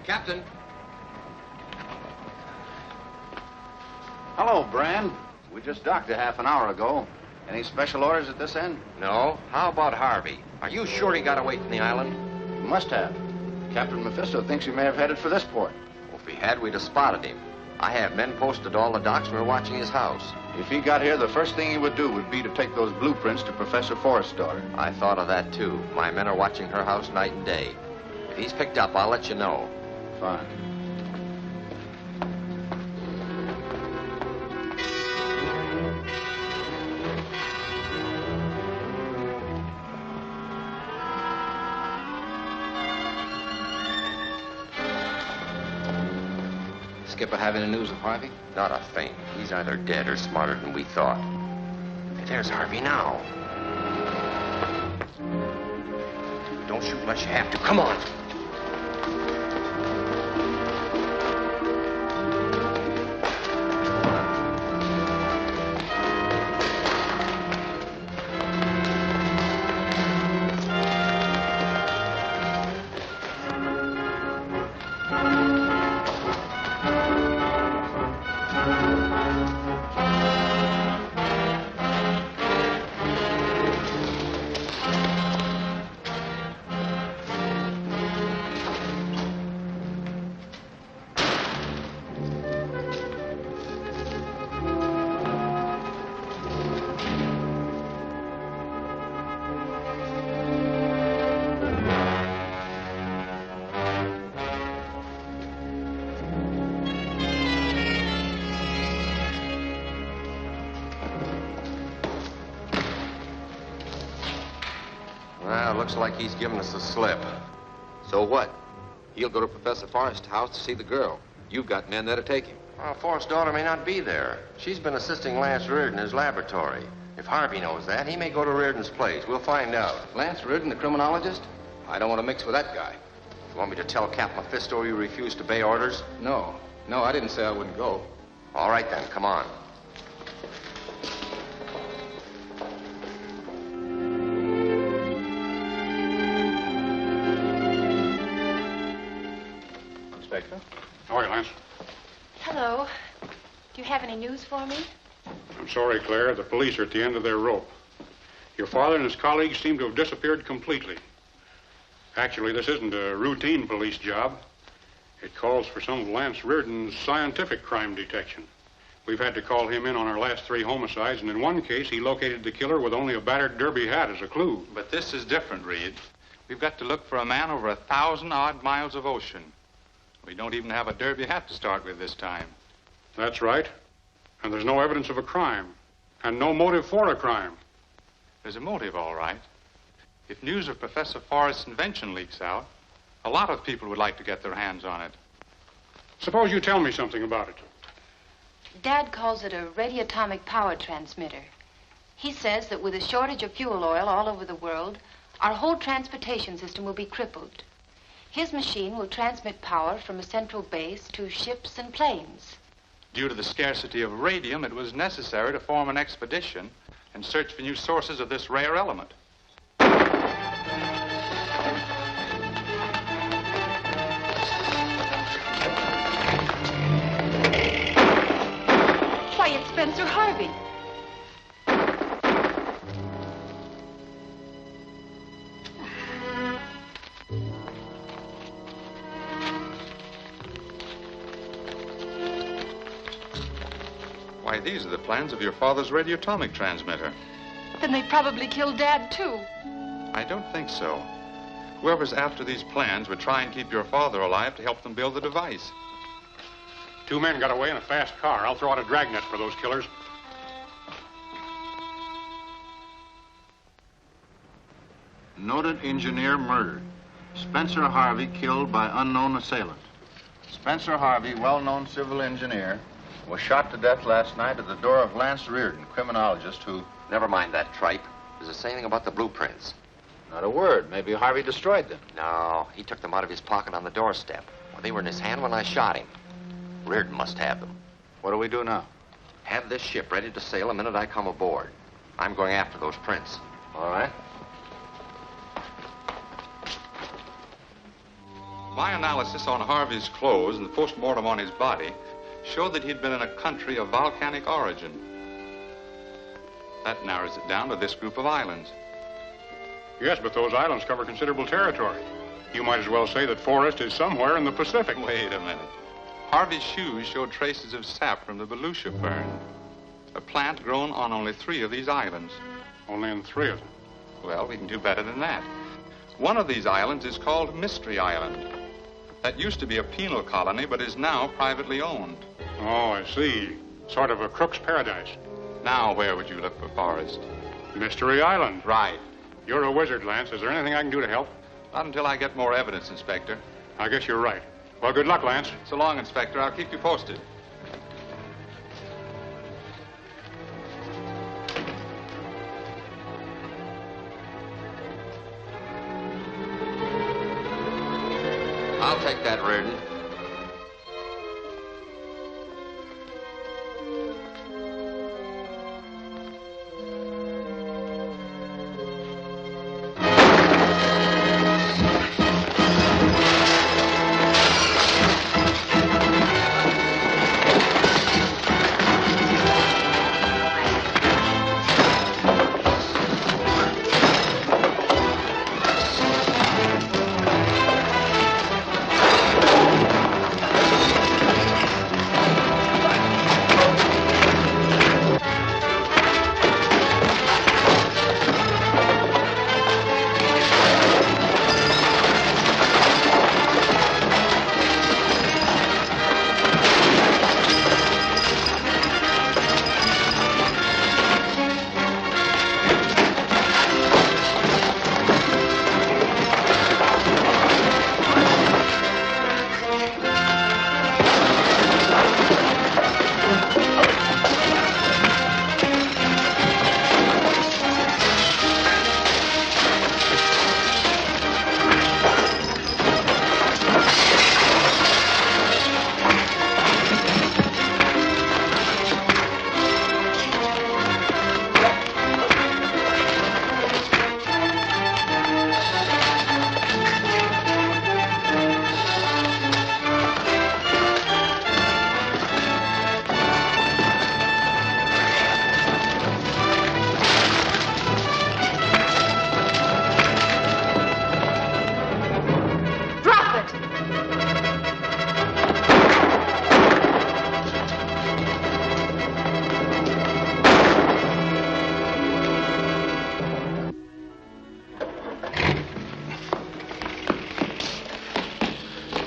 Captain. Hello, Brand. We just docked a half an hour ago. Any special orders at this end? No. How about Harvey? Are you sure he got away from the island? He must have. Captain Mephisto thinks he may have headed for this port. Well, if he had, we'd have spotted him. I have men posted at all the docks and we're watching his house. If he got here, the first thing he would do would be to take those blueprints to Professor Forrest's daughter. I thought of that, too. My men are watching her house night and day. If he's picked up, I'll let you know. Fine. Skipper have any news of Harvey? Not a thing. He's either dead or smarter than we thought. Hey, there's Harvey now. Don't shoot unless you have to. Come on. Well, looks like he's giving us the slip. So what? He'll go to Professor Forrest's house to see the girl. You've got men there to take him. Well, Forrest's daughter may not be there. She's been assisting Lance Reardon in his laboratory. If Harvey knows that, he may go to Reardon's place. We'll find out. Lance Reardon, the criminologist? I don't want to mix with that guy. You want me to tell Captain Mephisto you refuse to obey orders? No, I didn't say I wouldn't go. All right, then. Come on. Inspector? How are you, Lance? Hello. Do you have any news for me? I'm sorry, Claire. The police are at the end of their rope. Your father and his colleagues seem to have disappeared completely. Actually, this isn't a routine police job. It calls for some of Lance Reardon's scientific crime detection. We've had to call him in on our last 3 homicides, and in one case, he located the killer with only a battered derby hat as a clue. But this is different, Reed. We've got to look for a man over 1,000-odd miles of ocean. We don't even have a derby hat to start with this time. That's right. And there's no evidence of a crime, and no motive for a crime. There's a motive, all right. If news of Professor Forrest's invention leaks out, a lot of people would like to get their hands on it. Suppose you tell me something about it. Dad calls it a radioatomic power transmitter. He says that with a shortage of fuel oil all over the world, our whole transportation system will be crippled. His machine will transmit power from a central base to ships and planes. Due to the scarcity of radium, it was necessary to form an expedition and search for new sources of this rare element. Why, it's Spencer Harvey. Why, these are the plans of your father's radioatomic transmitter. Then they probably killed Dad, too. I don't think so. Whoever's after these plans would try and keep your father alive to help them build the device. 2 men got away in a fast car. I'll throw out a dragnet for those killers. Noted engineer murdered. Spencer Harvey killed by unknown assailant. Spencer Harvey, well-known civil engineer, was shot to death last night at the door of Lance Reardon, criminologist who... Never mind that tripe. Does it say anything about the blueprints? Not a word. Maybe Harvey destroyed them. No, he took them out of his pocket on the doorstep. Well, they were in his hand when I shot him. Reardon must have them. What do we do now? Have this ship ready to sail the minute I come aboard. I'm going after those prints. All right. My analysis on Harvey's clothes and the post-mortem on his body showed that he'd been in a country of volcanic origin. That narrows it down to this group of islands. Yes, but those islands cover considerable territory. You might as well say that Forrest is somewhere in the Pacific. Wait a minute. Harvey's shoes showed traces of sap from the Volusia fern, a plant grown on only 3 of these islands. Only in 3 of them. Well, we can do better than that. One of these islands is called Mystery Island. That used to be a penal colony, but is now privately owned. Oh, I see. Sort of a crook's paradise. Now, where would you look for Forrest? Mystery Island. Right. You're a wizard, Lance. Is there anything I can do to help? Not until I get more evidence, Inspector. I guess you're right. Well, good luck, Lance. So long, Inspector. I'll keep you posted. I'll take that, Reardon.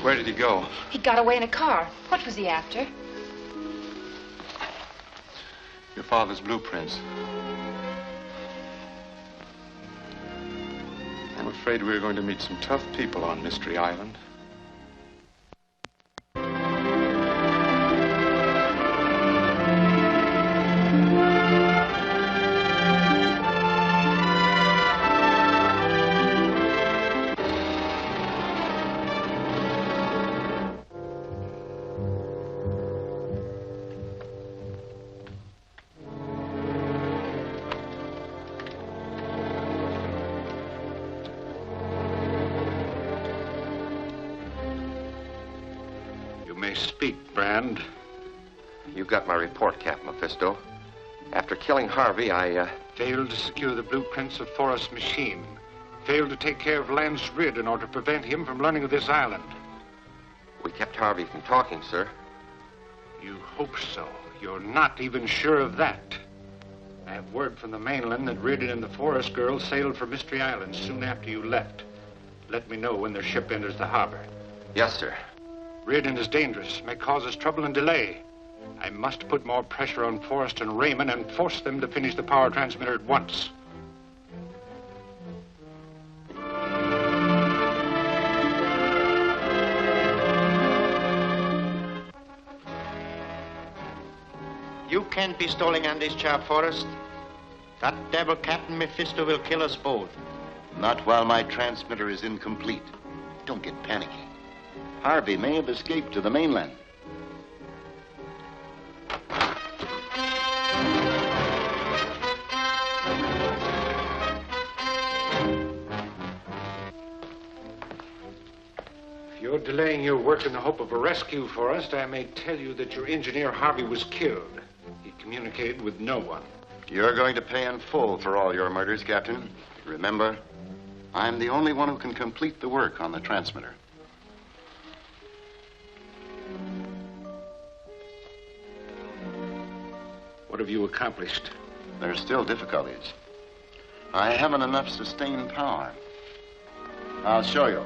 Where did he go? He got away in a car. What was he after? Your father's blueprints. I'm afraid we're going to meet some tough people on Mystery Island. Speak, Brand. You got my report, Captain Mephisto. After killing Harvey, I, Failed to secure the blueprints of Forrest's machine. Failed to take care of Lance Ridd in order to prevent him from learning of this island. We kept Harvey from talking, sir. You hope so. You're not even sure of that. I have word from the mainland that Ridd and the Forrest girl sailed for Mystery Island soon after you left. Let me know when their ship enters the harbor. Yes, sir. Riordan is dangerous, may cause us trouble and delay. I must put more pressure on Forrest and Raymond and force them to finish the power transmitter at once. You can't be stalling on this job, Forrest. That devil Captain Mephisto will kill us both. Not while my transmitter is incomplete. Don't get panicky. Harvey may have escaped to the mainland. If you're delaying your work in the hope of a rescue for us, I may tell you that your engineer Harvey was killed. He communicated with no one. You're going to pay in full for all your murders, Captain. Remember, I'm the only one who can complete the work on the transmitter. What have you accomplished? There are still difficulties. I haven't enough sustained power. I'll show you.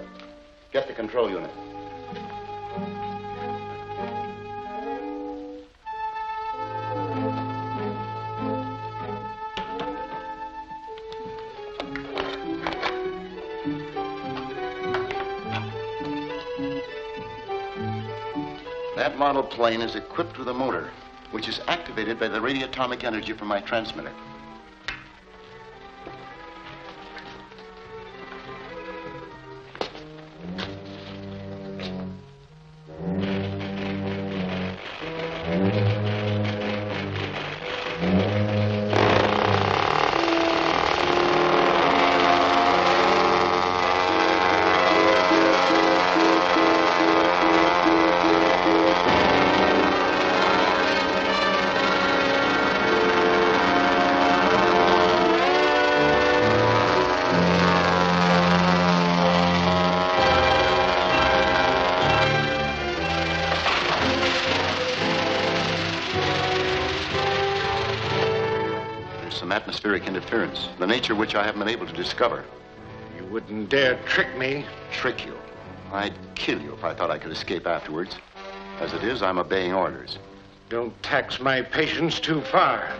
Get the control unit. That model plane is equipped with a motor, which is activated by the radioatomic energy from my transmitter. Atmospheric interference, the nature of which I haven't been able to discover. You wouldn't dare trick me. Trick you? I'd kill you if I thought I could escape afterwards. As it is, I'm obeying orders. Don't tax my patience too far.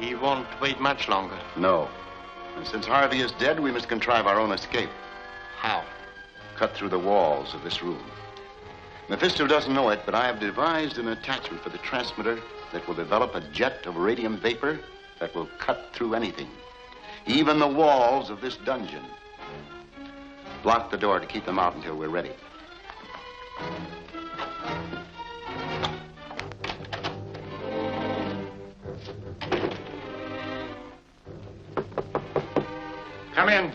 He won't wait much longer. No. And since Harvey is dead, we must contrive our own escape. How? Cut through the walls of this room. Mephisto doesn't know it, but I have devised an attachment for the transmitter that will develop a jet of radium vapor that will cut through anything, even the walls of this dungeon. Block the door to keep them out until we're ready. Come in.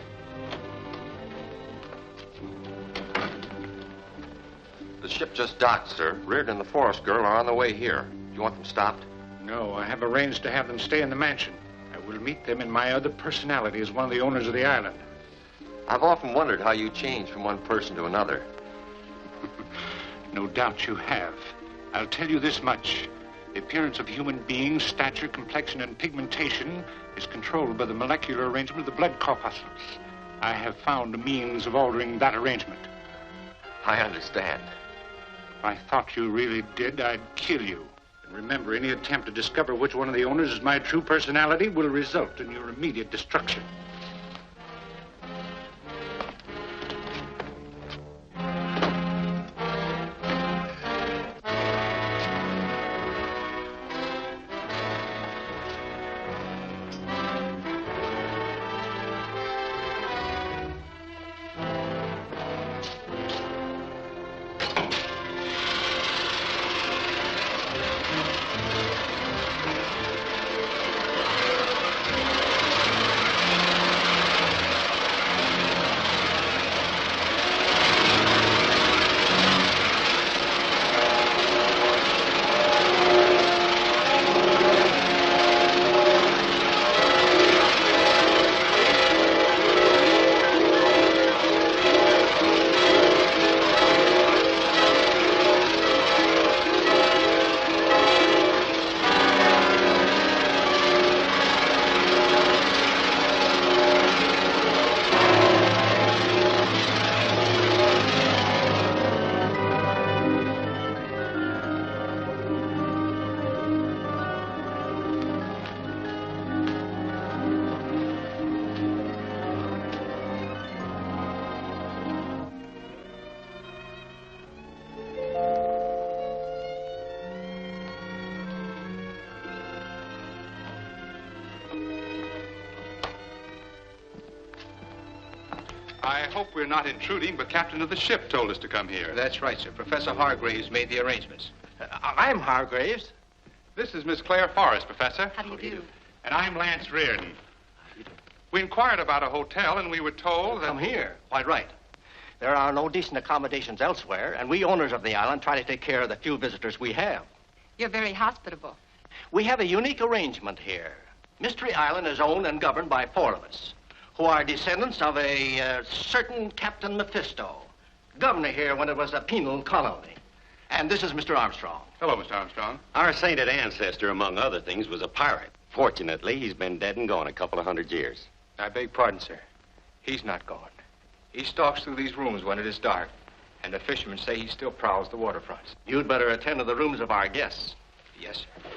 The ship just docked, sir. Reardon and the Forest Girl are on the way here. Do you want them stopped? No, I have arranged to have them stay in the mansion. I will meet them in my other personality as one of the owners of the island. I've often wondered how you change from one person to another. No doubt you have. I'll tell you this much. The appearance of human beings, stature, complexion, and pigmentation is controlled by the molecular arrangement of the blood corpuscles. I have found a means of altering that arrangement. I understand. If I thought you really did, I'd kill you. And remember, any attempt to discover which one of the owners is my true personality will result in your immediate destruction. I hope we're not intruding, but Captain of the ship told us to come here. That's right, sir. Professor Hargraves made the arrangements. I'm Hargraves. This is Miss Claire Forrest, Professor. How do you do? And I'm Lance Reardon. We inquired about a hotel, and we were told that... Come here. Quite right. There are no decent accommodations elsewhere, and we owners of the island try to take care of the few visitors we have. You're very hospitable. We have a unique arrangement here. Mystery Island is owned and governed by 4 of us, who are descendants of a certain Captain Mephisto, governor here when it was a penal colony. And this is Mr. Armstrong. Hello, Mr. Armstrong. Our sainted ancestor, among other things, was a pirate. Fortunately, he's been dead and gone a couple of 100 years. I beg pardon, sir. He's not gone. He stalks through these rooms when it is dark, and the fishermen say he still prowls the waterfronts. You'd better attend to the rooms of our guests. Yes, sir.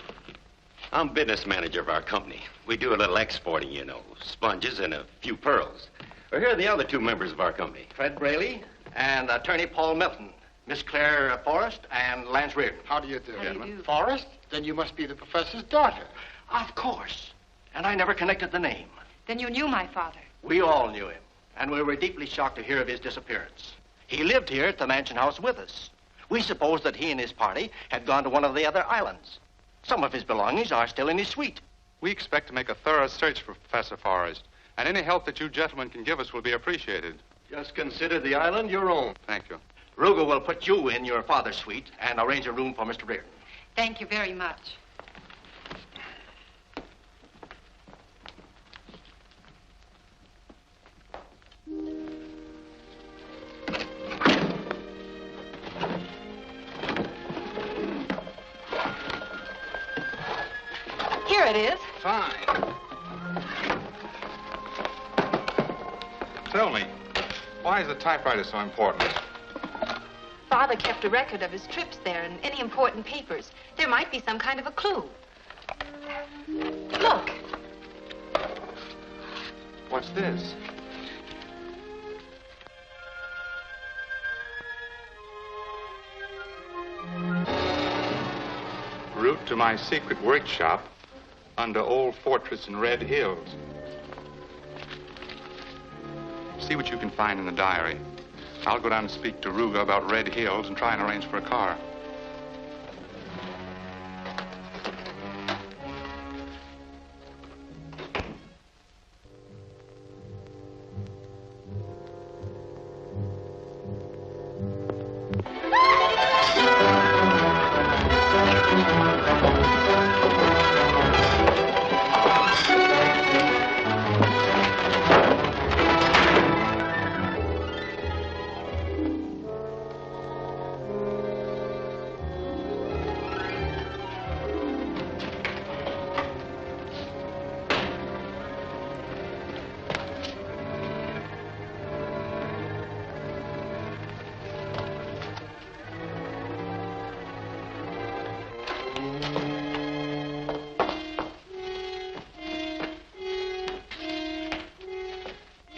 I'm business manager of our company. We do a little exporting, you know, sponges and a few pearls. Well, here are the other 2 members of our company. Fred Braley and attorney Paul Milton. Miss Claire Forrest and Lance Reardon. How do you do, gentlemen? Forrest? Then you must be the professor's daughter. Of course. And I never connected the name. Then you knew my father. We all knew him, and we were deeply shocked to hear of his disappearance. He lived here at the mansion house with us. We supposed that he and his party had gone to one of the other islands. Some of his belongings are still in his suite. We expect to make a thorough search for Professor Forrest, and any help that you gentlemen can give us will be appreciated. Just consider the island your own. Thank you. Ruger will put you in your father's suite and arrange a room for Mr. Reardon. Thank you very much. Here it is. Fine. Tell me, why is the typewriter so important? Father kept a record of his trips there and any important papers. There might be some kind of a clue. Look. What's this? Route to my secret workshop under Old Fortress in Red Hills. See what you can find in the diary. I'll go down and speak to Ruga about Red Hills and try and arrange for a car.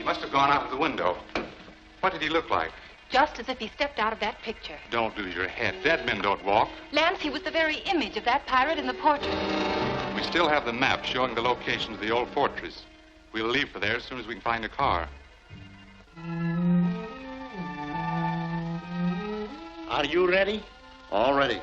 Must have gone out of the window. What did he look like? Just as if he stepped out of that picture. Don't lose your head. Dead men don't walk. Lance, he was the very image of that pirate in the portrait. We still have the map showing the location of the old fortress. We'll leave for there as soon as we can find a car. Are you ready? All ready.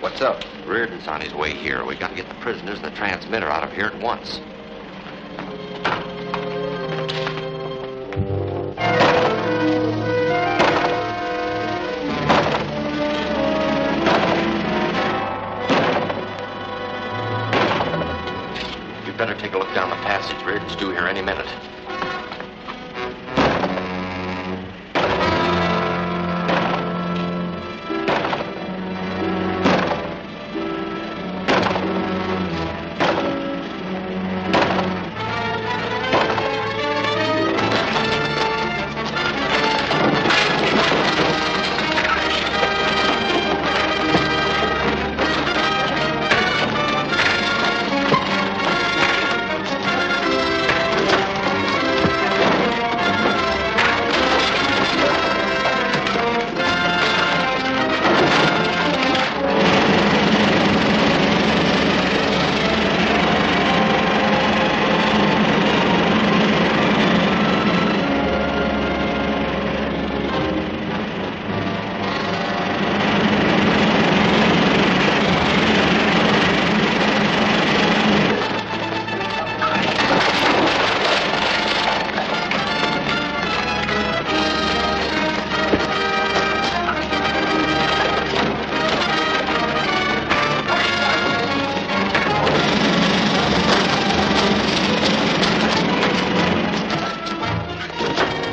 What's up? Reardon's on his way here. We got to get the prisoners and the transmitter out of here at once. better take a look down the passage. Reardon's due here any minute.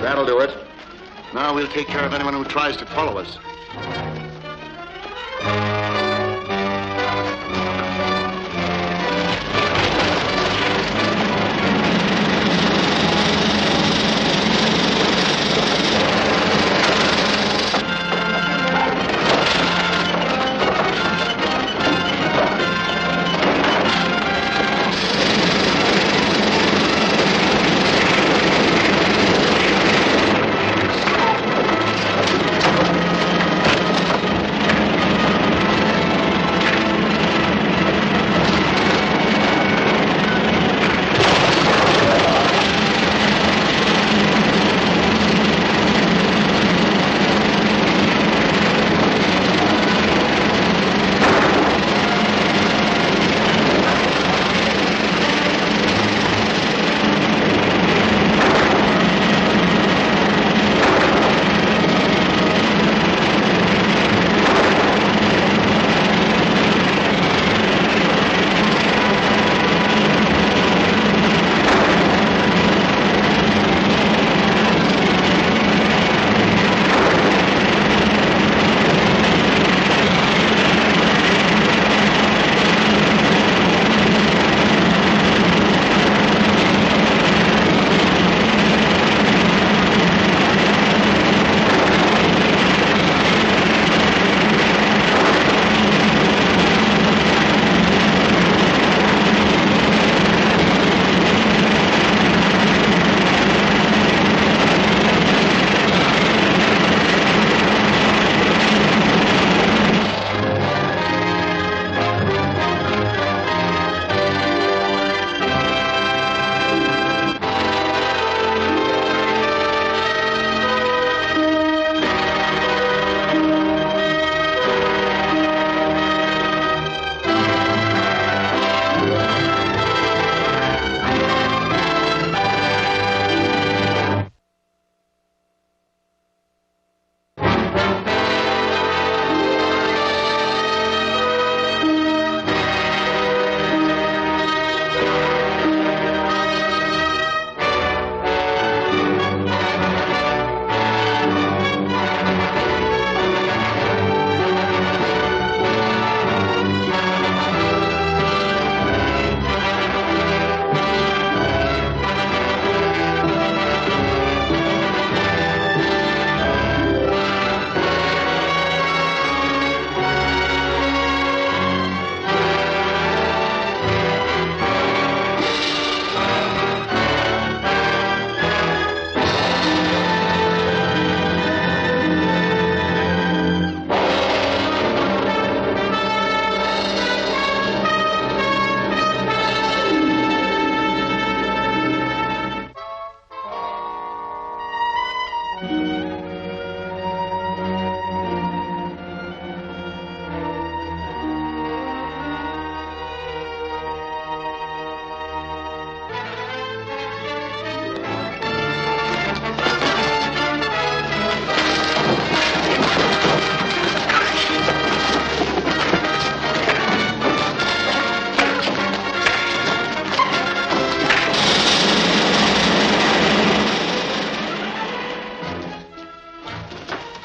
That'll do it. Now we'll take care of anyone who tries to follow us.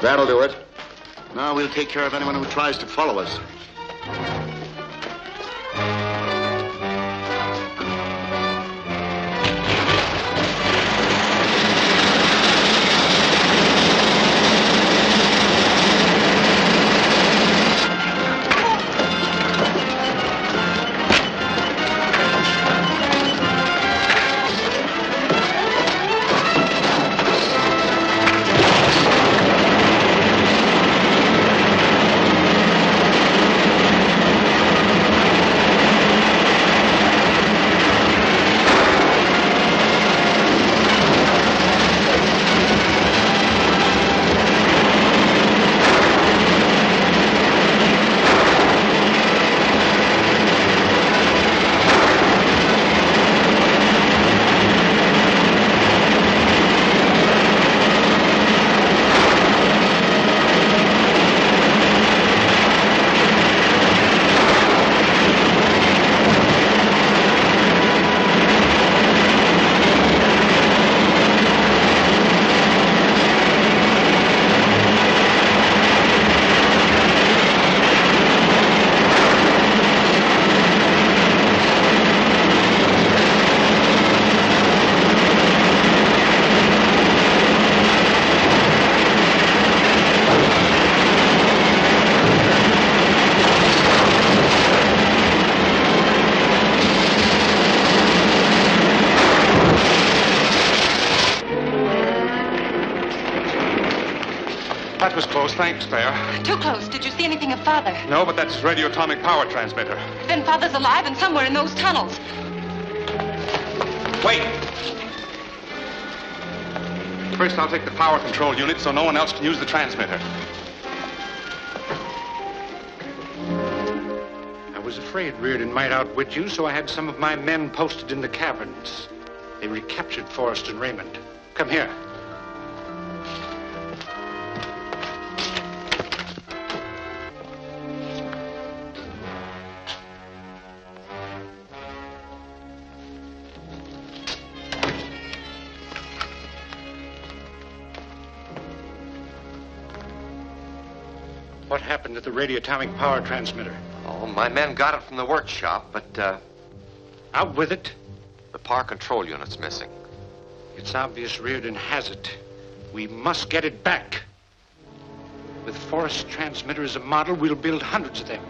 That'll do it. Now we'll take care of anyone who tries to follow us. That was close. Thanks, Claire. Too close. Did you see anything of Father? No, but that's radioatomic power transmitter. Then Father's alive and somewhere in those tunnels. Wait. First, I'll take the power control unit so no one else can use the transmitter. I was afraid Reardon might outwit you, so I had some of my men posted in the caverns. They recaptured Forrest and Raymond. Come here. What happened to the radioatomic power transmitter? Oh, my men got it from the workshop, but, Out with it. the power control unit's missing. It's obvious Reardon has it. We must get it back. With Forrest's transmitter as a model, we'll build hundreds of them.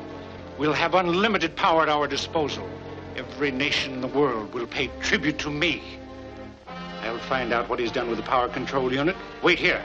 We'll have unlimited power at our disposal. Every nation in the world will pay tribute to me. I'll find out what he's done with the power control unit. Wait here.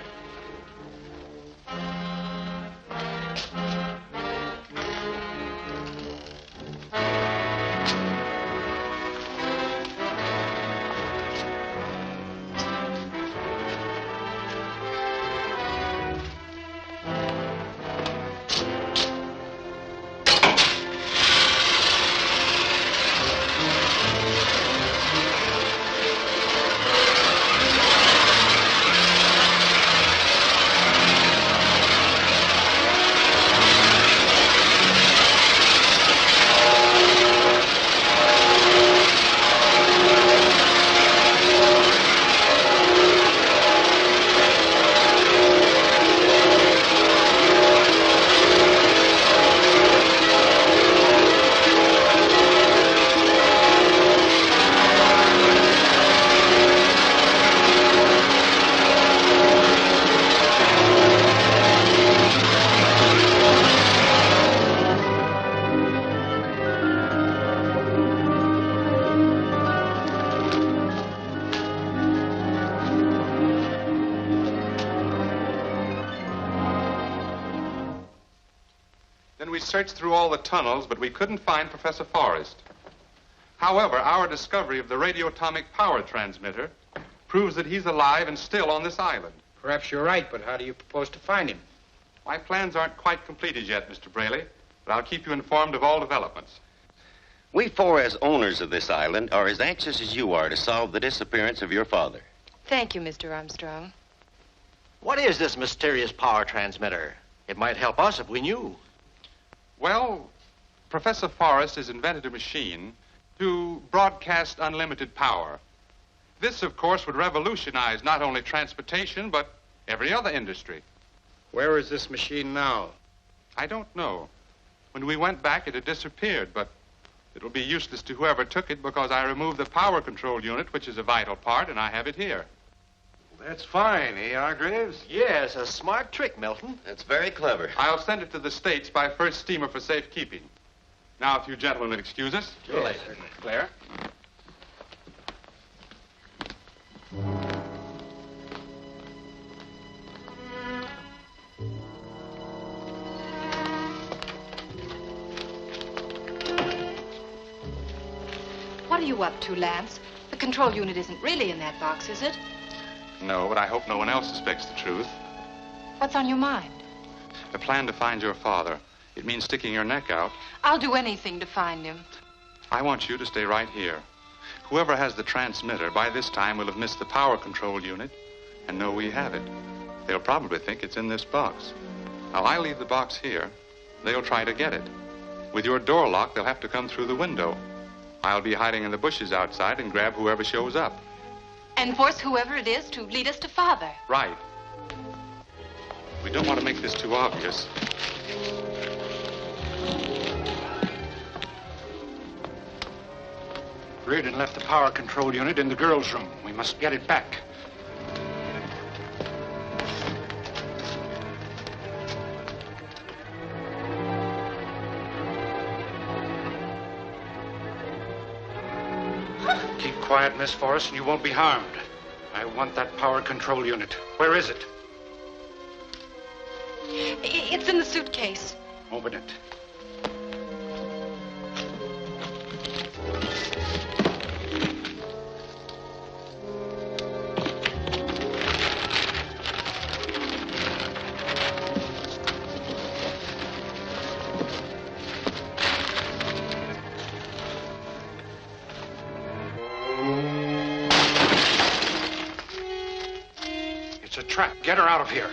We searched through all the tunnels, but we couldn't find Professor Forrest. However, our discovery of the radioatomic power transmitter proves that he's alive and still on this island. Perhaps you're right, but how do you propose to find him? My plans aren't quite completed yet, Mr. Braley, but I'll keep you informed of all developments. We four, as owners of this island, are as anxious as you are to solve the disappearance of your father. Thank you, Mr. Armstrong. What is this mysterious power transmitter? It might help us if we knew. Well, Professor Forrest has invented a machine to broadcast unlimited power. This, of course, would revolutionize not only transportation, but every other industry. Where is this machine now? I don't know. When we went back, it had disappeared, but it'll be useless to whoever took it because I removed the power control unit, which is a vital part, and I have it here. That's fine, eh, Hargraves? Yes, a smart trick, Milton. That's very clever. I'll send it to the States by first steamer for safekeeping. Now, if you gentlemen will excuse us. Sure, later. Claire? What are you up to, Lance? The control unit isn't really in that box, is it? No, but I hope no one else suspects the truth. What's on your mind? A plan to find your father. It means sticking your neck out. I'll do anything to find him. I want you to stay right here. Whoever has the transmitter, by this time will have missed the power control unit and know we have it. They'll probably think it's in this box. Now, I leave the box here. They'll try to get it. With your door locked, they'll have to come through the window. I'll be hiding in the bushes outside and grab whoever shows up. And force whoever it is to lead us to Father. Right. We don't want to make this too obvious. Reardon left the power control unit in the girls' room. We must get it back. Keep quiet, Miss Forrest, and you won't be harmed. I want that power control unit. Where is it? It's in the suitcase. Open it. It's a trap. Get her out of here.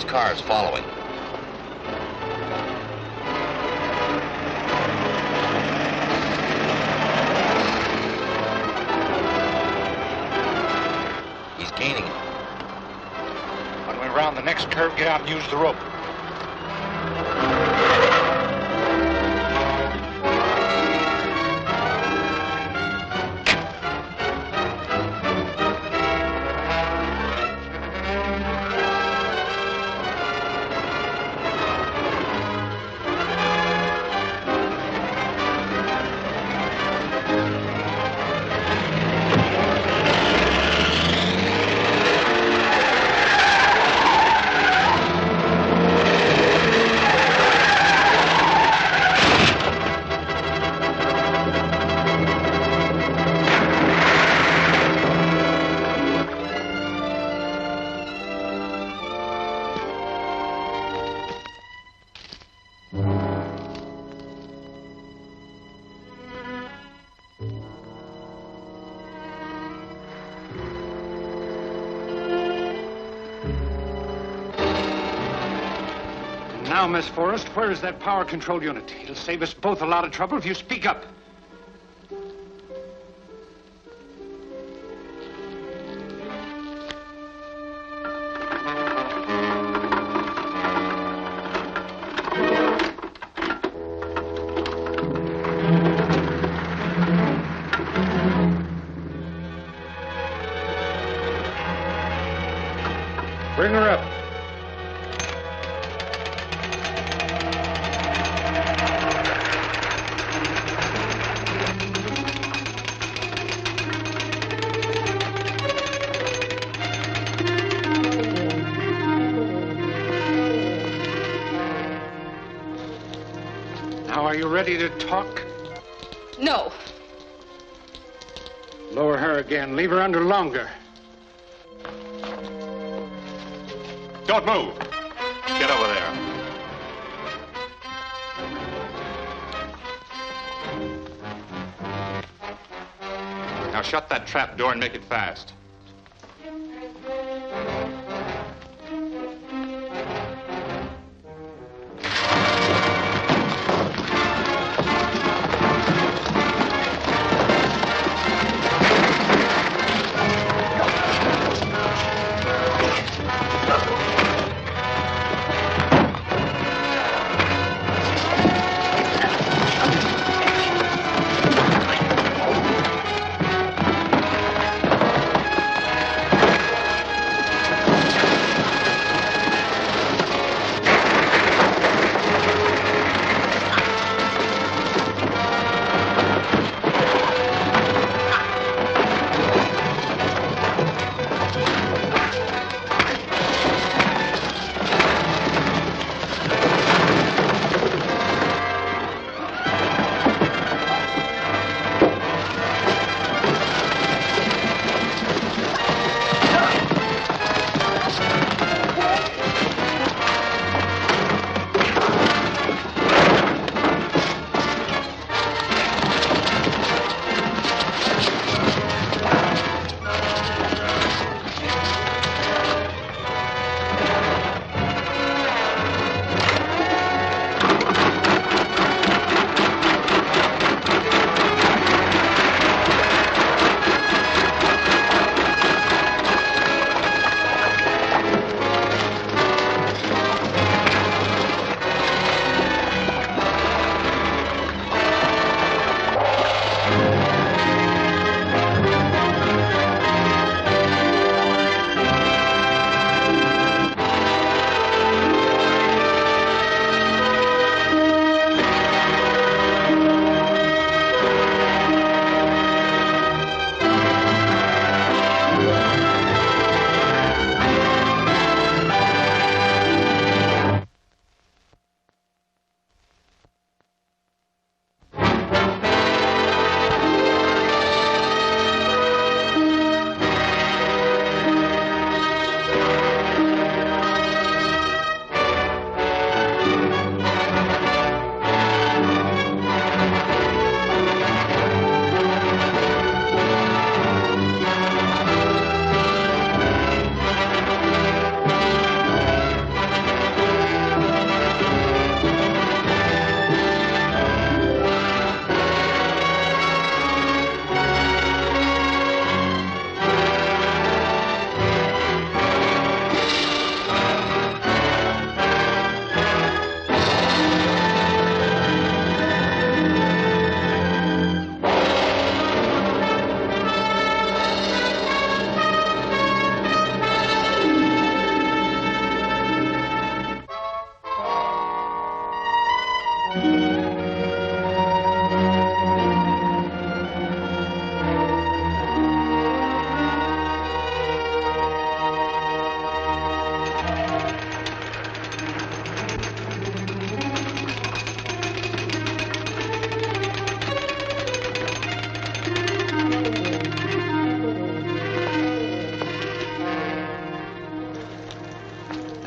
Cars following. He's gaining it. When we round the next curve, get out and use the rope. Now, Miss Forrest, where is that power control unit? It'll save us both a lot of trouble if you speak up. Bring her up. Now, are you ready to talk? No. Lower her again. Leave her under longer. Don't move. Get over there. Now shut that trap door and make it fast.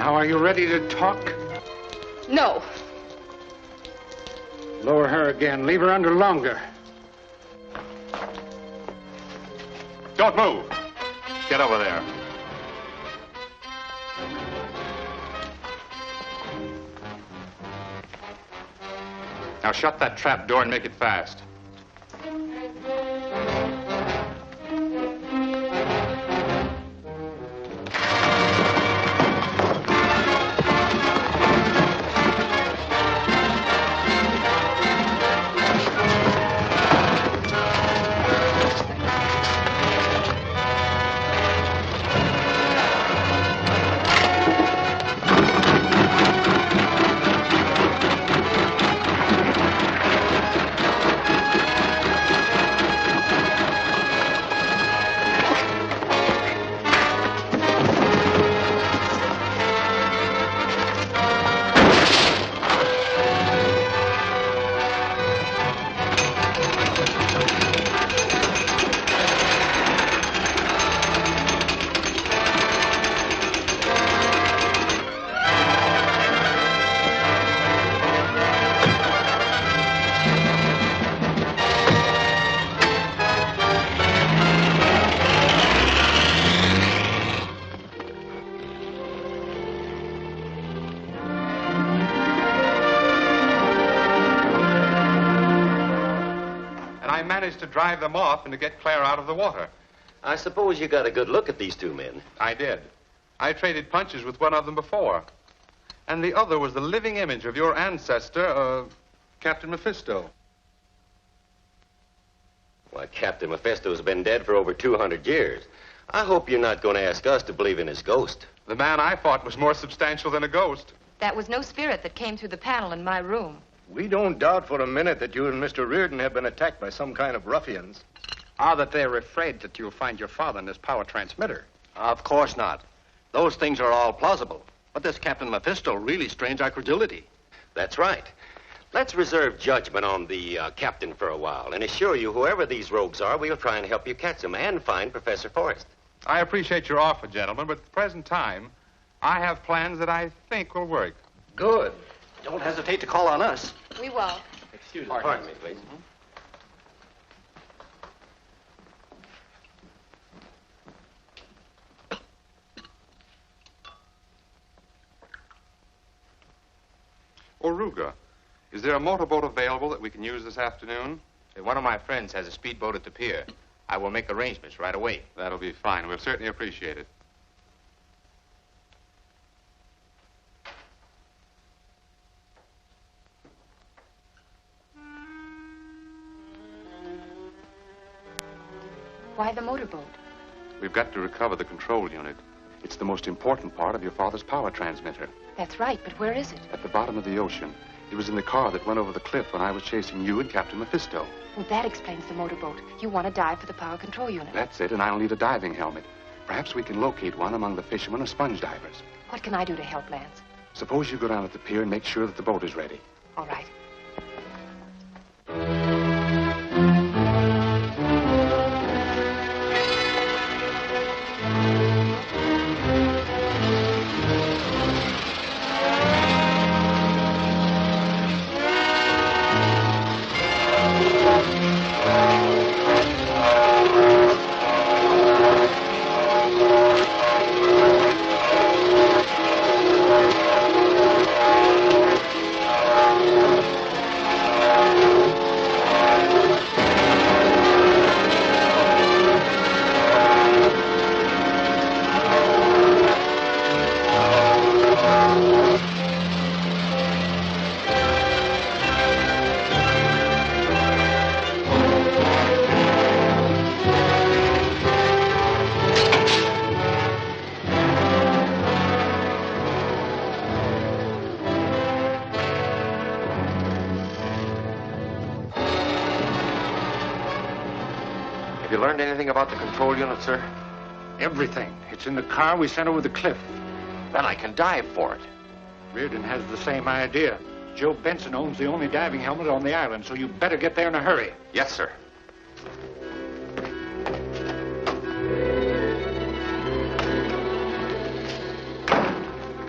Now, are you ready to talk? No. Lower her again. Leave her under longer. Don't move. Get over there. Now shut that trap door and make it fast. drive them off and to get Claire out of the water. I suppose you got a good look at these two men. I did. I traded punches with one of them before. And the other was the living image of your ancestor, Captain Mephisto. Why, Captain Mephisto's been dead for over 200 years. I hope you're not going to ask us to believe in his ghost. The man I fought was more substantial than a ghost. That was no spirit that came through the panel in my room. We don't doubt for a minute that you and Mr. Reardon have been attacked by some kind of ruffians. Or that they're afraid that you'll find your father in this power transmitter. Of course not. Those things are all plausible. But this Captain Mephisto really strains our credulity. That's right. Let's reserve judgment on the captain for a while and assure you whoever these rogues are, we'll try and help you catch them and find Professor Forrest. I appreciate your offer, gentlemen, but at the present time, I have plans that I think will work. Good. Don't hesitate to call on us. We won't. Excuse me. Pardon me, please. Oruga, is there a motorboat available that we can use this afternoon? One of my friends has a speedboat at the pier. I will make arrangements right away. That'll be fine. We'll certainly appreciate it. Why the motorboat? We've got to recover the control unit. It's the most important part of your father's power transmitter. That's right, but where is it? At the bottom of the ocean. It was in the car that went over the cliff when I was chasing you and Captain Mephisto. Well, that explains the motorboat. You want to dive for the power control unit. That's it, and I'll need a diving helmet. Perhaps we can locate one among the fishermen or sponge divers. What can I do to help, Lance? Suppose you go down at the pier and make sure that the boat is ready. All right. Have you learned anything about the control unit, sir? Everything. It's in the car we sent over the cliff. Then I can dive for it. Reardon has the same idea. Joe Benson owns the only diving helmet on the island, so you better get there in a hurry. Yes, sir.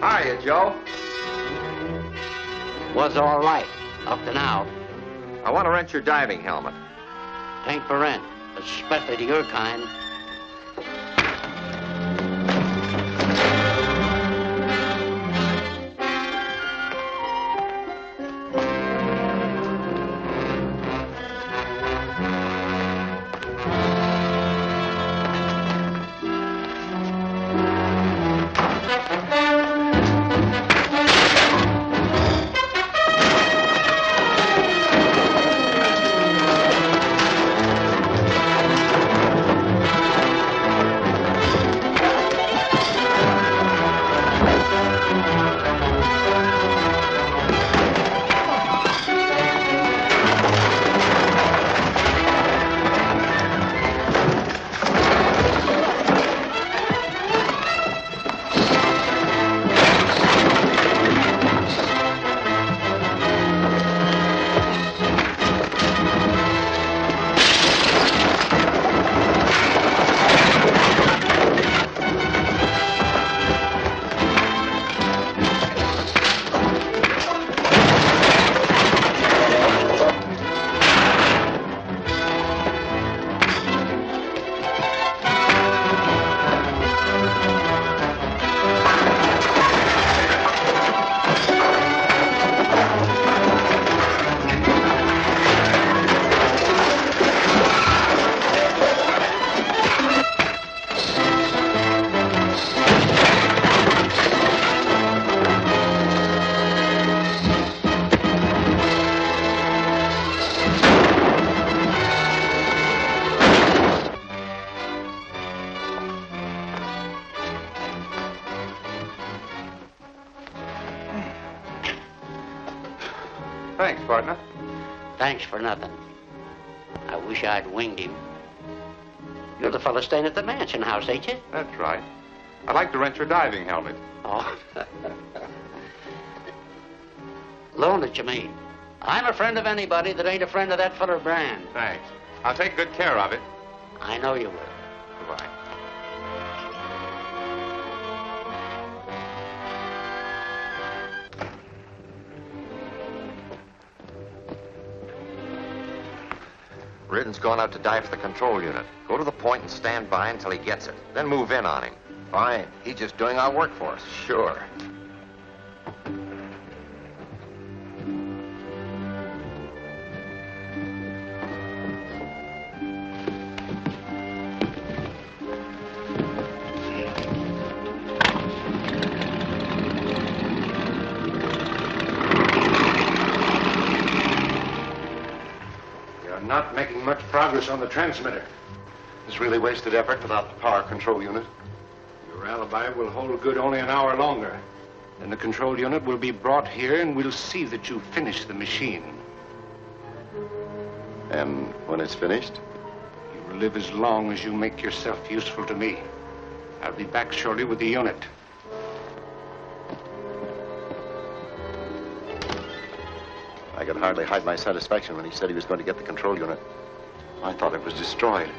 Hiya, Joe. Was all right, up to now. I want to rent your diving helmet. Tain't for rent, especially to your kind. Thanks, partner. Thanks for nothing. I wish I'd winged him. You're the fellow staying at the mansion house, ain't you? That's right. I'd like to rent your diving helmet. Oh. Loan it, you mean? I'm a friend of anybody that ain't a friend of that feller Brand. Thanks. I'll take good care of it. I know you will. Goodbye. Reardon's gone out to dive for the control unit. Go to the point and stand by until he gets it. Then move in on him. Fine. He's just doing our work for us. Sure. Not making much progress on the transmitter. It's really wasted effort without the power control unit. Your alibi will hold good only an hour longer. Then the control unit will be brought here and we'll see that you finish the machine. And when it's finished? You will live as long as you make yourself useful to me. I'll be back shortly with the unit. I could hardly hide my satisfaction when he said he was going to get the control unit. I thought it was destroyed.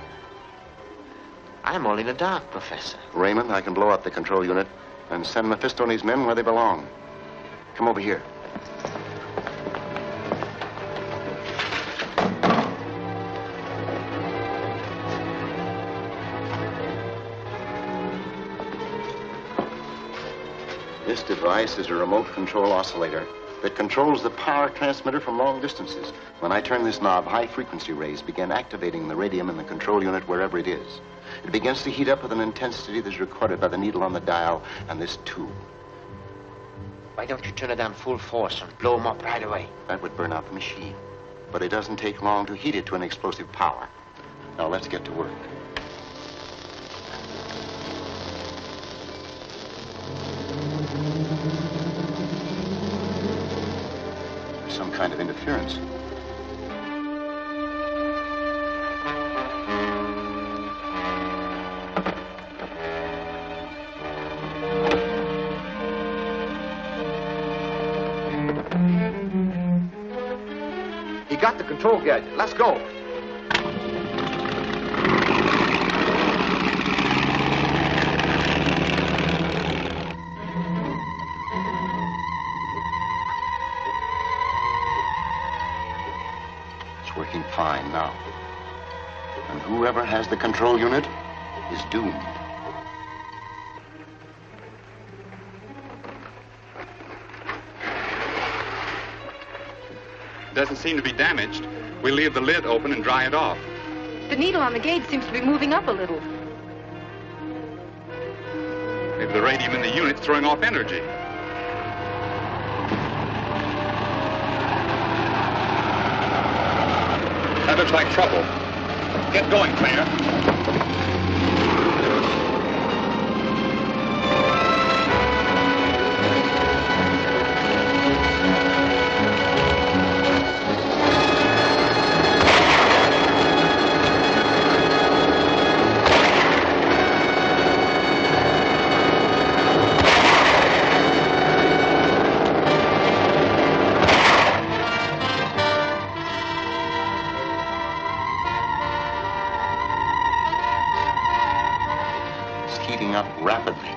I'm only in the dark, Professor. Raymond, I can blow up the control unit and send Mephisto and his men where they belong. Come over here. This device is a remote control oscillator that controls the power transmitter from long distances. When I turn this knob, high-frequency rays begin activating the radium in the control unit wherever it is. It begins to heat up with an intensity that's recorded by the needle on the dial and this tube. Why don't you turn it on full force and blow them up right away? That would burn out the machine. But it doesn't take long to heat it to an explosive power. Now, let's get to work. Some kind of interference. He got the control gadget. Let's go. Working fine now. And whoever has the control unit is doomed. Doesn't seem to be damaged. We'll leave the lid open and dry it off. The needle on the gauge seems to be moving up a little. Maybe the radium in the unit's throwing off energy. That looks like trouble. Get going, Claire. Heating up rapidly.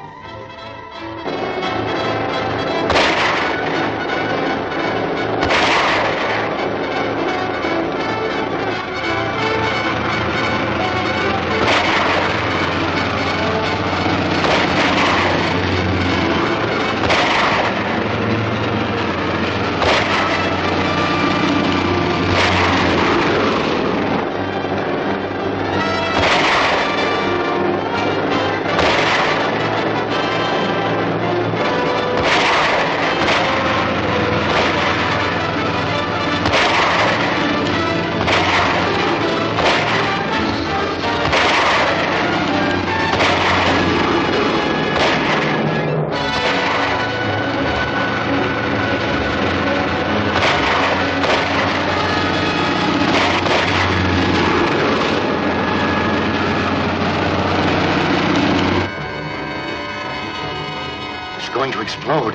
going to explode.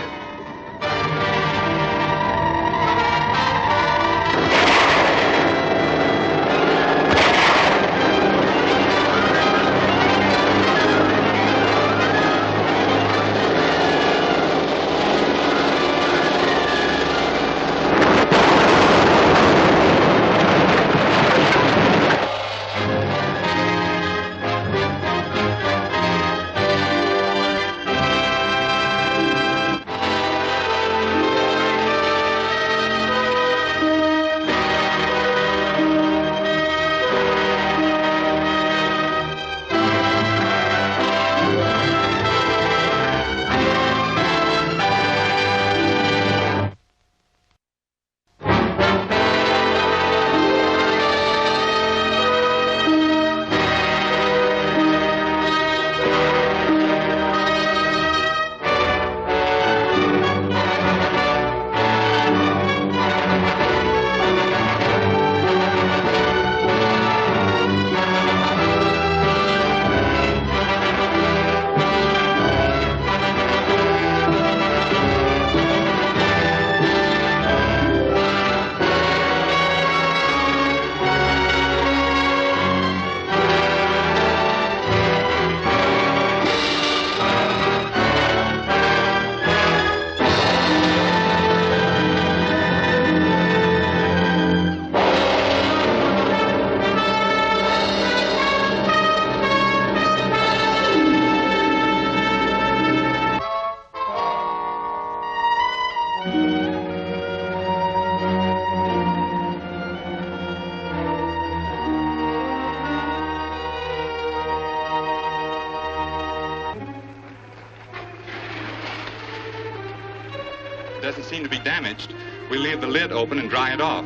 Doesn't seem to be damaged. We'll leave the lid open and dry it off.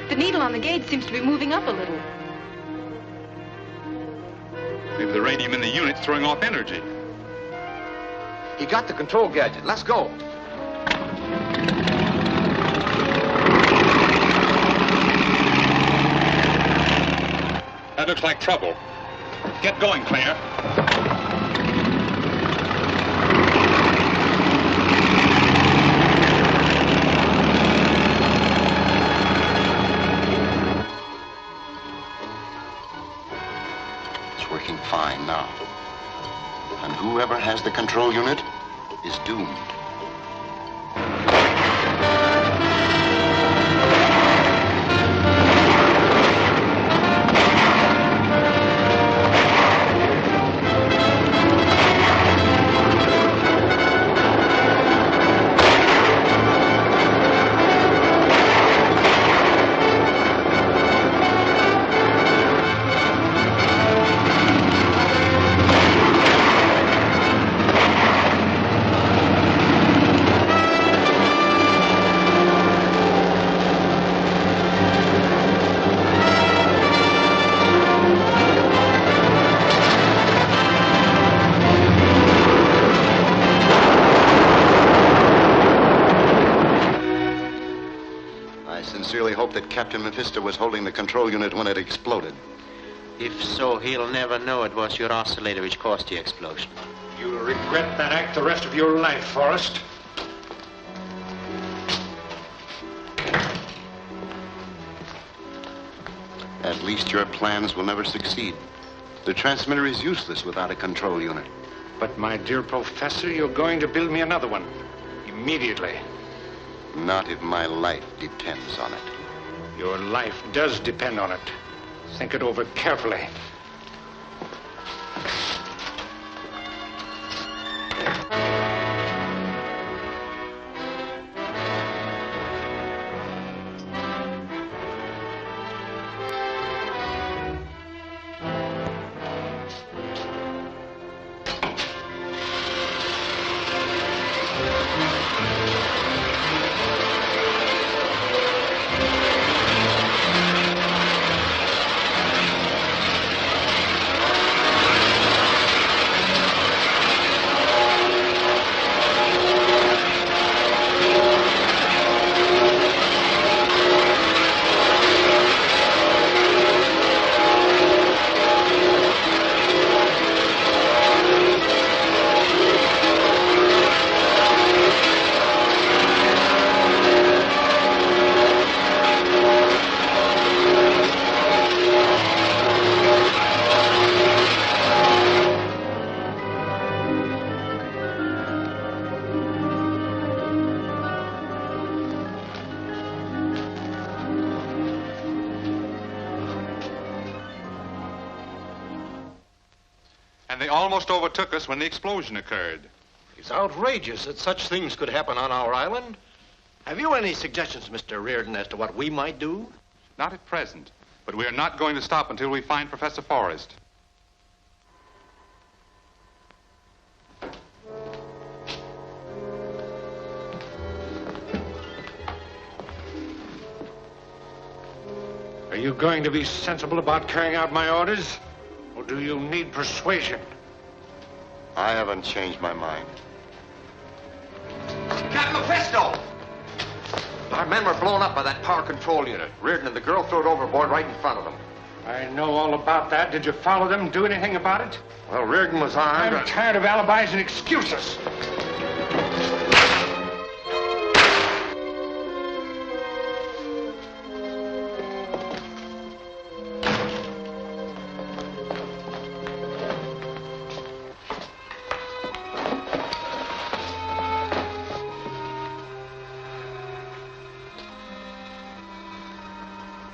The needle on the gauge seems to be moving up a little. Maybe the radium in the unit's throwing off energy. He got the control gadget. Let's go. That looks like trouble. Get going, Claire. It's working fine now. And whoever has the control unit is doomed. That Captain Mephisto was holding the control unit when it exploded. If so, he'll never know it was your oscillator which caused the explosion. You'll regret that act the rest of your life, Forrest. At least your plans will never succeed. The transmitter is useless without a control unit. But, my dear Professor, you're going to build me another one. Immediately. Not if my life depends on it. Your life does depend on it. Think it over carefully. And they almost overtook us when the explosion occurred. It's outrageous that such things could happen on our island. Have you any suggestions, Mr. Reardon, as to what we might do? Not at present, but we are not going to stop until we find Professor Forrest. Are you going to be sensible about carrying out my orders? Or do you need persuasion? I haven't changed my mind. Captain Mephisto! Our men were blown up by that power control unit. Reardon and the girl threw it overboard right in front of them. I know all about that. Did you follow them, do anything about it? Well, Reardon was armed. I'm tired of alibis and excuses.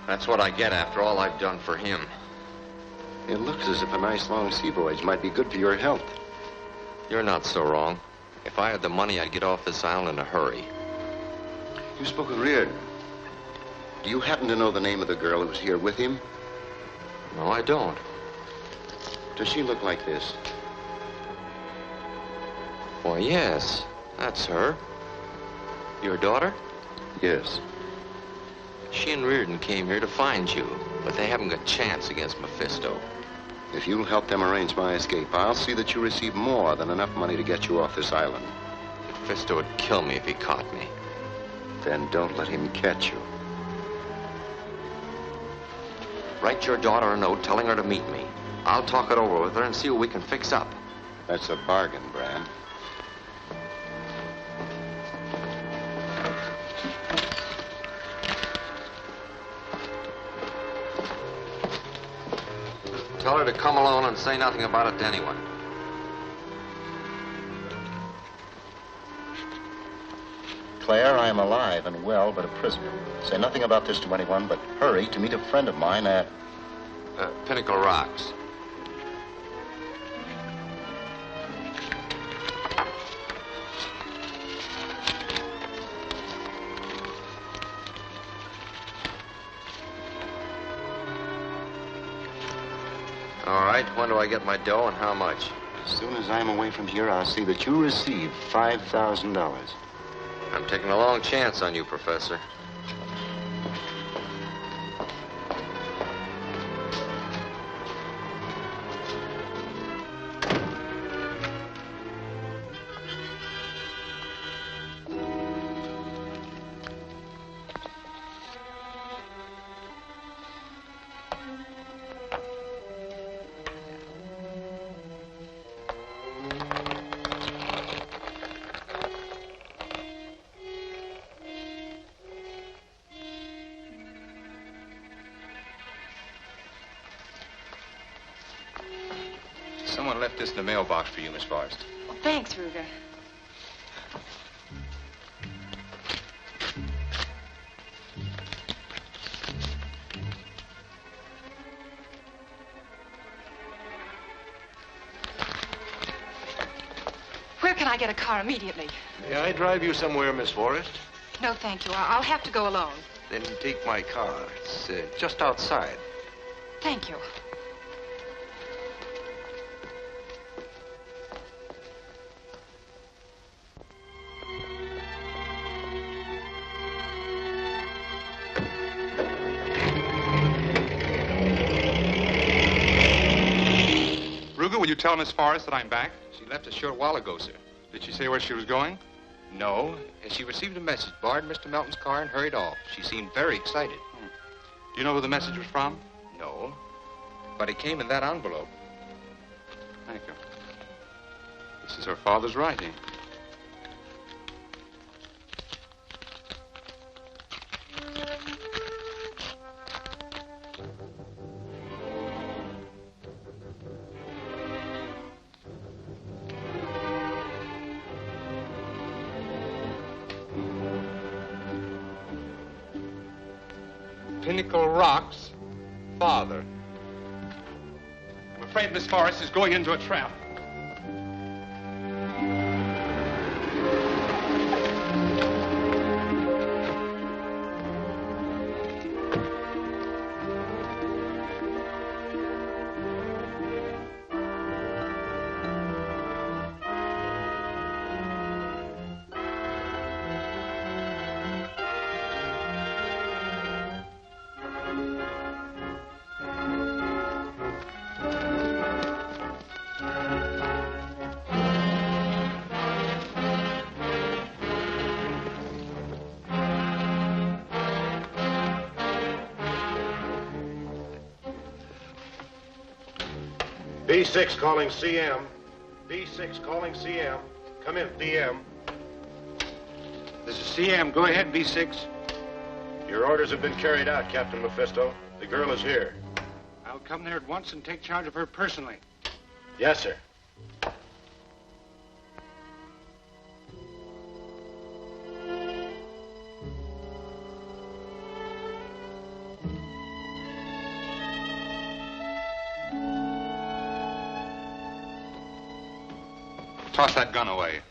That's what I get after all I've done for him. It looks as if a nice long sea voyage might be good for your health. You're not so wrong. If I had the money, I'd get off this island in a hurry. You spoke of Reardon. Do you happen to know the name of the girl who was here with him? No, I don't. Does she look like this? Why, yes. That's her. Your daughter? Yes. She and Reardon came here to find you, but they haven't got a chance against Mephisto. If you'll help them arrange my escape, I'll see that you receive more than enough money to get you off this island. Mephisto would kill me if he caught me. Then don't let him catch you. Write your daughter a note telling her to meet me. I'll talk it over with her and see what we can fix up. That's a bargain, Brand. Tell her to come alone and say nothing about it to anyone. Claire, I am alive and well, but a prisoner. Say nothing about this to anyone, but hurry to meet a friend of mine at... Pinnacle Rocks. All right, when do I get my dough and how much? As soon as I'm away from here, I'll see that you receive $5,000. I'm taking a long chance on you, Professor. Someone left this in the mailbox for you, Miss Forrest. Well, thanks, Ruger. Where can I get a car immediately? May I drive you somewhere, Miss Forrest? No, thank you. I'll have to go alone. Then take my car. It's just outside. Thank you. Ruger, will you tell Miss Forrest that I'm back? She left a short while ago, sir. Did she say where she was going? No, and she received a message, borrowed Mr. Melton's car, and hurried off. She seemed very excited. Do you know who the message was from? No, but it came in that envelope. Thank you. This is her father's writing. Pinnacle Rocks, father. I'm afraid Miss Forrest is going into a trap. B6 calling CM. B6 calling CM. Come in, PM. This is CM. Go ahead, B6. Your orders have been carried out, Captain Mephisto. The girl is here. I'll come there at once and take charge of her personally. Yes, sir. Toss that gun away.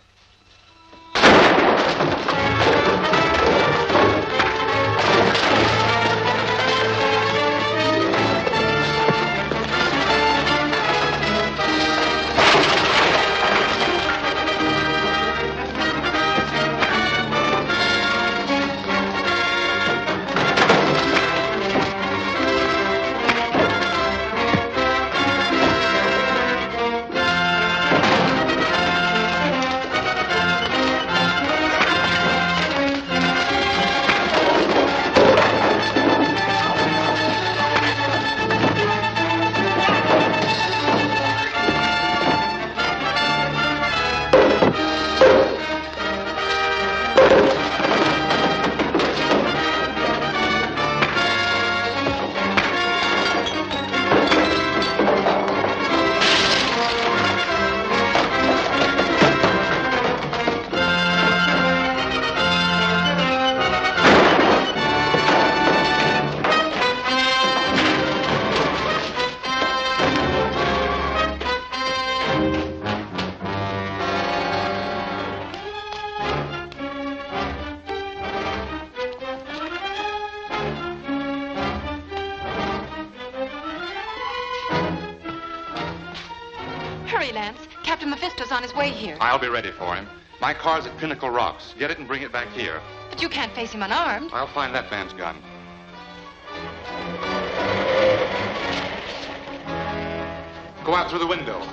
Hurry, Lance. Captain Mephisto's on his way here. I'll be ready for him. My car's at Pinnacle Rocks. Get it and bring it back here. But you can't face him unarmed. I'll find that man's gun. Go out through the window.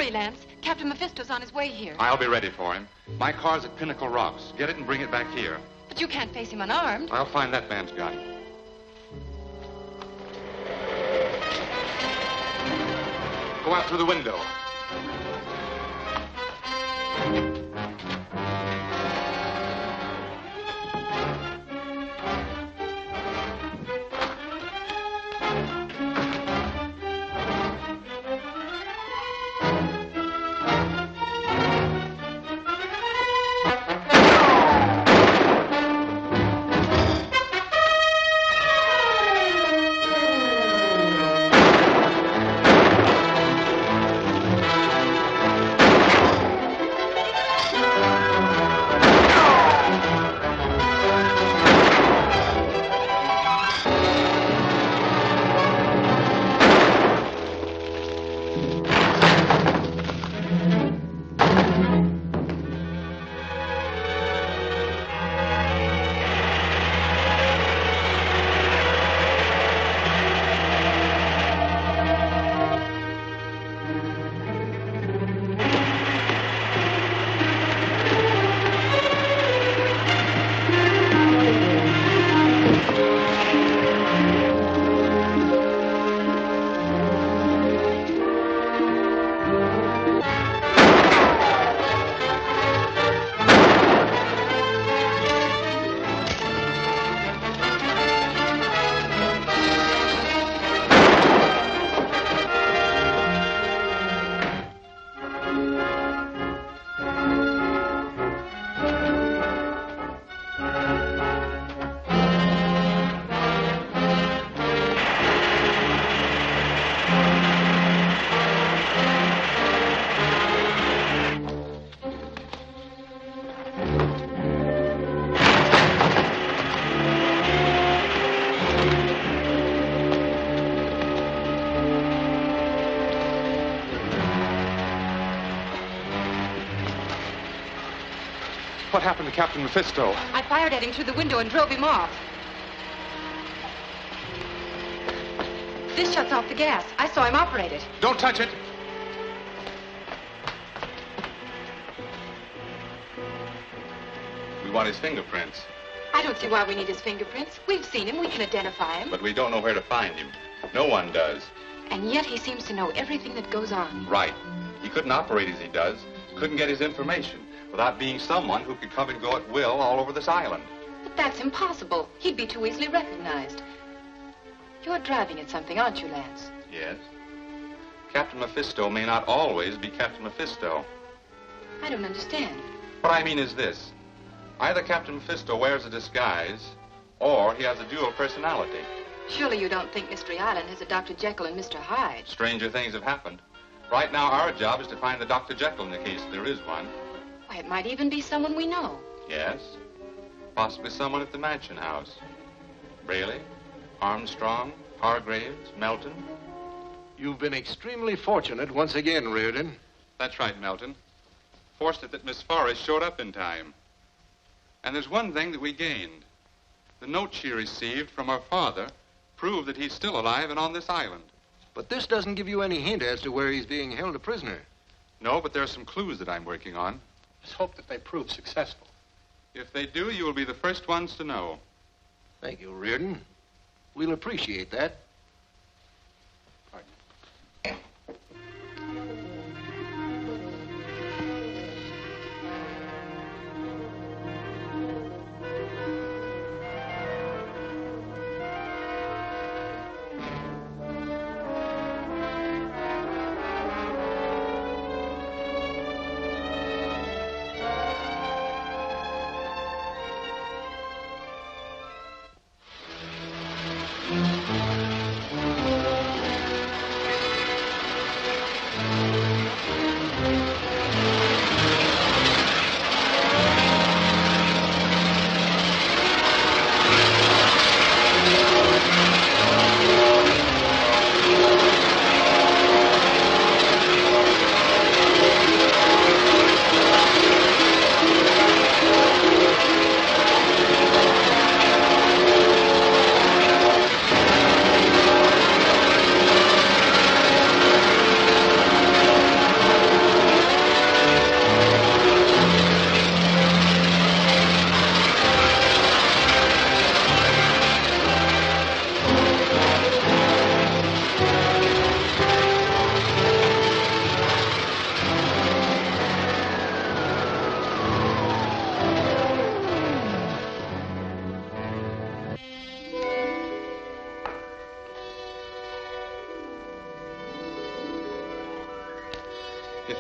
Hurry, Lance. Captain Mephisto's on his way here. I'll be ready for him. My car's at Pinnacle Rocks. Get it and bring it back here. But you can't face him unarmed. I'll find that man's gun. Go out through the window. What happened to Captain Mephisto? I fired at him through the window and drove him off. This shuts off the gas. I saw him operate it. Don't touch it. We want his fingerprints, I don't see why we need his fingerprints. We've seen him. We can identify him. but we don't know where to find him. No one does. And yet he seems to know everything that goes on. Right. He couldn't operate as he does, couldn't get his information without being someone who could come and go at will all over this island. But that's impossible. He'd be too easily recognized. You're driving at something, aren't you, Lance? Yes. Captain Mephisto may not always be Captain Mephisto. I don't understand. What I mean is this. Either Captain Mephisto wears a disguise, or he has a dual personality. Surely you don't think Mystery Island has a Dr. Jekyll and Mr. Hyde. Stranger things have happened. Right now, our job is to find the Dr. Jekyll in the case. There is one. Why, it might even be someone we know. Yes. Possibly someone at the mansion house. Braley, Armstrong, Hargraves, Melton. You've been extremely fortunate once again, Reardon. That's right, Melton. Fortunate that Miss Forrest showed up in time. And there's one thing that we gained. The note she received from her father proved that he's still alive and on this island. But this doesn't give you any hint as to where he's being held a prisoner. No, but there are some clues that I'm working on. Let's hope that they prove successful. If they do, you will be the first ones to know. Thank you, Reardon. We'll appreciate that.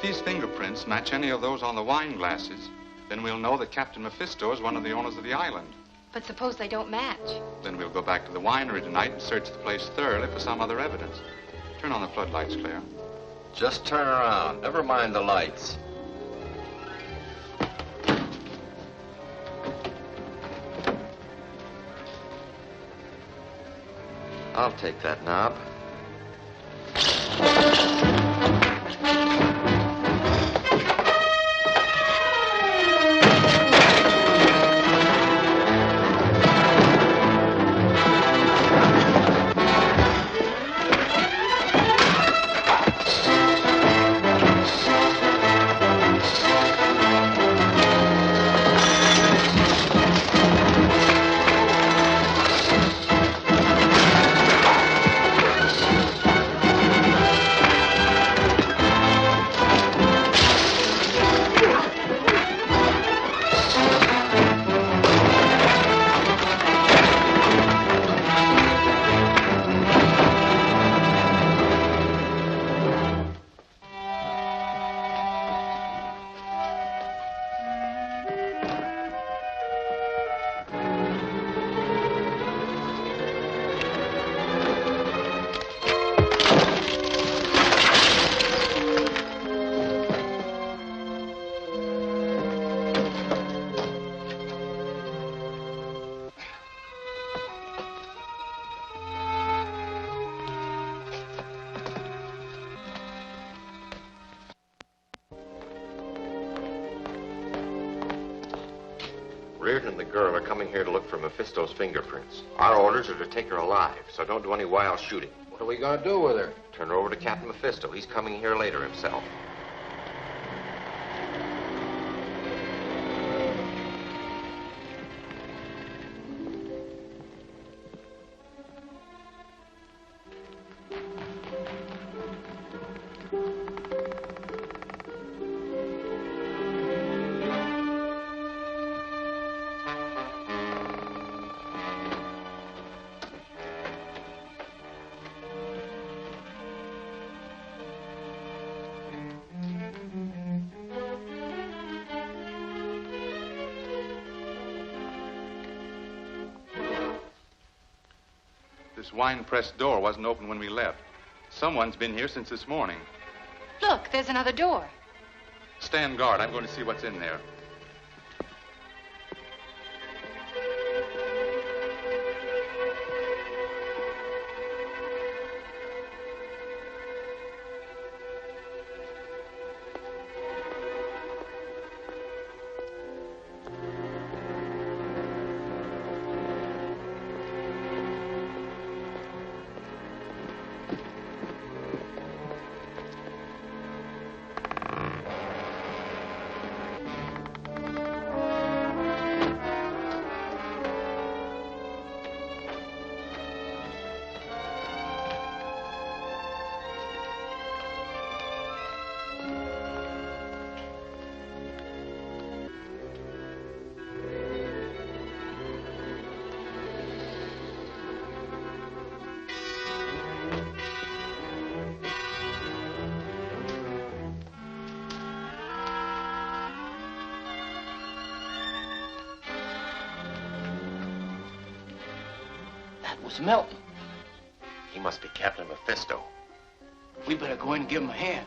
these fingerprints match any of those on the wine glasses, then we'll know that Captain Mephisto is one of the owners of the island. But suppose they don't match? Then we'll go back to the winery tonight and search the place thoroughly for some other evidence. Turn on the floodlights, Claire. Just turn around. Never mind the lights. I'll take that knob. Reardon and the girl are coming here to look for Mephisto's fingerprints. Our orders are to take her alive, so don't do any wild shooting. What are we going to do with her? Turn her over to Captain Mephisto. He's coming here later himself. This wine press door wasn't open when we left. Someone's been here since this morning. Look, there's another door. Stand guard. I'm going to see what's in there. Was Melton. He must be Captain Mephisto. We better go in and give him a hand.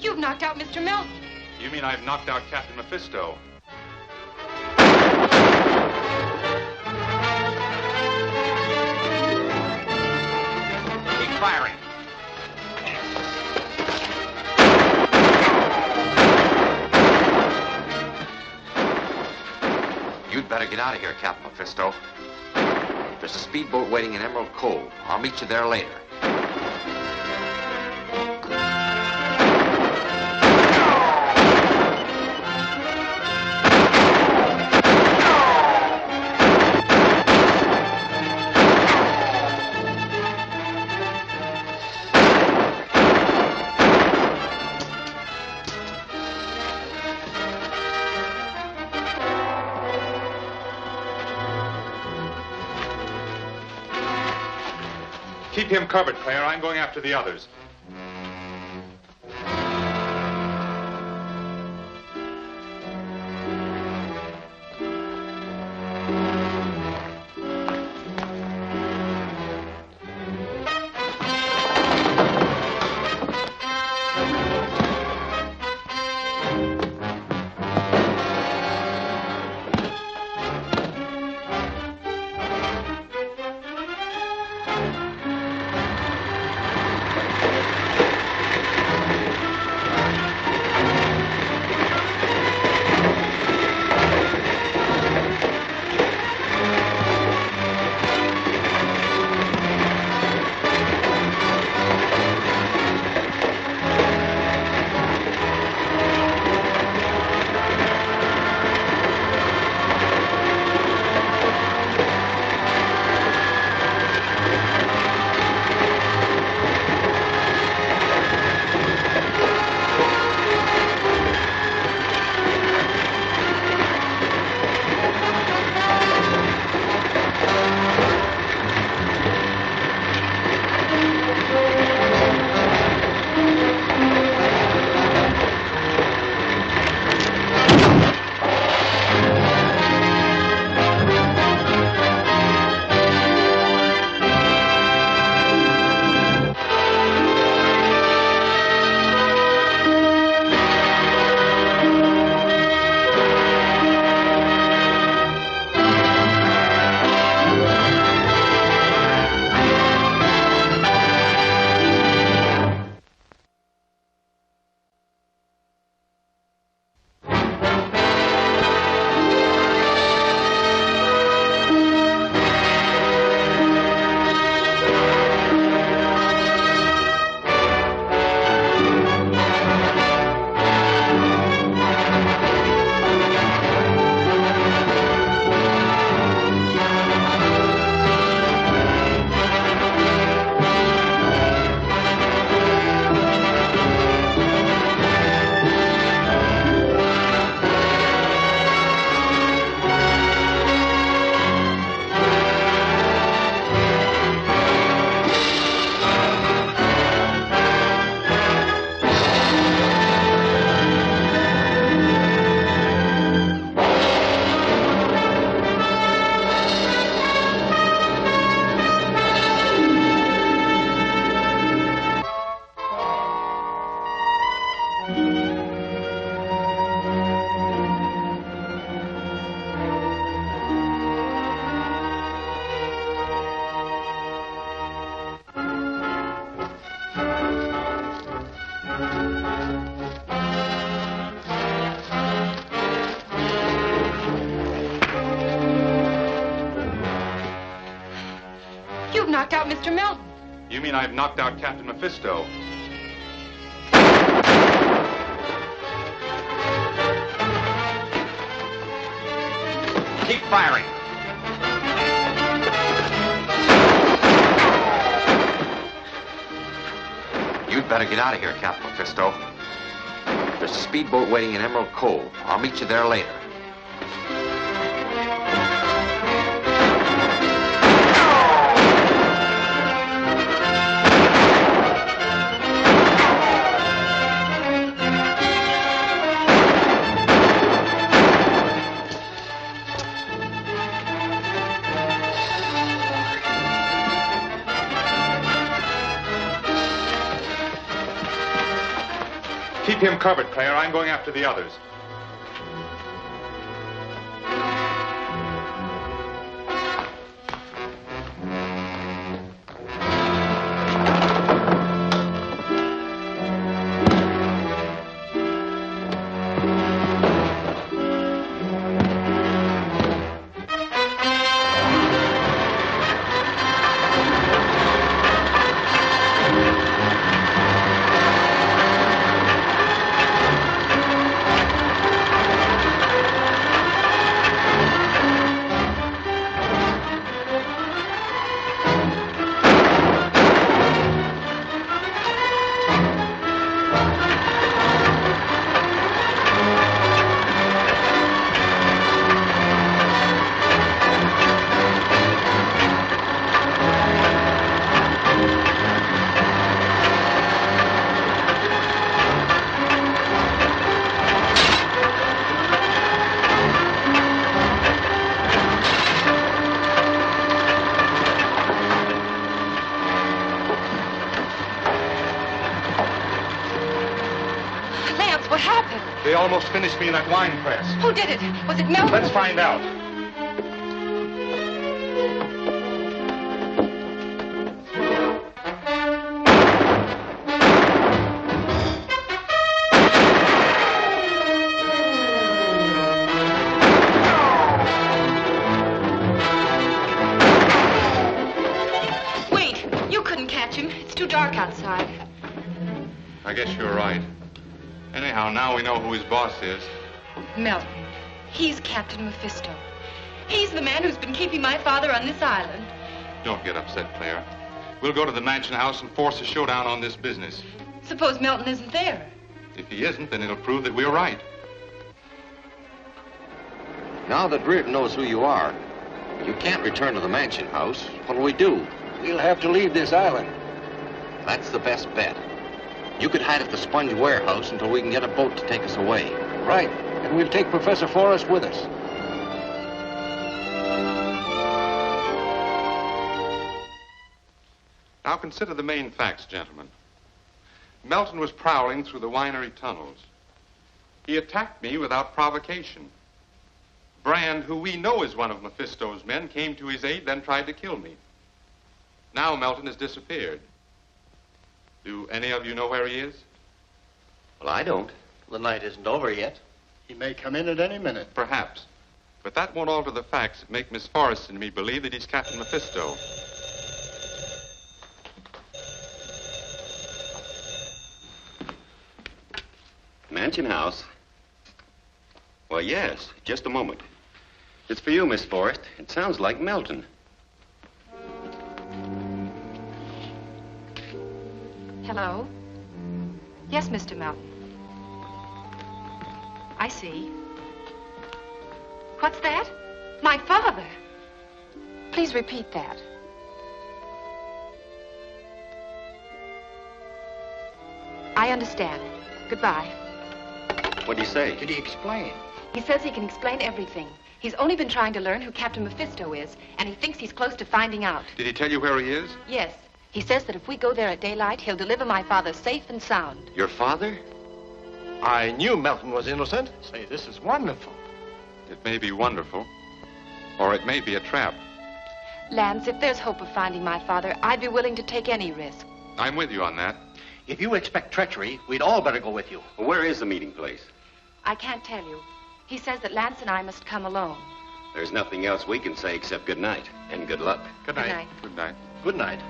You've knocked out Mr. Melton. You mean I've knocked out Captain Mephisto? get out of here, Captain Mephisto. There's a speedboat waiting in Emerald Cove. I'll meet you there later. Keep him covered, Claire. I'm going after the others. You've knocked out Mr. Melton. You mean I've knocked out Captain Mephisto? Keep firing. You'd better get out of here, Captain Mephisto. There's a speedboat waiting in Emerald Cove. I'll meet you there later. Keep him covered, Claire. I'm going after the others. They almost finished me in that wine press. Who did it? Was it Melton? Let's find out. Wait, you couldn't catch him. It's too dark outside. I guess you're right. Anyhow, now we know who his boss is. Melton. He's Captain Mephisto. He's the man who's been keeping my father on this island. Don't get upset, Claire. We'll go to the mansion house and force a showdown on this business. Suppose Melton isn't there. If he isn't, then it'll prove that we're right. Now that Reardon knows who you are, you can't return to the mansion house. What'll we do? We'll have to leave this island. That's the best bet. You could hide at the sponge warehouse until we can get a boat to take us away. Right. And we'll take Professor Forrest with us. Now consider the main facts, gentlemen. Melton was prowling through the winery tunnels. He attacked me without provocation. Brand, who we know is one of Mephisto's men, came to his aid, then tried to kill me. Now Melton has disappeared. Do any of you know where he is? Well, I don't. The night isn't over yet. He may come in at any minute. Perhaps. But that won't alter the facts that make Miss Forrest and me believe that he's Captain Mephisto. Mansion house? Well, yes. Just a moment. It's for you, Miss Forrest. It sounds like Melton. Hello? Yes, Mr. Melton. I see. What's that? My father. Please repeat that. I understand. Goodbye. What'd he say? Did he explain? He says he can explain everything. He's only been trying to learn who Captain Mephisto is, and he thinks he's close to finding out. Did he tell you where he is? Yes. He says that if we go there at daylight, he'll deliver my father safe and sound. Your father? I knew Melton was innocent. Say, this is wonderful. It may be wonderful, or it may be a trap. Lance, if there's hope of finding my father, I'd be willing to take any risk. I'm with you on that. If you expect treachery, we'd all better go with you. Well, where is the meeting place? I can't tell you. He says that Lance and I must come alone. There's nothing else we can say except good night and good luck. Good night. Good night. Good night.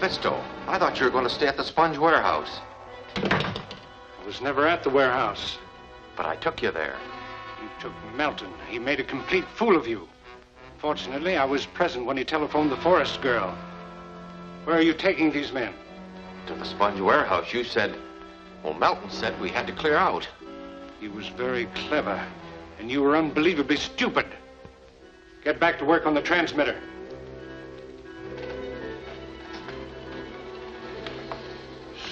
Mephisto, I thought you were going to stay at the sponge warehouse. I was never at the warehouse. But I took you there. You took Melton. He made a complete fool of you. Fortunately, I was present when he telephoned the Forrest girl. Where are you taking these men? To the sponge warehouse. You said... Well, Melton said we had to clear out. He was very clever, and you were unbelievably stupid. Get back to work on the transmitter.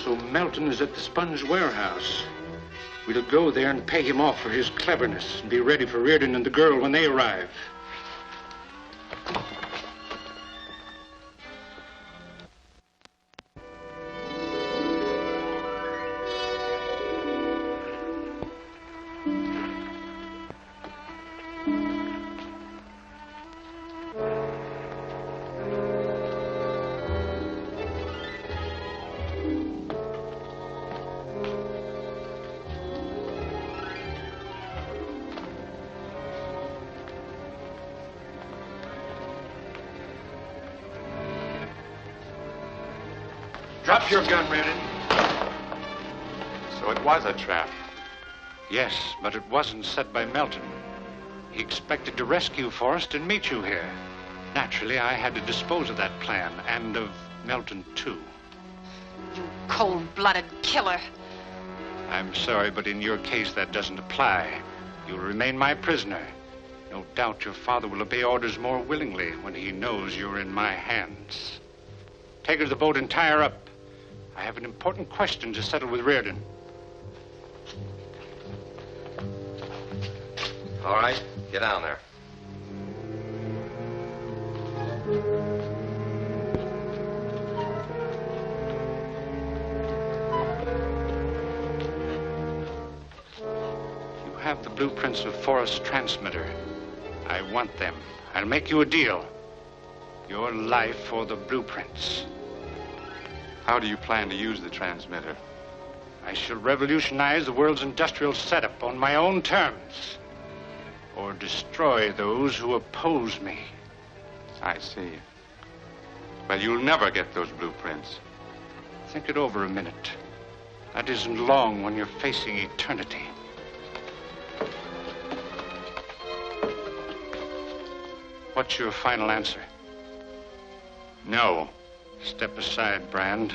So Melton is at the sponge warehouse. We'll go there and pay him off for his cleverness and be ready for Reardon and the girl when they arrive. Drop your gun, Reardon. So it was a trap. Yes, but it wasn't set by Melton. He expected to rescue Forrest and meet you here. Naturally, I had to dispose of that plan, and of Melton, too. You cold-blooded killer. I'm sorry, but in your case, that doesn't apply. You'll remain my prisoner. No doubt your father will obey orders more willingly when he knows you're in my hands. Take her to the boat and tie her up. I have an important question to settle with Reardon. All right, get down there. You have the blueprints of Forrest's transmitter. I want them. I'll make you a deal. Your life or the blueprints. How do you plan to use the transmitter? I shall revolutionize the world's industrial setup on my own terms. Or destroy those who oppose me. I see. But you'll never get those blueprints. Think it over a minute. That isn't long when you're facing eternity. What's your final answer? No. Step aside, Brand.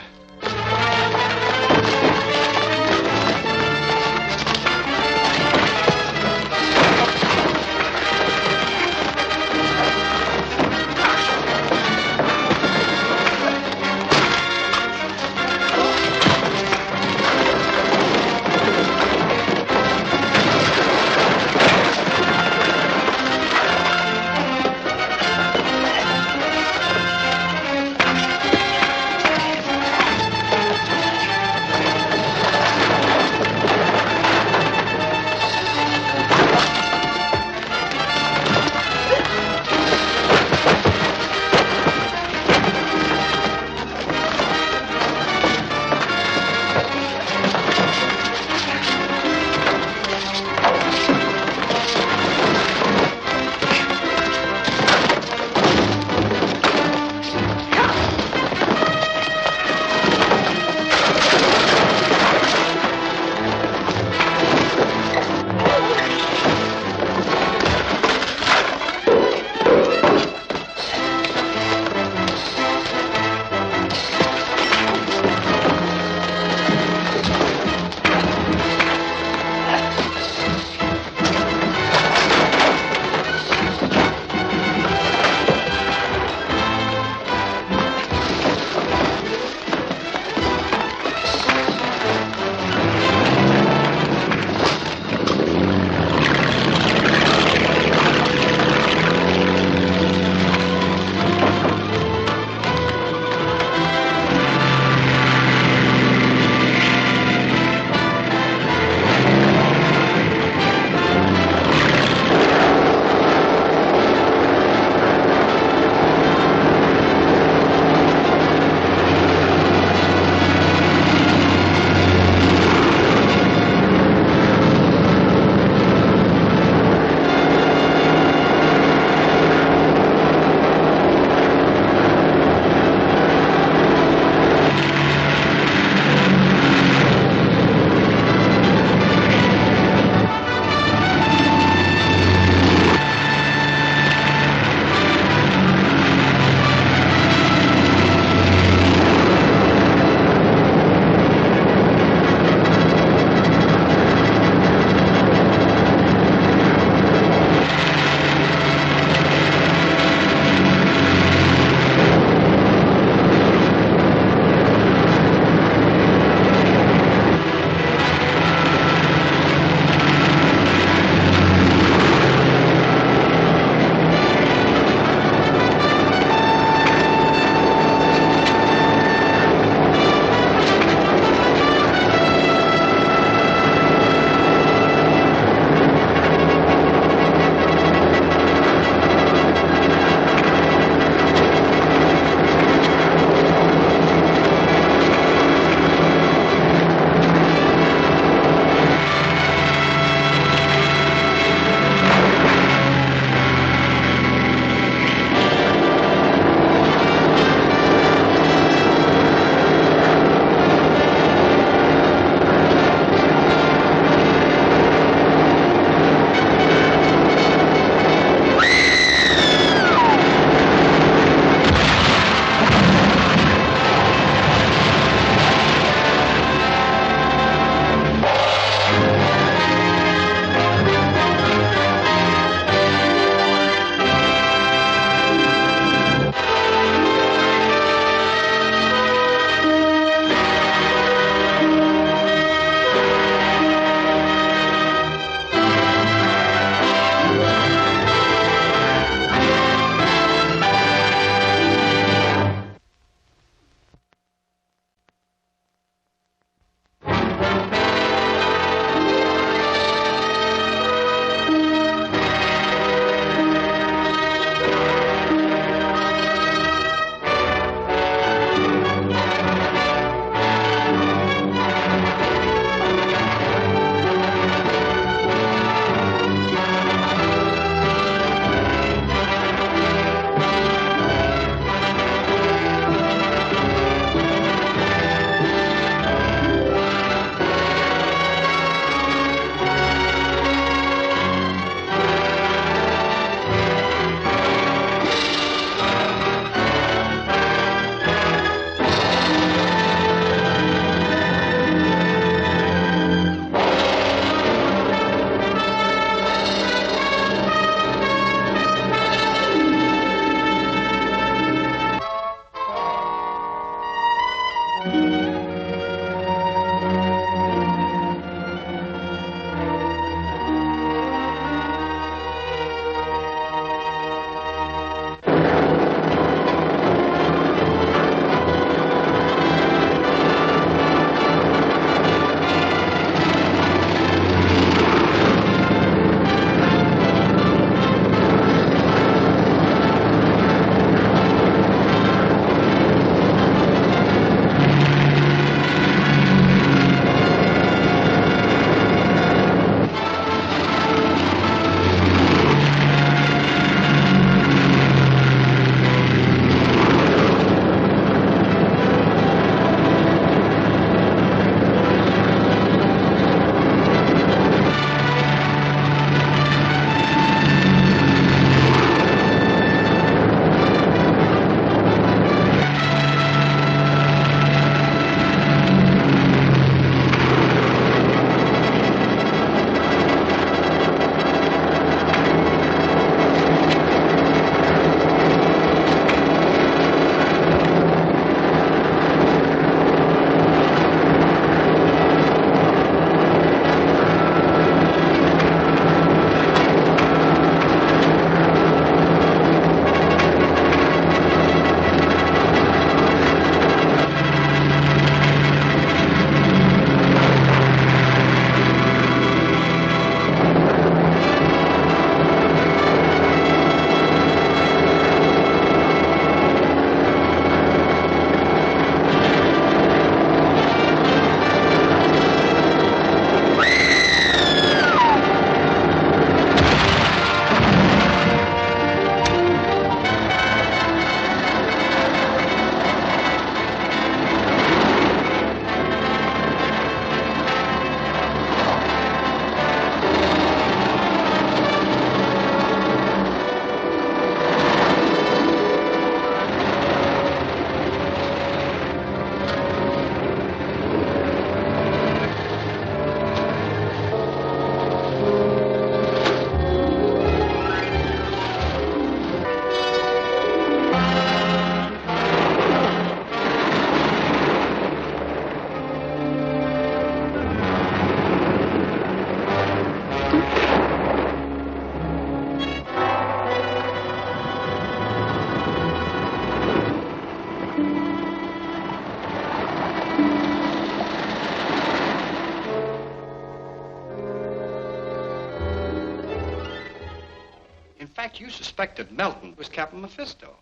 In fact, you suspected Melton was Captain Mephisto.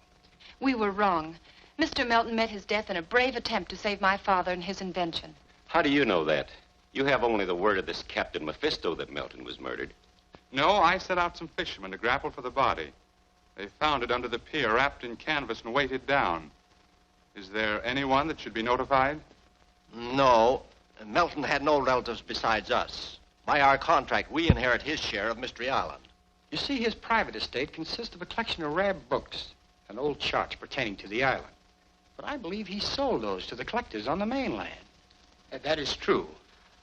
We were wrong. Mr. Melton met his death in a brave attempt to save my father and his invention. How do you know that? You have only the word of this Captain Mephisto that Melton was murdered. No, I sent out some fishermen to grapple for the body. They found it under the pier, wrapped in canvas and weighted down. Is there anyone that should be notified? No. Melton had no relatives besides us. By our contract, we inherit his share of Mystery Island. You see, his private estate consists of a collection of rare books and old charts pertaining to the island. But I believe he sold those to the collectors on the mainland. That is true.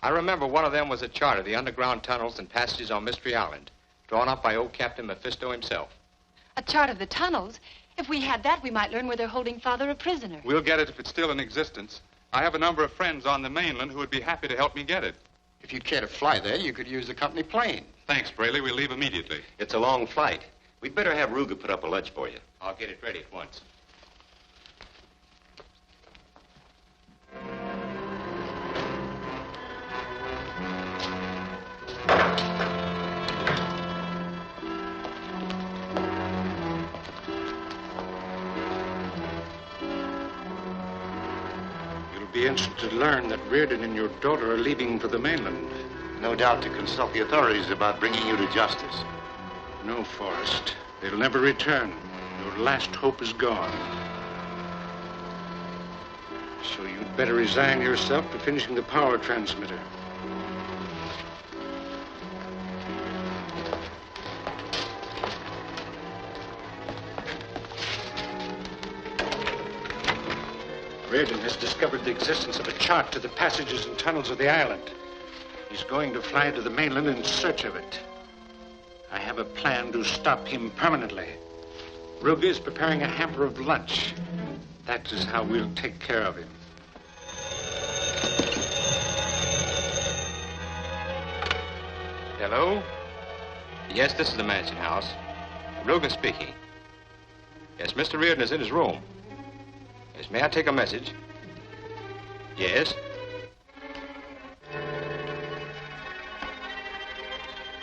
I remember one of them was a chart of the underground tunnels and passages on Mystery Island, drawn up by old Captain Mephisto himself. A chart of the tunnels? If we had that, we might learn where they're holding Father a prisoner. We'll get it if it's still in existence. I have a number of friends on the mainland who would be happy to help me get it. If you'd care to fly there, you could use the company plane. Thanks, Braley. We'll leave immediately. It's a long flight. We'd better have Ruger put up a lunch for you. I'll get it ready at once. Be interested to learn that Reardon and your daughter are leaving for the mainland. No doubt to consult the authorities about bringing you to justice. No, Forrest. They'll never return. Your last hope is gone. So you'd better resign yourself to finishing the power transmitter. Reardon has discovered the existence of a chart to the passages and tunnels of the island. He's going to fly to the mainland in search of it. I have a plan to stop him permanently. Ruger is preparing a hamper of lunch. That is how we'll take care of him. Hello? Yes, this is the mansion house. Ruger speaking. Yes, Mr. Reardon is in his room. Yes, may I take a message? Yes.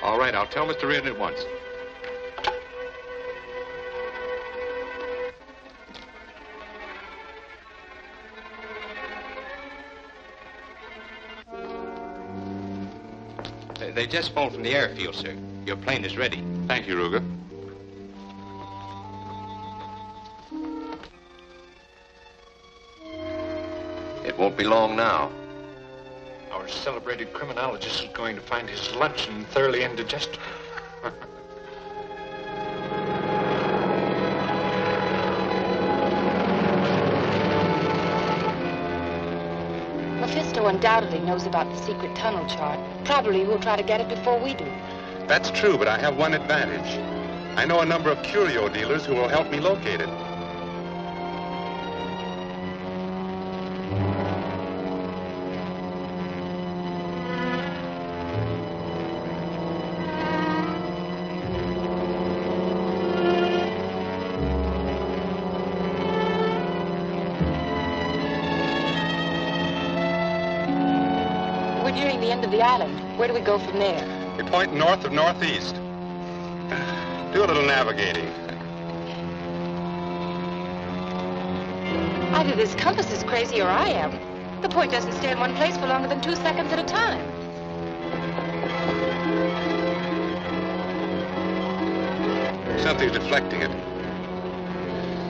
All right, I'll tell Mr. Reardon at once. They just phoned from the airfield, sir. Your plane is ready. Thank you, Ruger. It won't be long now. Our celebrated criminologist is going to find his luncheon thoroughly indigestible. Mephisto undoubtedly knows about the secret tunnel chart. Probably we'll try to get it before we do. That's true, but I have one advantage. I know a number of curio dealers who will help me locate it. We're nearing the end of the island. Where do we go from there? We point north of northeast. Do a little navigating. Either this compass is crazy or I am. The point doesn't stay in one place for longer than 2 seconds at a time. Something's deflecting it.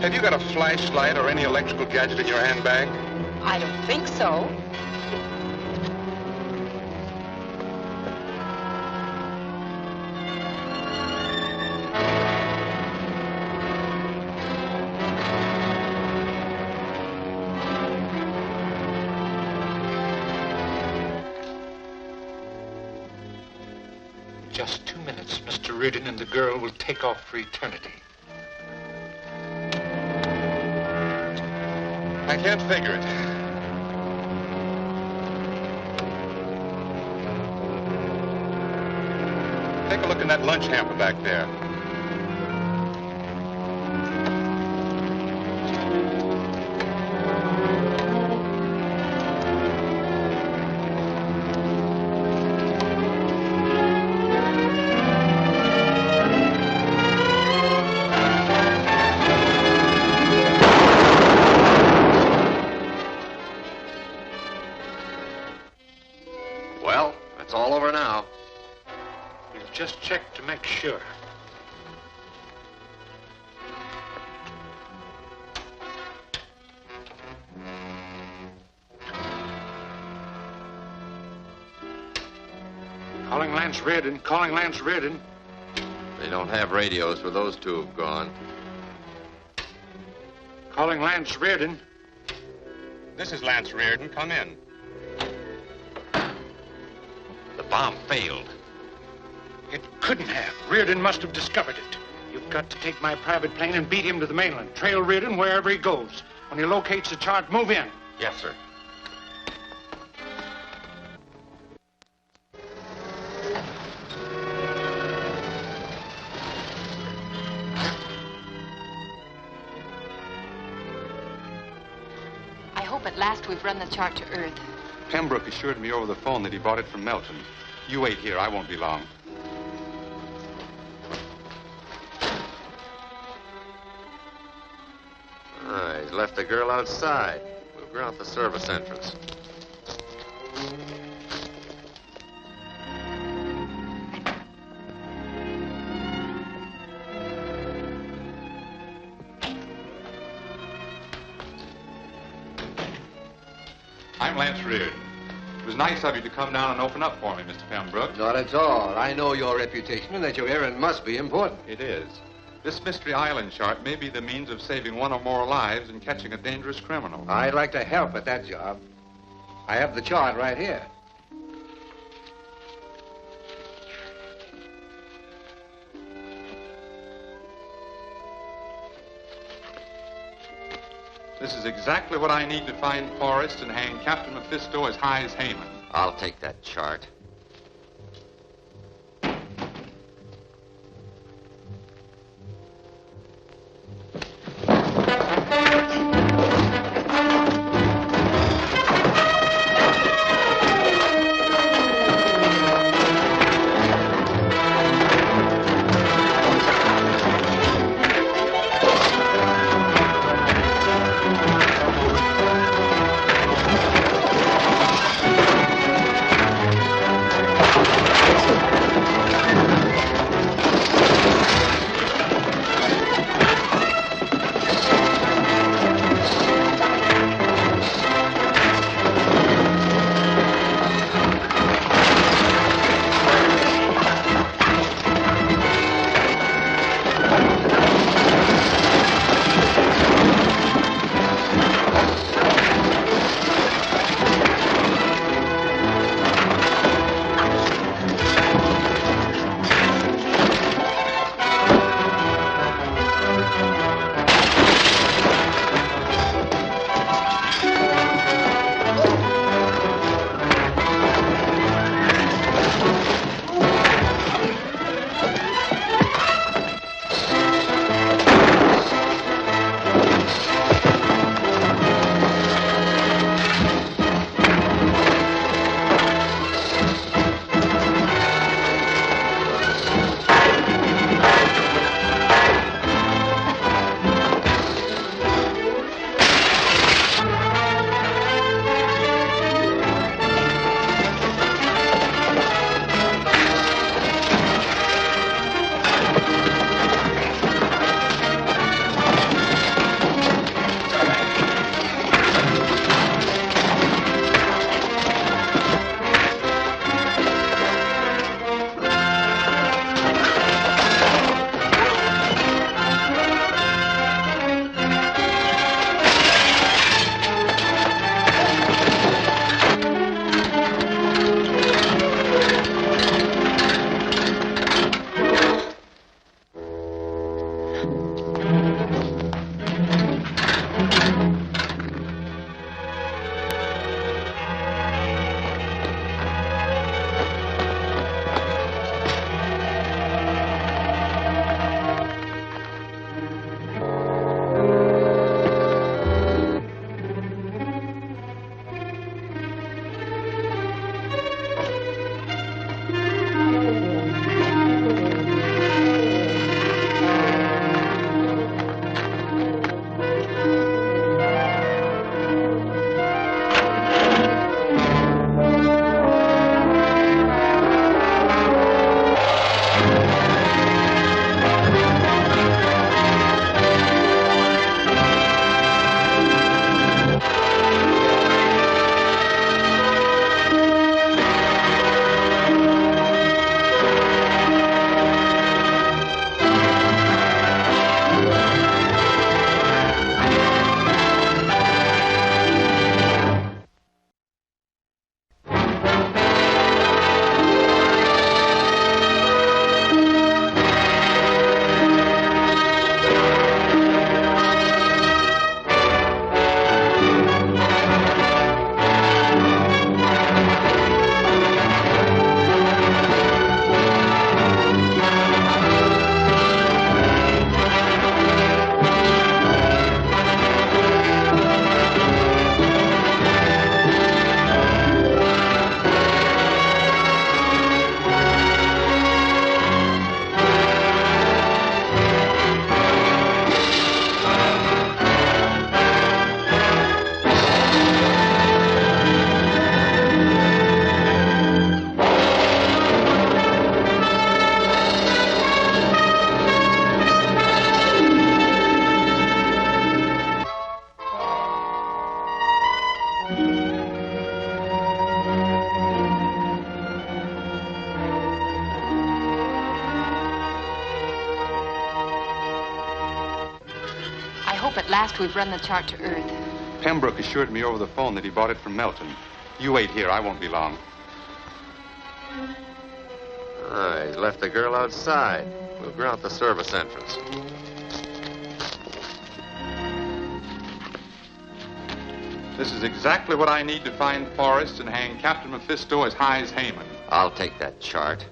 Have you got a flashlight or any electrical gadget in your handbag? I don't think so. Just 2 minutes, Mr. Reardon and the girl will take off for eternity. I can't figure it. Take a look in that lunch hamper back there. Lance Reardon. Calling Lance Reardon. They don't have radios for those two have gone. Calling Lance Reardon. This is Lance Reardon. Come in. The bomb failed. It couldn't have. Reardon must have discovered it. You've got to take my private plane and beat him to the mainland. Trail Reardon wherever he goes. When he locates the chart, move in. Yes, sir. I hope at last we've run the chart to Earth. Pembroke assured me over the phone that he bought it from Melton. You wait here. I won't be long. He's left the girl outside. We'll ground the service entrance. I'm Lance Reardon. It was nice of you to come down and open up for me, Mr. Pembroke. Not at all. I know your reputation and that your errand must be important. It is. This Mystery Island chart may be the means of saving one or more lives and catching a dangerous criminal. I'd like to help at that job. I have the chart right here. This is exactly what I need to find Forrest and hang Captain Mephisto as high as Haman. I'll take that chart. hope at last we've run the chart to earth. Pembroke assured me over the phone that he bought it from Melton. You wait here. I won't be long. He's left the girl outside. We'll grout the service entrance. This is exactly what I need to find Forrest and hang Captain Mephisto as high as Haman. I'll take that chart.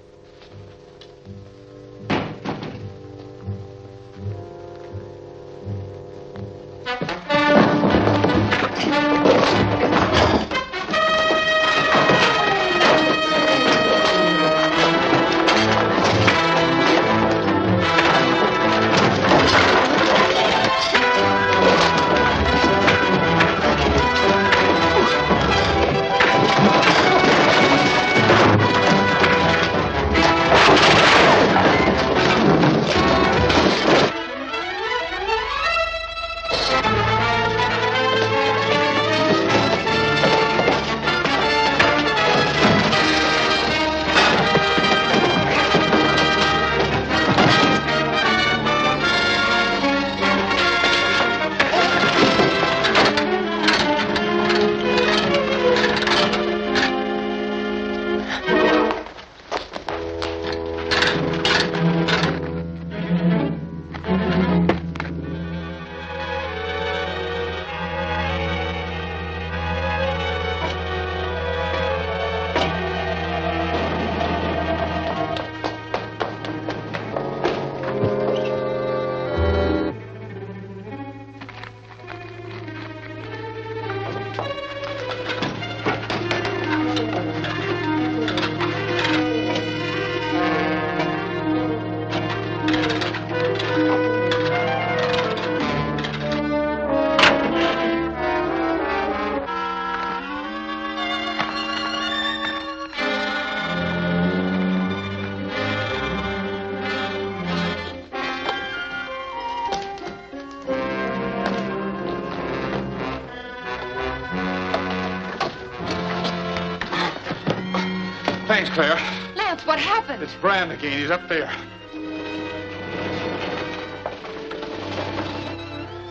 Thanks, Claire. Lance, what happened? It's Brand again. He's up there.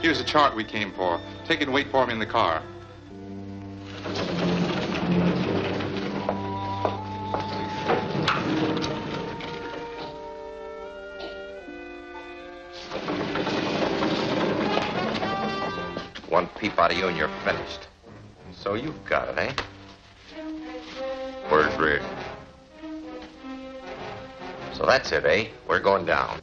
Here's the chart we came for. Take it and wait for him in the car. One peep out of you and you're finished. So you've got it, eh? Where's Reardon? So that's it, eh? We're going down.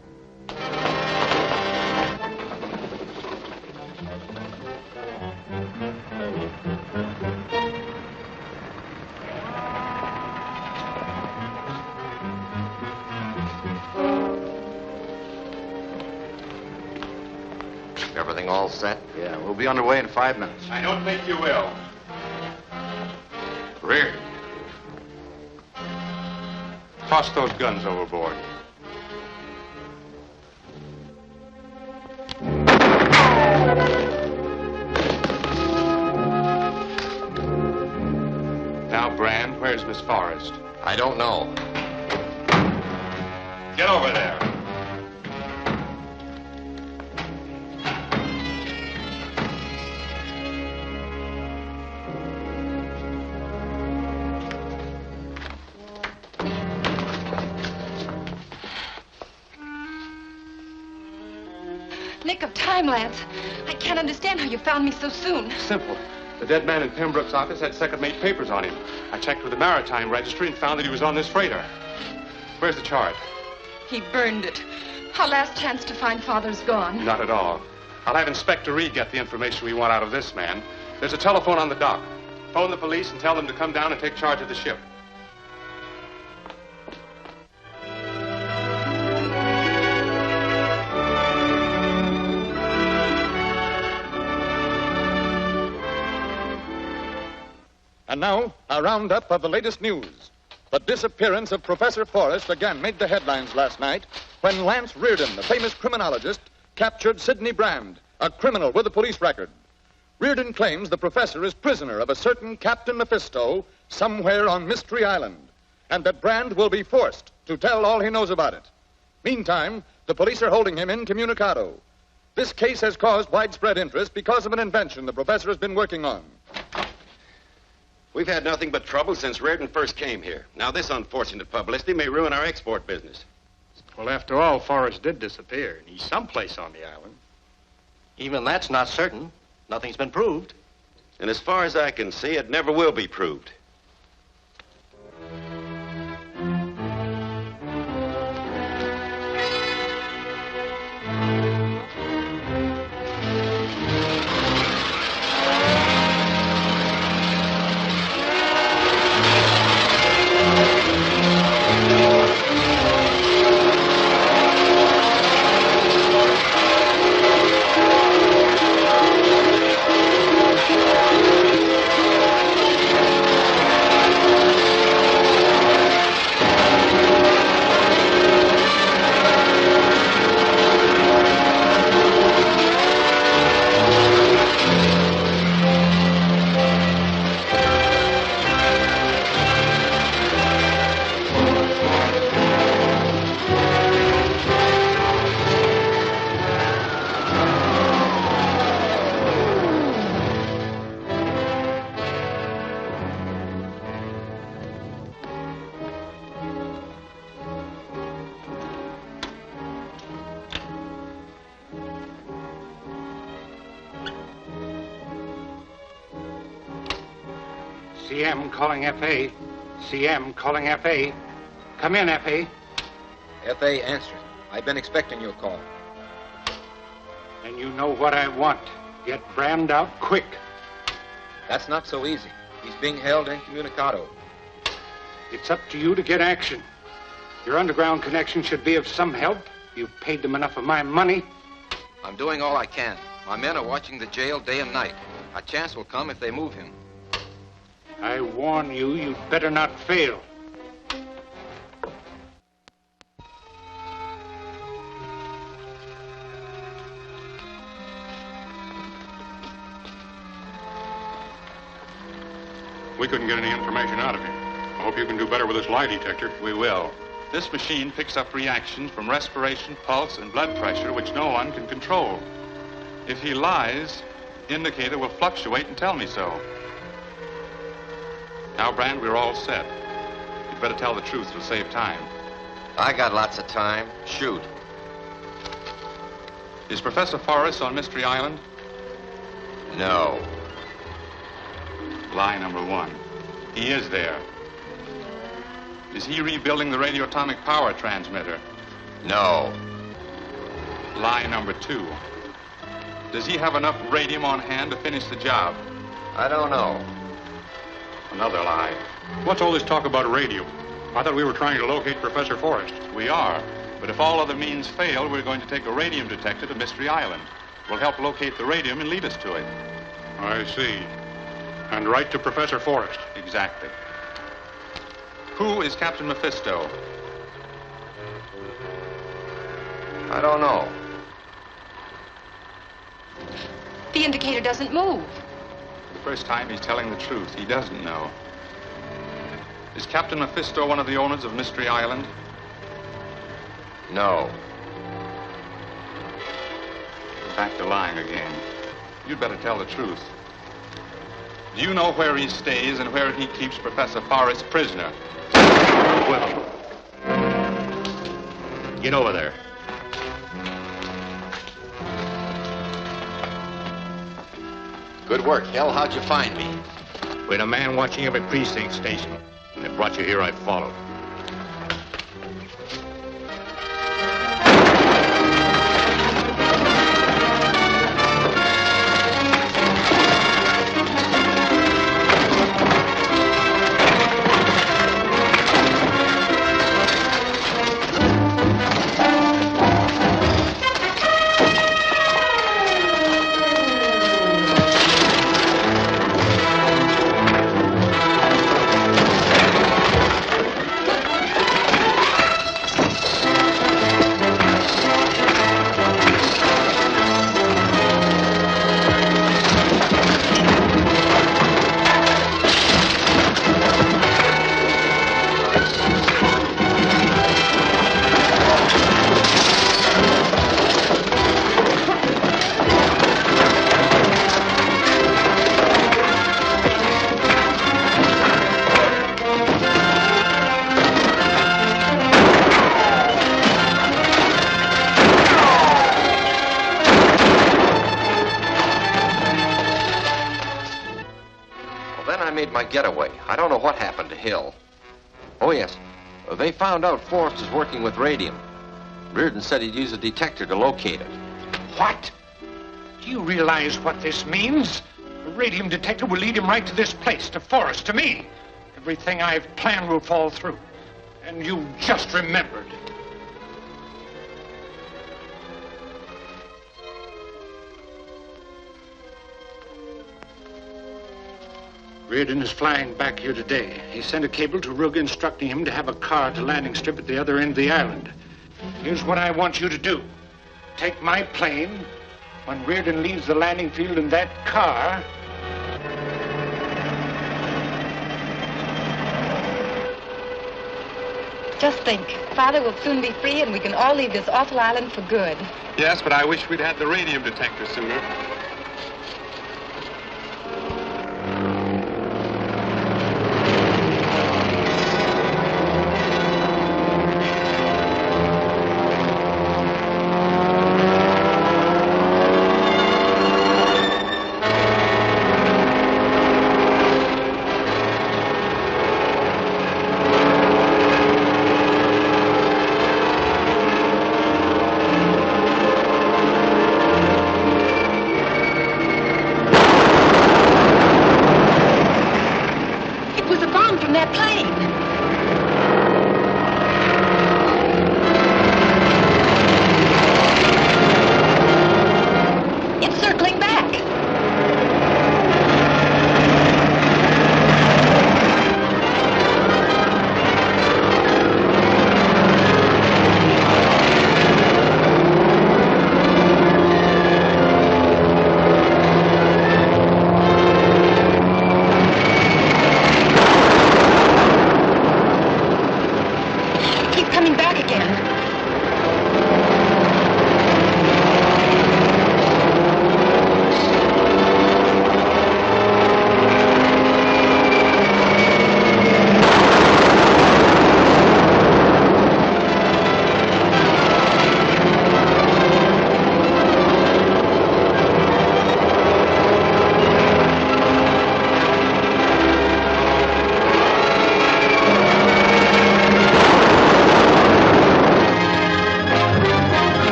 Everything all set? Yeah, we'll be underway in 5 minutes. I don't think you will. Reardon. Toss those guns overboard. Now, Brand, where's Miss Forrest? I don't know. Get over there. Nick of time, Lance. I can't understand how you found me so soon. Simple. The dead man in Pembroke's office had second-mate papers on him. I checked with the maritime registry and found that he was on this freighter. Where's the chart? He burned it. Our last chance to find Father's gone. Not at all. I'll have Inspector Reed get the information we want out of this man. There's a telephone on the dock. Phone the police and tell them to come down and take charge of the ship. And now, a roundup of the latest news. The disappearance of Professor Forrest again made the headlines last night when Lance Reardon, the famous criminologist, captured Sidney Brand, a criminal with a police record. Reardon claims the professor is prisoner of a certain Captain Mephisto somewhere on Mystery Island, and that Brand will be forced to tell all he knows about it. Meantime, the police are holding him incommunicado. This case has caused widespread interest because of an invention the professor has been working on. We've had nothing but trouble since Reardon first came here. Now, this unfortunate publicity may ruin our export business. Well, after all, Forrest did disappear, and he's someplace on the island. Even that's not certain. Nothing's been proved. And as far as I can see, it never will be proved. CM calling FA. CM calling FA. Come in, FA. FA answering. I've been expecting your call. And you know what I want. Get Brand out quick. That's not so easy. He's being held incommunicado. It's up to you to get action. Your underground connection should be of some help. You've paid them enough of my money. I'm doing all I can. My men are watching the jail day and night. A chance will come if they move him. I warn you, you'd better not fail. We couldn't get any information out of him. I hope you can do better with this lie detector. We will. This machine picks up reactions from respiration, pulse, and blood pressure, which no one can control. If he lies, the indicator will fluctuate and tell me so. Now, Brand, we're all set. You'd better tell the truth. It'll save time. I got lots of time. Shoot. Is Professor Forrest on Mystery Island? No. Lie number one. He is there. Is he rebuilding the radioatomic power transmitter? No. Lie number two. Does he have enough radium on hand to finish the job? I don't know. Another lie. What's all this talk about radium? I thought we were trying to locate Professor Forrest. We are. But if all other means fail, we're going to take a radium detector to Mystery Island. We'll help locate the radium and lead us to it. I see. And right to Professor Forrest. Exactly. Who is Captain Mephisto? I don't know. The indicator doesn't move. For the first time, he's telling the truth. He doesn't know. Is Captain Mephisto one of the owners of Mystery Island? No. Back to lying again. You'd better tell the truth. Do you know where he stays and where he keeps Professor Forrest prisoner? Well, get over there. Good work, Hell. How'd you find me? We had a man watching every precinct station. When they brought you here, I followed. made my getaway. I don't know what happened to Hill. Oh, yes. They found out Forrest is working with radium. Reardon said he'd use a detector to locate it. What? Do you realize what this means? A radium detector will lead him right to this place, to Forrest, to me. Everything I've planned will fall through. And you just remembered. Reardon is flying back here today. He sent a cable to Rugg instructing him to have a car at the landing strip at the other end of the island. Here's what I want you to do. Take my plane. When Reardon leaves the landing field in that car... Just think, Father will soon be free and we can all leave this awful island for good. Yes, but I wish we'd had the radium detector sooner.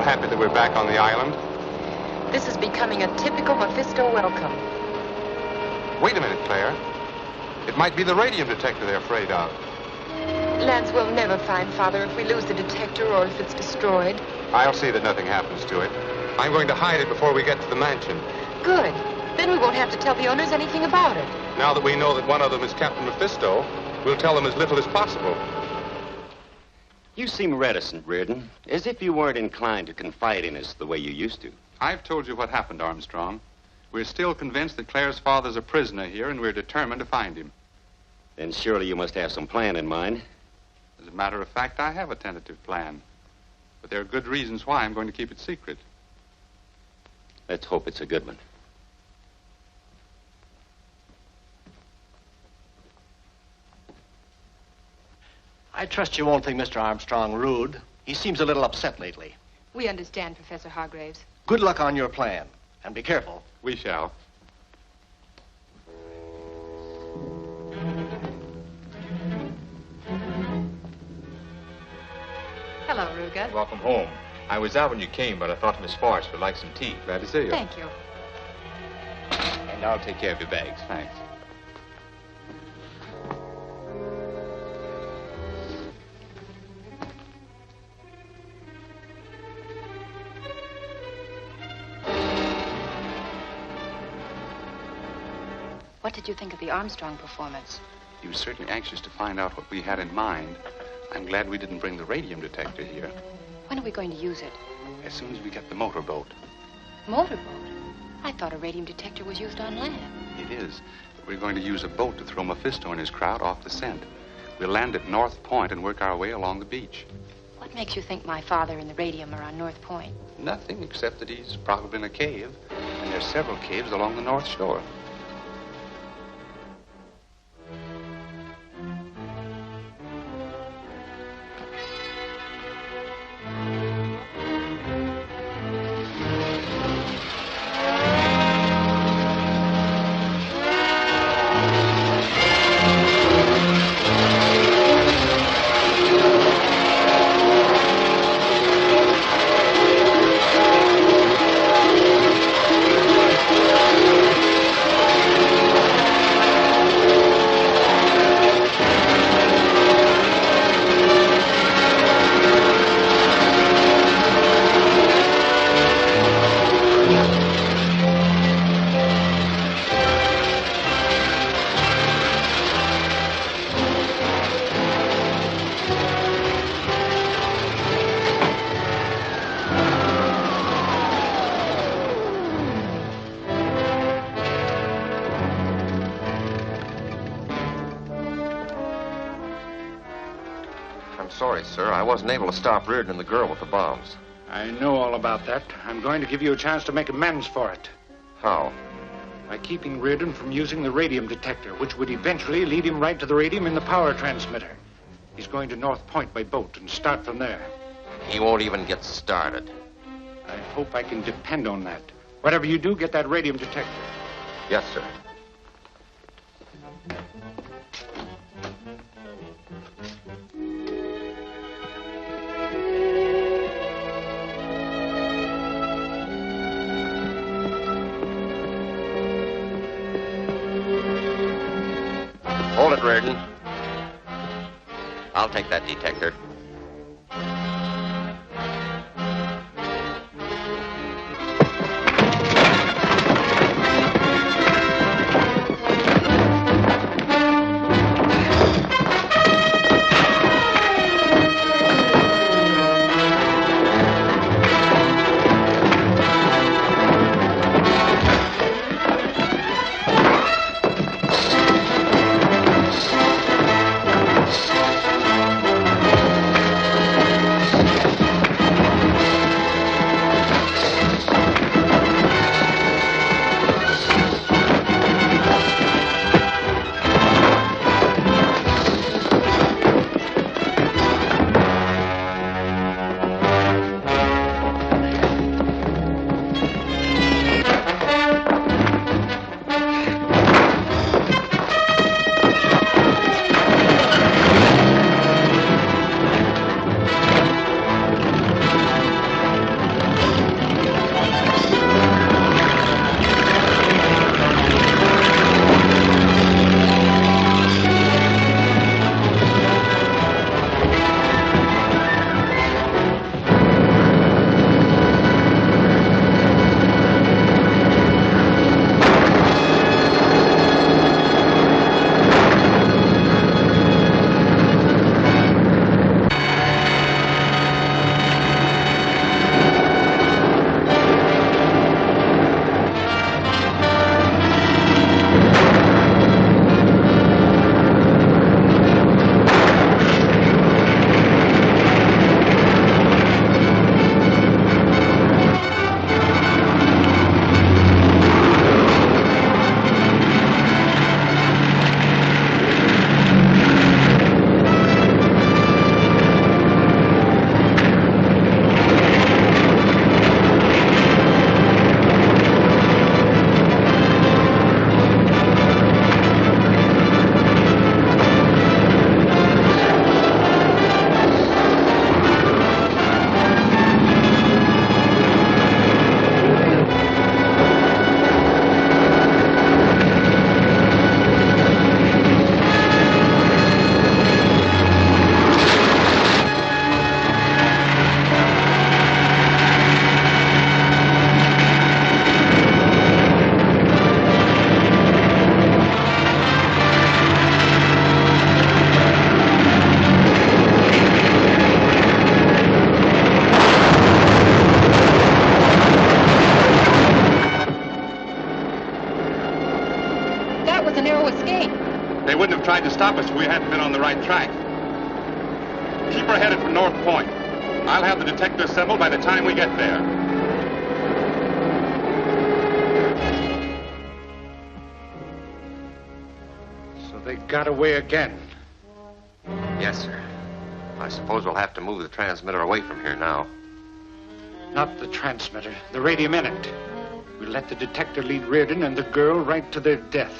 happy that we're back on the island. This is becoming a typical Mephisto welcome. Wait a minute, Claire. It might be the radium detector they're afraid of. Lance will never find Father if we lose the detector or if it's destroyed. I'll see that nothing happens to it. I'm going to hide it before we get to the mansion. Good. Then we won't have to tell the owners anything about it. Now that we know that one of them is Captain Mephisto, we'll tell them as little as possible. You seem reticent, Reardon, as if you weren't inclined to confide in us the way you used to. I've told you what happened, Armstrong. We're still convinced that Claire's father's a prisoner here, and we're determined to find him. Then surely you must have some plan in mind. As a matter of fact, I have a tentative plan. But there are good reasons why I'm going to keep it secret. Let's hope it's a good one. I trust you won't think Mr. Armstrong rude. He seems a little upset lately. We understand, Professor Hargraves. Good luck on your plan, and be careful. We shall. Hello, Ruga. Welcome home. I was out when you came, but I thought Miss Forrest would like some tea. Glad to see you. Thank you. And I'll take care of your bags. Thanks. What did you think of the Armstrong performance? He was certainly anxious to find out what we had in mind. I'm glad we didn't bring the radium detector here. When are we going to use it? As soon as we get the motorboat. Motorboat? I thought a radium detector was used on land. It is. But we're going to use a boat to throw Mephisto and his crowd off the scent. We'll land at North Point and work our way along the beach. What makes you think my father and the radium are on North Point? Nothing, except that he's probably in a cave. And there's several caves along the North Shore. Sorry, sir. I wasn't able to stop Reardon and the girl with the bombs. I know all about that. I'm going to give you a chance to make amends for it. How? By keeping Reardon from using the radium detector, which would eventually lead him right to the radium in the power transmitter. He's going to North Point by boat and start from there. He won't even get started. I hope I can depend on that. Whatever you do, get that radium detector. Yes, sir. Hold it, Reardon. I'll take that detector. to stop us if we hadn't been on the right track. Keep her headed for North Point. I'll have the detector assembled by the time we get there. So they got away again. Yes, sir. I suppose we'll have to move the transmitter away from here now. Not the transmitter, the radium in it. We'll let the detector lead Reardon and the girl right to their death.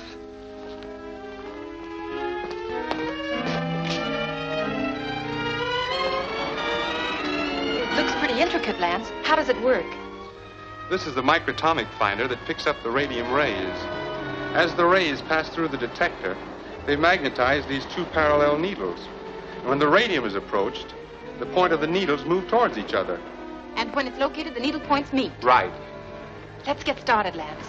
It looks pretty intricate, Lance. How does it work? This is the microtomic finder that picks up the radium rays. As the rays pass through the detector, they magnetize these two parallel needles. And when the radium is approached, the point of the needles move towards each other. And when it's located, the needle points meet. Right. Let's get started, Lance.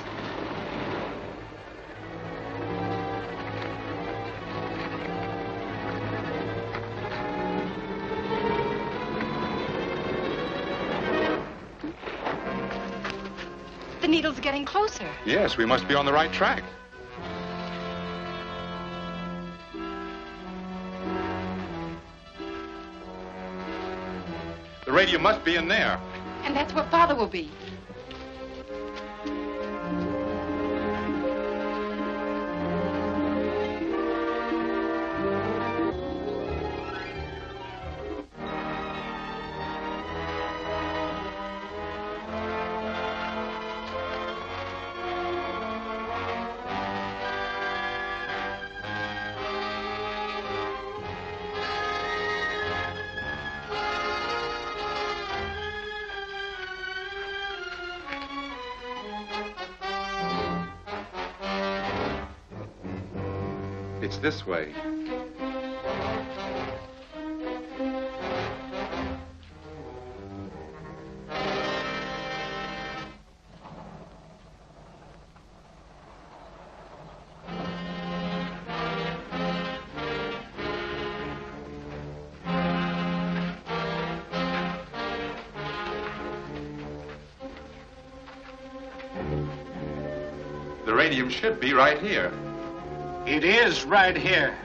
The needle's getting closer. Yes, we must be on the right track. The radium must be in there. And that's where Father will be. It's this way. The radium should be right here. It is right here.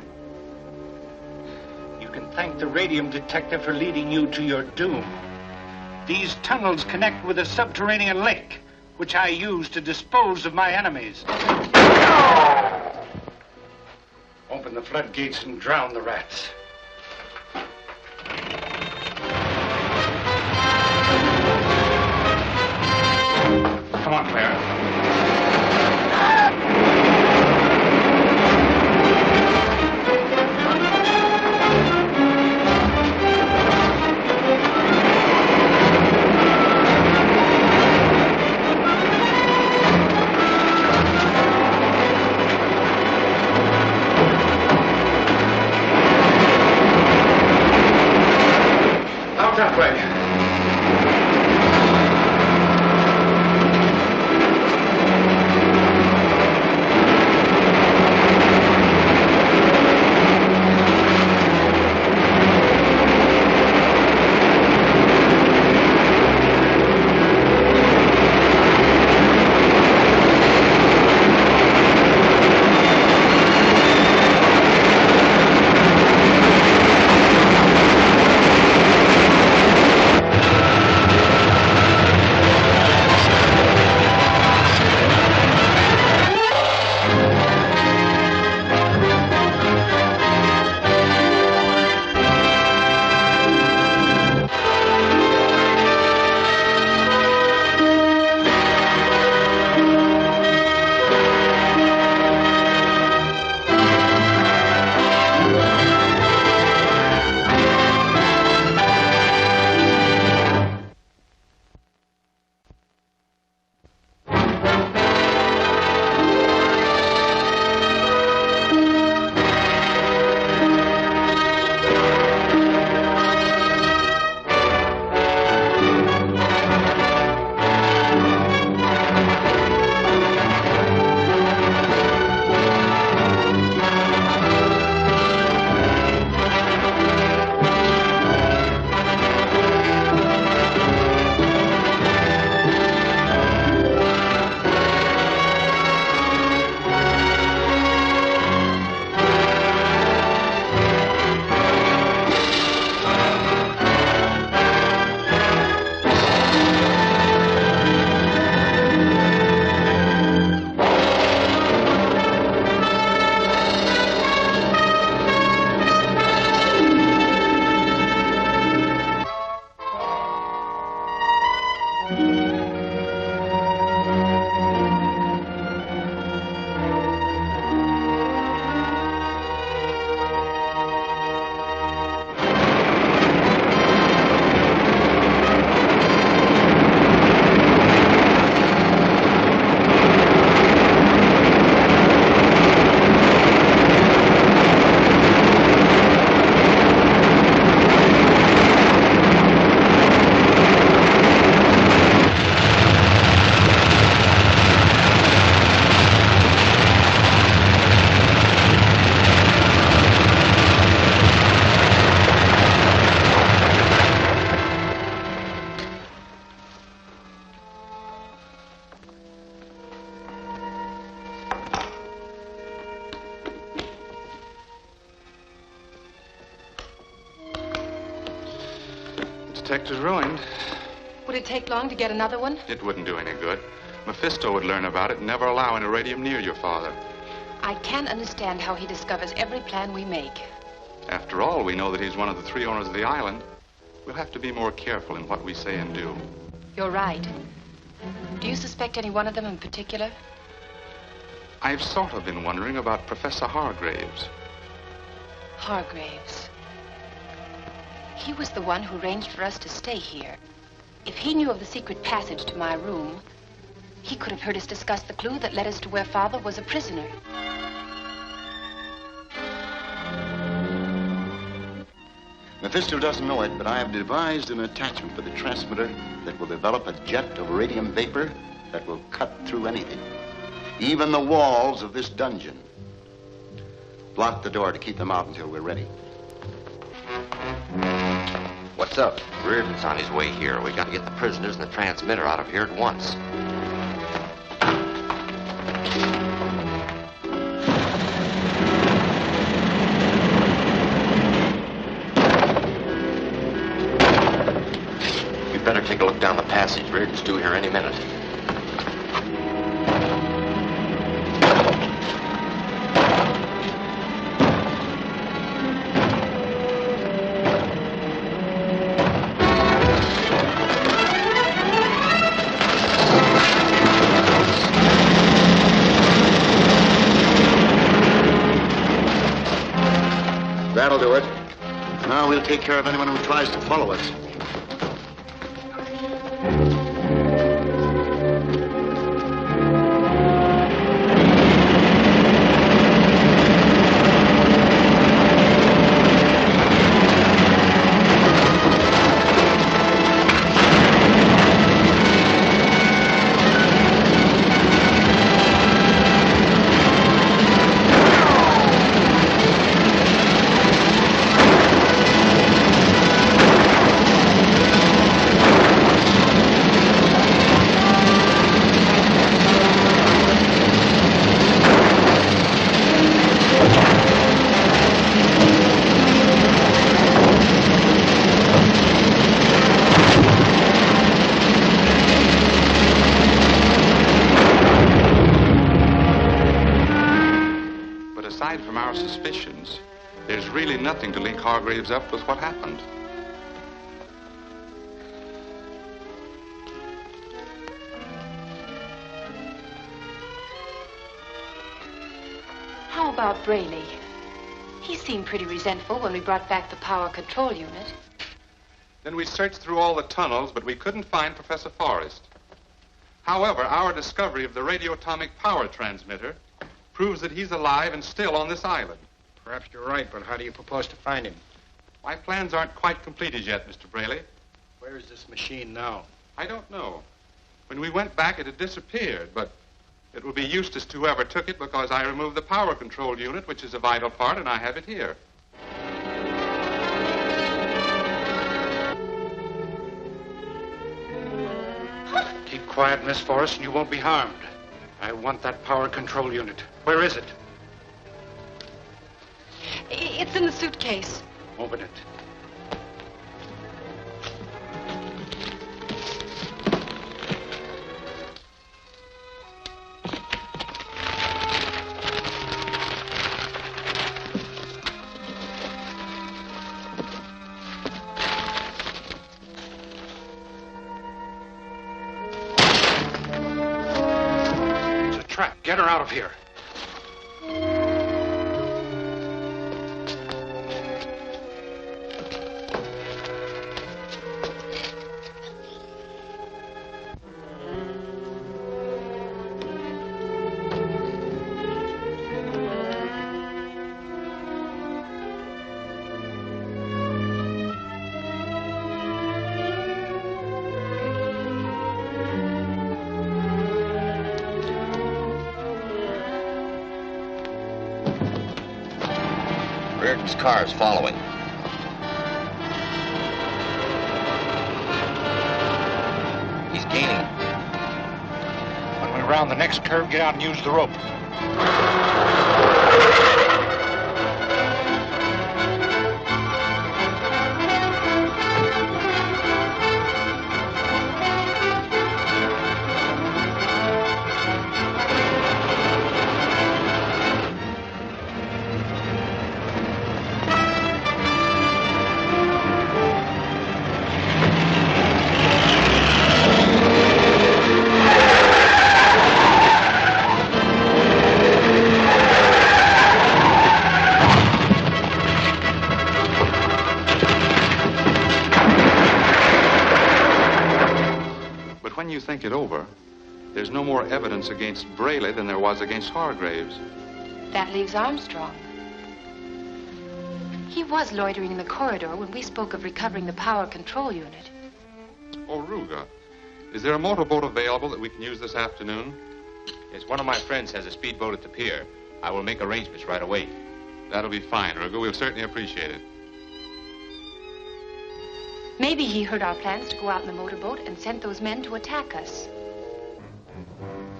You can thank the radium detector for leading you to your doom. These tunnels connect with a subterranean lake, which I use to dispose of my enemies. Open the floodgates and drown the rats. Come on, Claire. That way. detector's ruined. Would it take long to get another one? It wouldn't do any good. Mephisto would learn about it and never allow any radium near your father. I can't understand how he discovers every plan we make. After all, we know that he's one of the 3 owners of the island. We'll have to be more careful in what we say and do. You're right. Do you suspect any one of them in particular? I've sort of been wondering about Professor Hargraves. Hargraves. He was the one who arranged for us to stay here. If he knew of the secret passage to my room, he could have heard us discuss the clue that led us to where Father was a prisoner. Mephisto doesn't know it, but I have devised an attachment for the transmitter that will develop a jet of radium vapor that will cut through anything, even the walls of this dungeon. Block the door to keep them out until we're ready. What's up? Reardon's on his way here. We got to get the prisoners and the transmitter out of here at once. You'd better take a look down the passage. Reardon's due here any minute. That'll do it. Now we'll take care of anyone who tries to follow us. Aside from our suspicions, there's really nothing to link Hargraves up with what happened. How about Brayley? He seemed pretty resentful when we brought back the power control unit. Then we searched through all the tunnels, but we couldn't find Professor Forrest. However, our discovery of the radioatomic power transmitter proves that he's alive and still on this island. Perhaps you're right, but how do you propose to find him? My plans aren't quite completed yet, Mr. Brayley. Where is this machine now? I don't know. When we went back, it had disappeared, but it will be useless to whoever took it because I removed the power control unit, which is a vital part, and I have it here. Keep quiet, Miss Forrest, and you won't be harmed. I want that power control unit. Where is it? It's in the suitcase. Open it. Get her out of here. Reardon's car is following. He's gaining. When we round the next curve, get out and use the rope. there's no more evidence against Braley than there was against Hargraves. That leaves Armstrong. He was loitering in the corridor when we spoke of recovering the power control unit. Oh, Ruga, is there a motorboat available that we can use this afternoon? Yes, one of my friends has a speedboat at the pier. I will make arrangements right away. That'll be fine, Ruga. We'll certainly appreciate it. Maybe he heard our plans to go out in the motorboat and sent those men to attack us.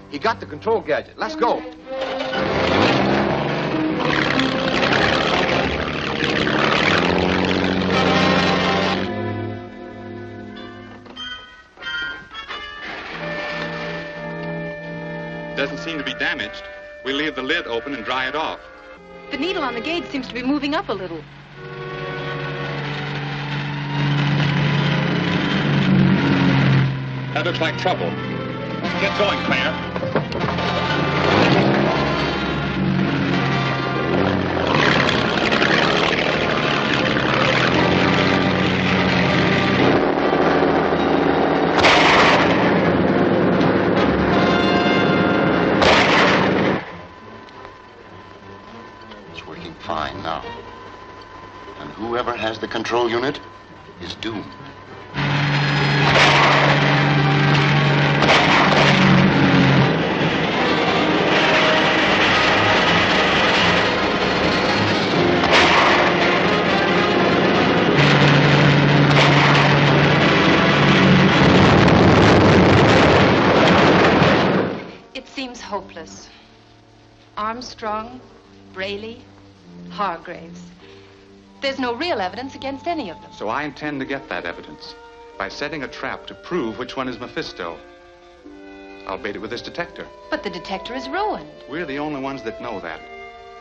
He got the control gadget. Let's go. Doesn't seem to be damaged. We'll leave the lid open and dry it off. The needle on the gauge seems to be moving up a little. That looks like trouble. Get going, Claire. It's working fine now. And whoever has the control unit is doomed. Hopeless. Armstrong, Braley, Hargraves. There's no real evidence against any of them. So I intend to get that evidence by setting a trap to prove which one is Mephisto. I'll bait it with this detector. But the detector is ruined. We're the only ones that know that.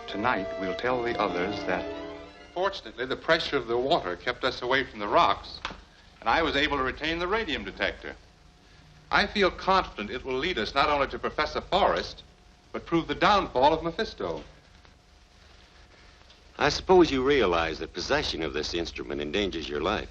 Tonight, we'll tell the others that... Fortunately, the pressure of the water kept us away from the rocks, and I was able to retain the radium detector. I feel confident it will lead us not only to Professor Forrest, but prove the downfall of Mephisto. I suppose you realize that possession of this instrument endangers your life.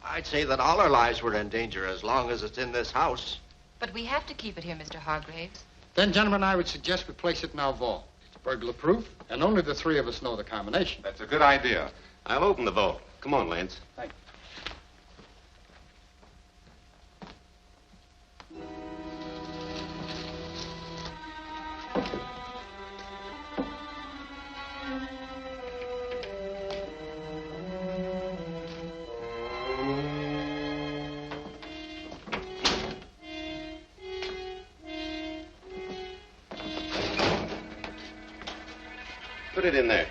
I'd say that all our lives were in danger as long as it's in this house. But we have to keep it here, Mr. Hargraves. Then, gentlemen, I would suggest we place it in our vault. It's burglar-proof, and only the three of us know the combination. That's a good idea. I'll open the vault. Come on, Lance. Thank you. Put it in there.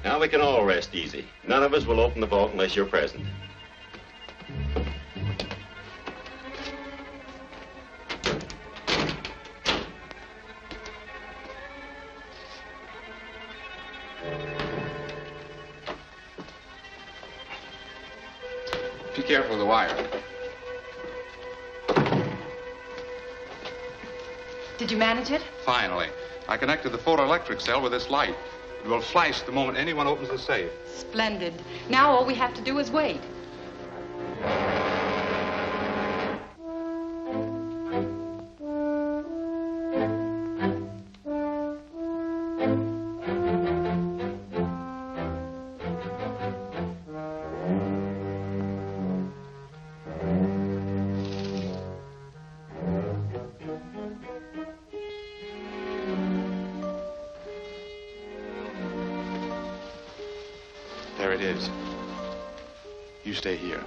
Now we can all rest easy. None of us will open the vault unless you're present. Be careful of the wire. Did you manage it? Finally. I connected the photoelectric cell with this light. It will flash the moment anyone opens the safe. Splendid. Now all we have to do is wait. There it is. You stay here.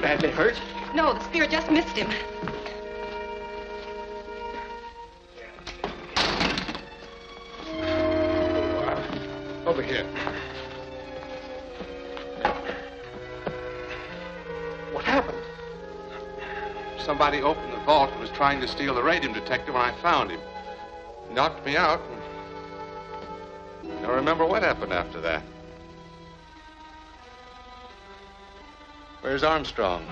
Badly hurt? No, the spear just missed him. Over here. What happened? Somebody opened the vault and was trying to steal the radium detector when I found him. He knocked me out. I don't remember what happened after that. Where's Armstrong?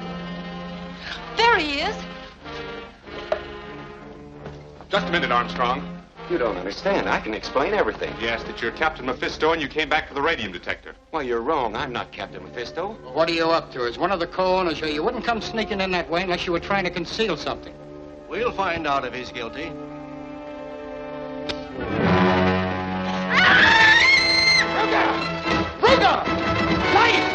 There he is. Just a minute, Armstrong. You don't understand. I can explain everything. Yes, that you're Captain Mephisto and you came back for the radium detector. Well, you're wrong. I'm not Captain Mephisto. Well, what are you up to? As one of the co-owners here, you wouldn't come sneaking in that way unless you were trying to conceal something. We'll find out if he's guilty. Ruger! Light!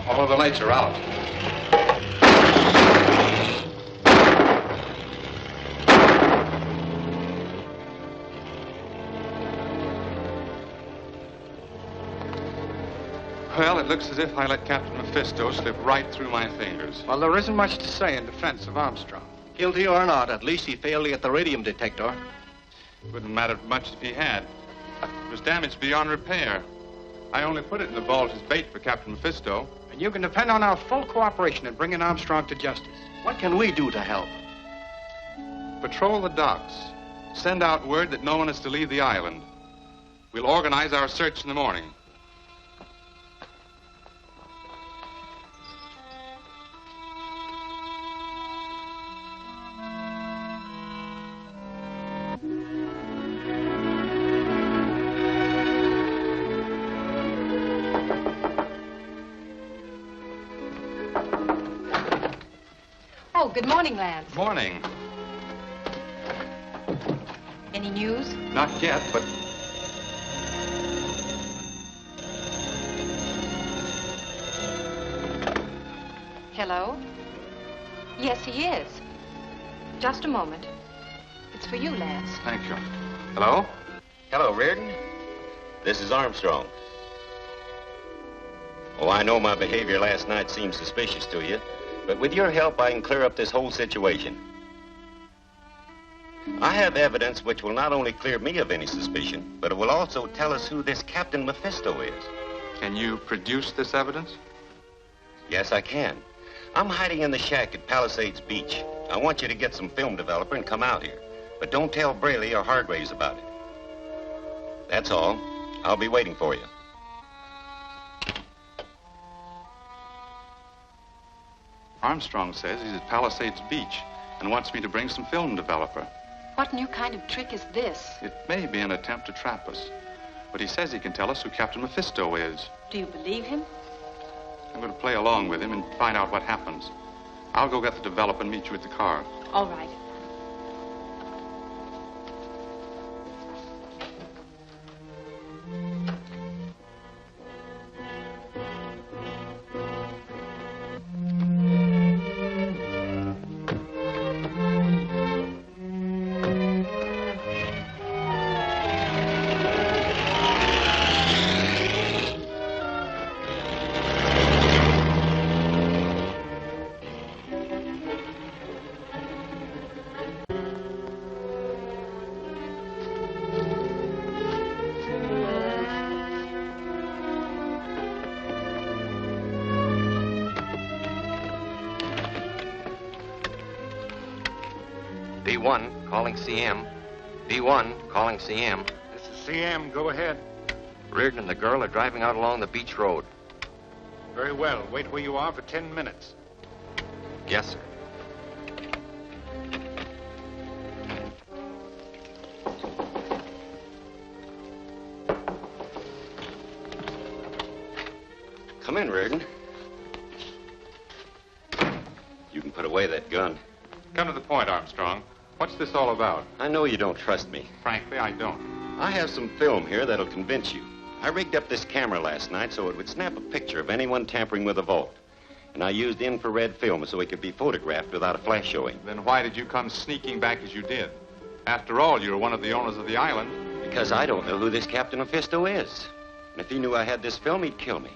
All of the lights are out. Well, it looks as if I let Captain Mephisto slip right through my fingers. Well, there isn't much to say in defense of Armstrong. Guilty or not, at least he failed to get the radium detector. Wouldn't have mattered much if he had. It was damaged beyond repair. I only put it in the vault as bait for Captain Mephisto. And you can depend on our full cooperation in bringing Armstrong to justice. What can we do to help? Patrol the docks. Send out word that no one is to leave the island. We'll organize our search in the morning. Oh, good morning, Lance. Morning. Any news? Not yet, but... Hello? Yes, he is. Just a moment. It's for you, Lance. Thank you. Hello? Hello, Reardon. This is Armstrong. Oh, I know my behavior last night seemed suspicious to you, but with your help, I can clear up this whole situation. I have evidence which will not only clear me of any suspicion, but it will also tell us who this Captain Mephisto is. Can you produce this evidence? Yes, I can. I'm hiding in the shack at Palisades Beach. I want you to get some film developer and come out here. But don't tell Braley or Hargraves about it. That's all. I'll be waiting for you. Armstrong says he's at Palisades Beach and wants me to bring some film developer. What new kind of trick is this? It may be an attempt to trap us, but he says he can tell us who Captain Mephisto is. Do you believe him? I'm going to play along with him and find out what happens. I'll go get the developer and meet you at the car. All right. B1, calling CM. B1, calling CM. This is CM. Go ahead. Reardon and the girl are driving out along the beach road. Very well. Wait where you are for 10 minutes. Yes, sir. Come in, Reardon. You can put away that gun. Come to the point, Armstrong. What's this all about? I know you don't trust me. Frankly, I don't. I have some film here that'll convince you. I rigged up this camera last night so it would snap a picture of anyone tampering with the vault. And I used infrared film so it could be photographed without a flash showing. Then why did you come sneaking back as you did? After all, you're one of the owners of the island. Because I don't know who this Captain Mephisto is. And if he knew I had this film, he'd kill me.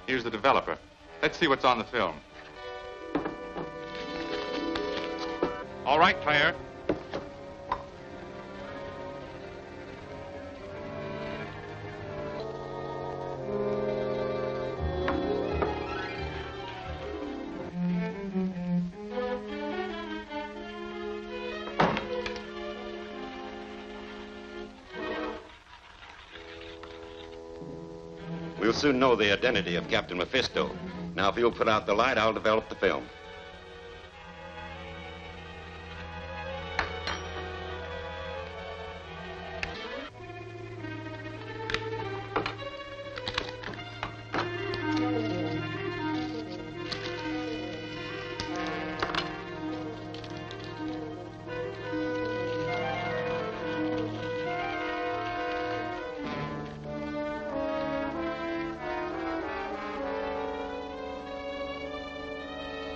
Here's the developer. Let's see what's on the film. All right, Claire. We'll soon know the identity of Captain Mephisto. Now, if you'll put out the light, I'll develop the film.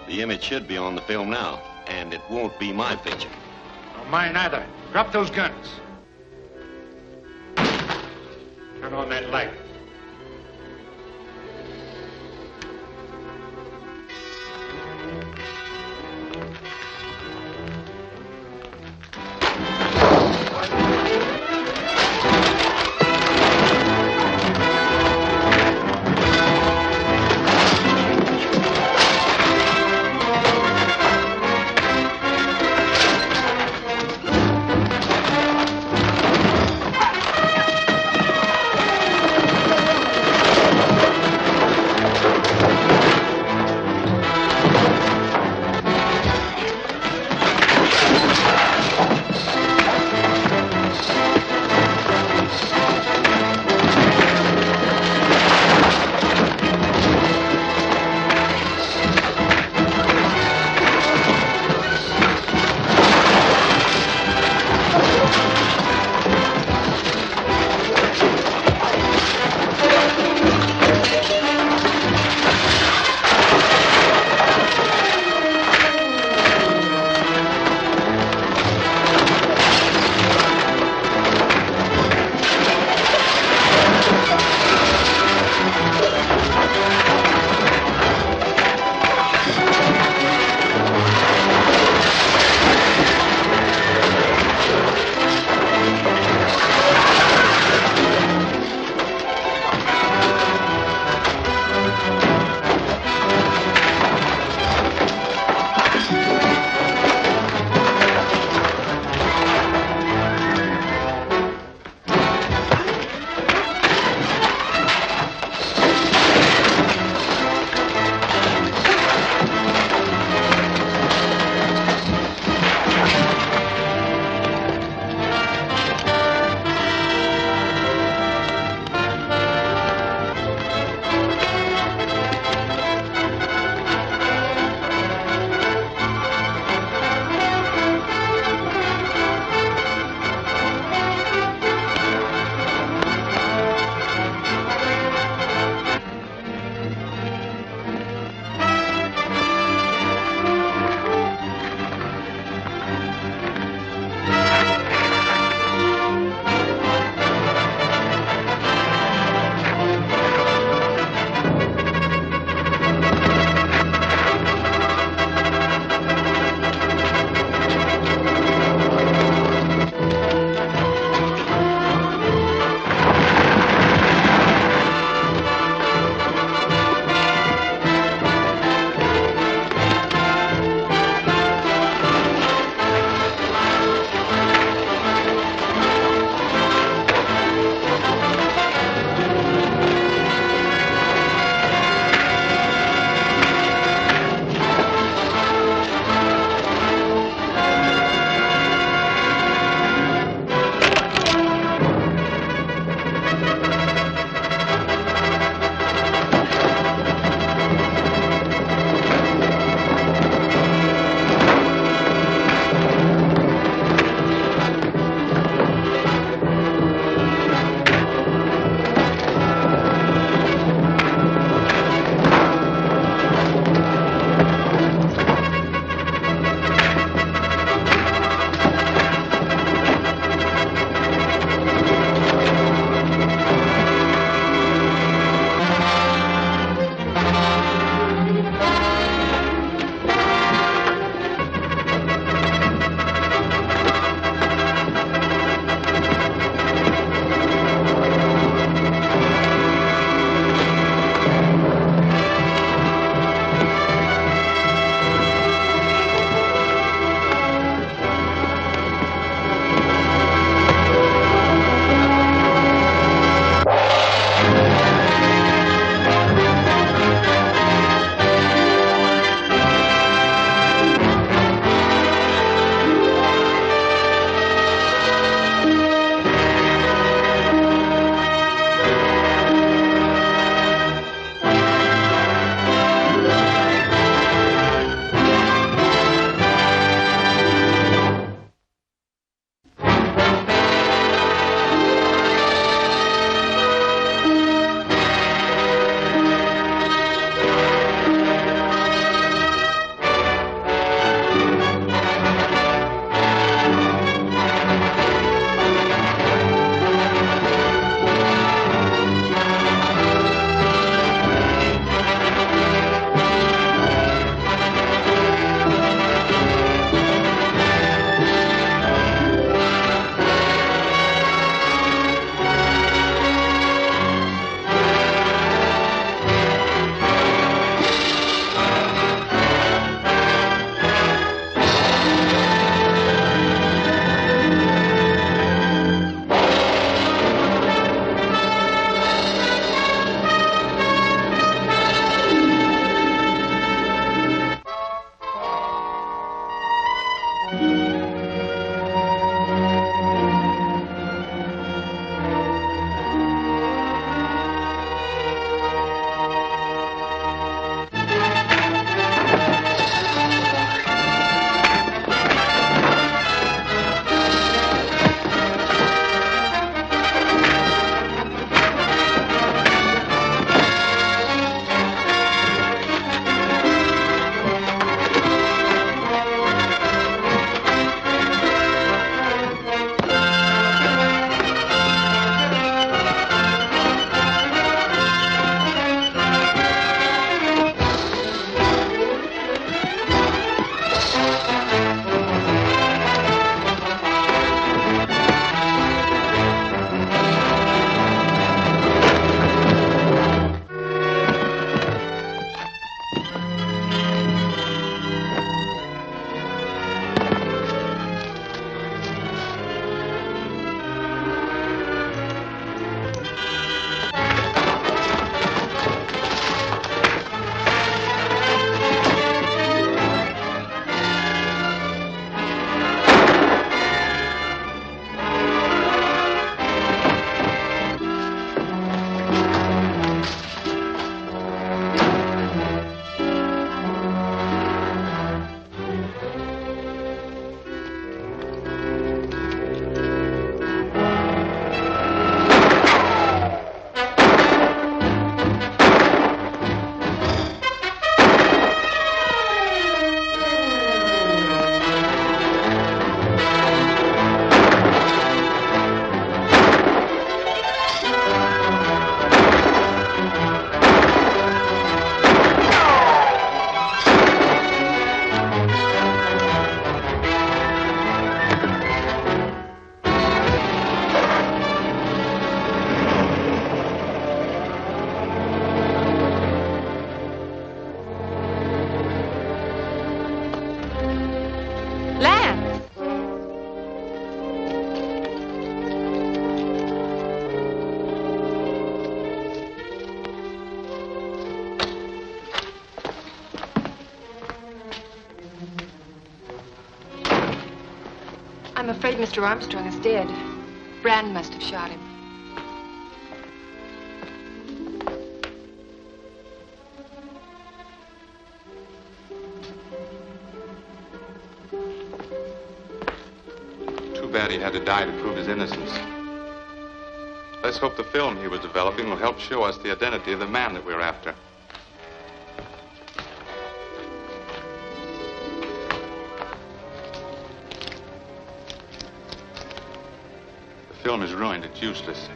The image should be on the film now, and it won't be my picture. No, mine either. Drop those guns. Turn on that light. I'm afraid Mr. Armstrong is dead. Brand must have shot him. Too bad he had to die to prove his innocence. Let's hope the film he was developing will help show us the identity of the man that we're after. The film is ruined. It's useless.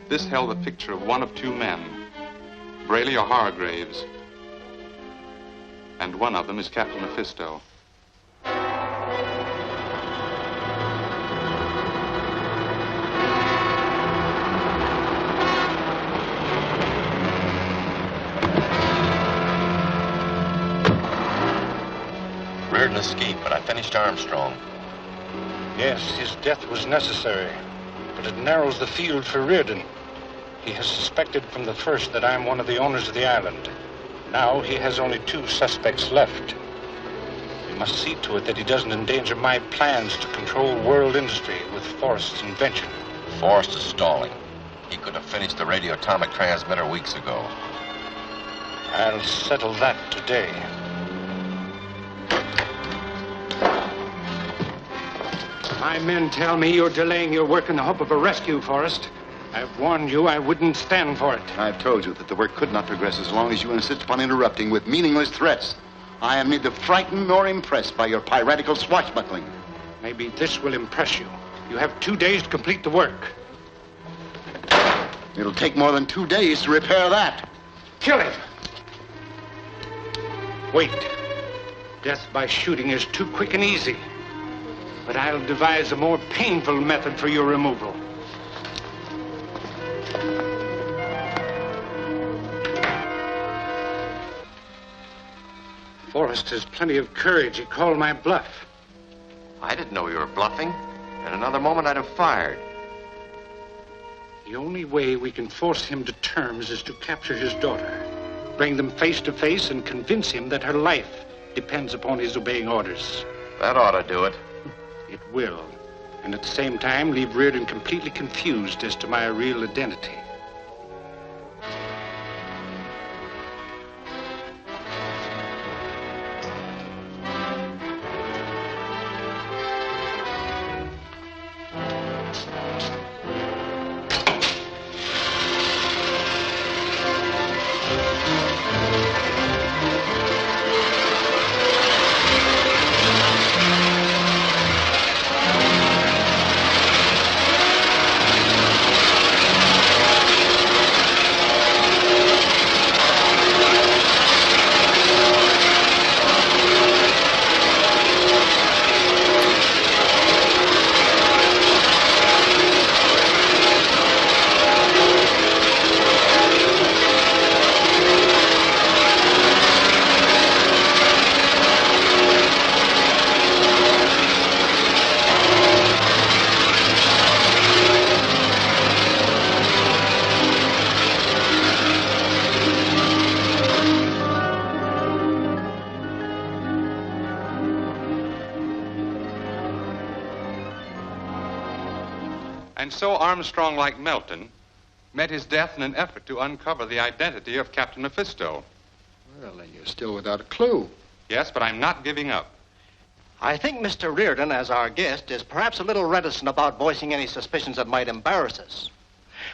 This held the picture of one of two men, Braley or Hargraves. And one of them is Captain Mephisto. Reardon escaped, but I finished Armstrong. Yes, his death was necessary, but it narrows the field for Reardon. He has suspected from the first that I'm one of the owners of the island. Now he has only 2 suspects left. We must see to it that he doesn't endanger my plans to control world industry with Forrest's invention. Forrest is stalling. He could have finished the radioatomic transmitter weeks ago. I'll settle that today. My men tell me you're delaying your work in the hope of a rescue, Forrest. I've warned you I wouldn't stand for it. I've told you that the work could not progress as long as you insist upon interrupting with meaningless threats. I am neither frightened nor impressed by your piratical swashbuckling. Maybe this will impress you. You have 2 days to complete the work. It'll take more than 2 days to repair that. Kill him! Wait. Death by shooting is too quick and easy. But I'll devise a more painful method for your removal. Forrest has plenty of courage. He called my bluff. I didn't know you were bluffing. In another moment, I'd have fired. The only way we can force him to terms is to capture his daughter, bring them face to face, and convince him that her life depends upon his obeying orders. That ought to do it. It will. And at the same time, leave Reardon completely confused as to my real identity. And so Armstrong, like Melton, met his death in an effort to uncover the identity of Captain Mephisto. Well, then you're still without a clue. Yes, but I'm not giving up. I think Mr. Reardon, as our guest, is perhaps a little reticent about voicing any suspicions that might embarrass us.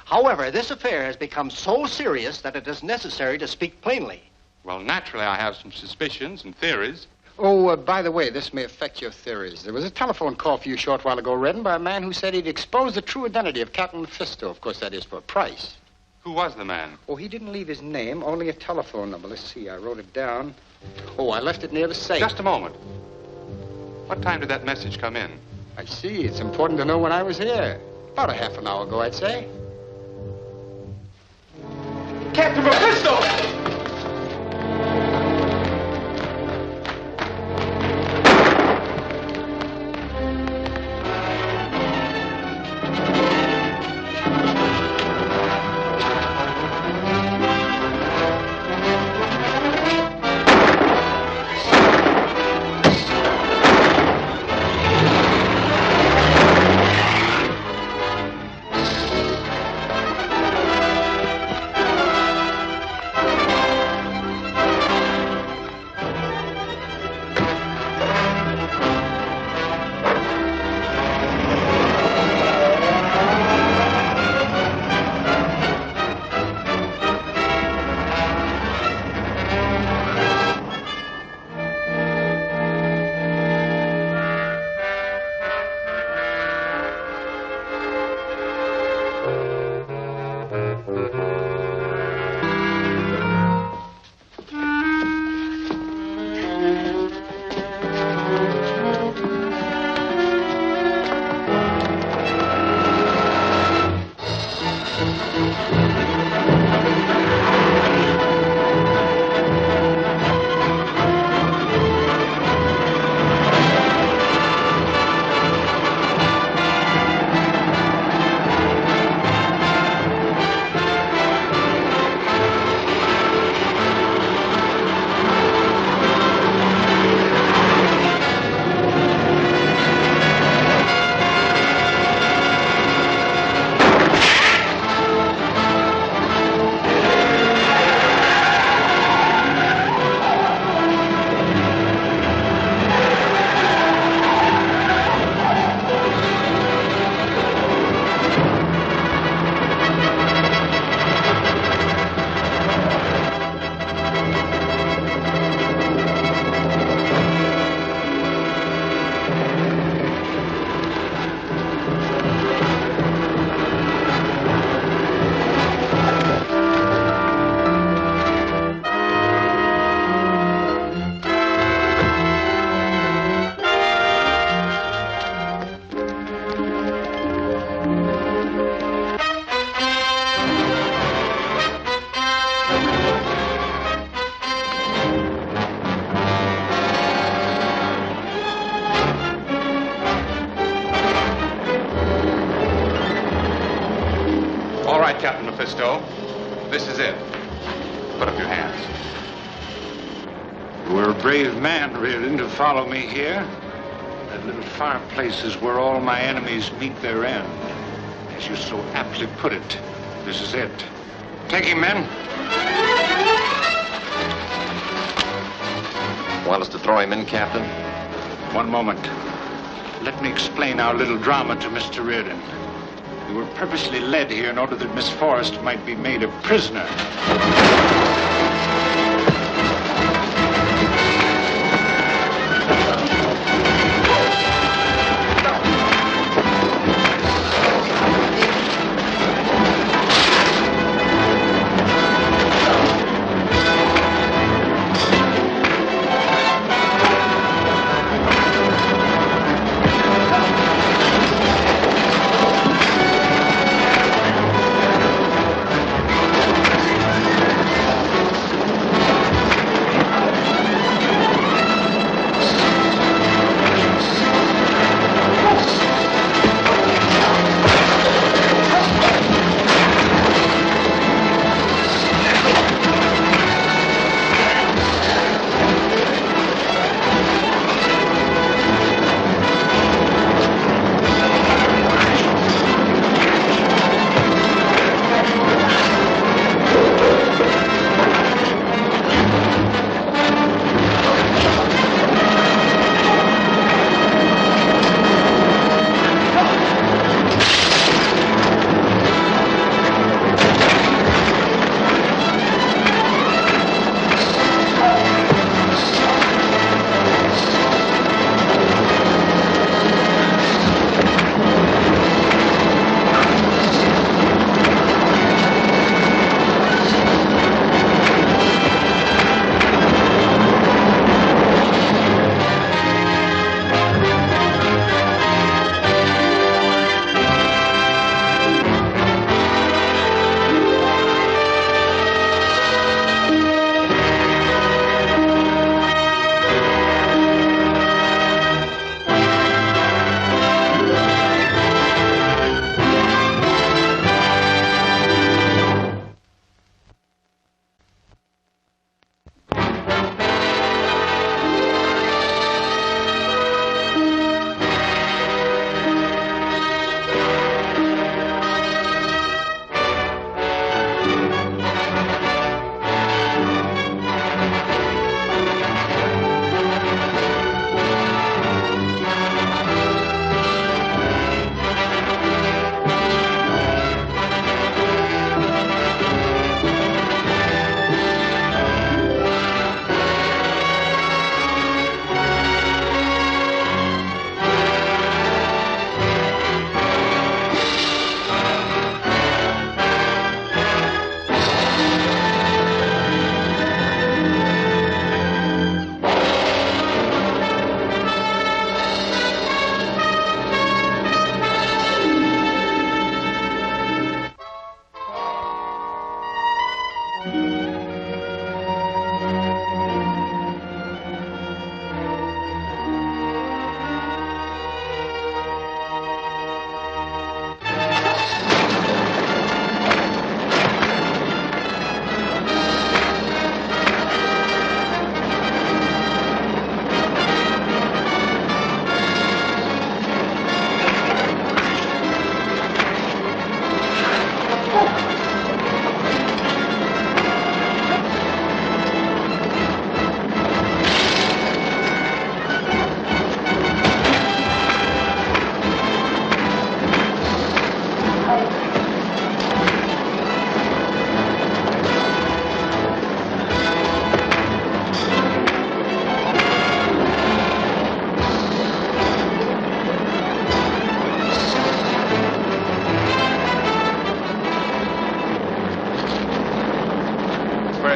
However, this affair has become so serious that it is necessary to speak plainly. Well, naturally, I have some suspicions and theories. Oh, by the way, this may affect your theories. There was a telephone call for you a short while ago, Redden, by a man who said he'd expose the true identity of Captain Mephisto. Of course, that is for a price. Who was the man? Oh, he didn't leave his name, only a telephone number. Let's see, I wrote it down. Oh, I left it near the safe. Just a moment. What time did that message come in? I see. It's important to know when I was here. About a half an hour ago, I'd say. Captain Mephisto! Mephisto. This is it. Put up your hands. You were a brave man, Reardon, to follow me here. That little fireplace is where all my enemies meet their end. As you so aptly put it, this is it. Take him, men. Want us to throw him in, Captain? One moment. Let me explain our little drama to Mr. Reardon. We were purposely led here in order that Miss Forrest might be made a prisoner.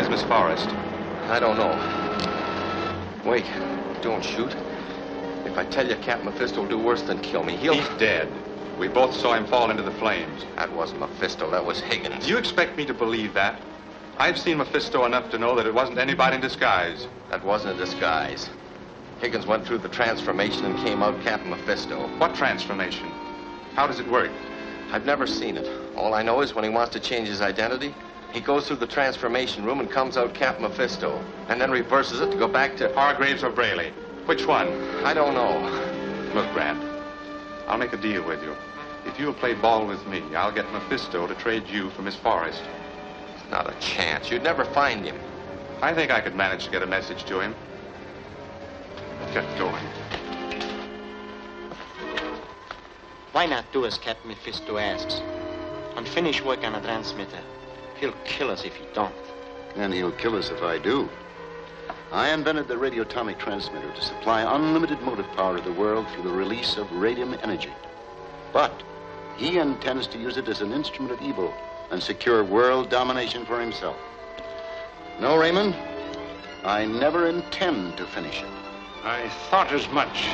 Miss Forrest? I don't know. Wait, don't shoot. If I tell you Captain Mephisto will do worse than kill me, He's dead. We both saw him fall into the flames. That wasn't Mephisto, that was Higgins. Do you expect me to believe that? I've seen Mephisto enough to know that it wasn't anybody in disguise. That wasn't a disguise. Higgins went through the transformation and came out Captain Mephisto. What transformation? How does it work? I've never seen it. All I know is when he wants to change his identity, he goes through the transformation room and comes out Captain Mephisto, and then reverses it to go back to... Hargraves or Braley? Which one? I don't know. Look, Brand, I'll make a deal with you. If you'll play ball with me, I'll get Mephisto to trade you for Miss Forrest. Not a chance. You'd never find him. I think I could manage to get a message to him. Get going. Why not do as Captain Mephisto asks and finish work on the transmitter? He'll kill us if he don't. And he'll kill us if I do. I invented the radioatomic transmitter to supply unlimited motive power to the world through the release of radium energy. But he intends to use it as an instrument of evil and secure world domination for himself. No, Raymond, I never intend to finish it. I thought as much.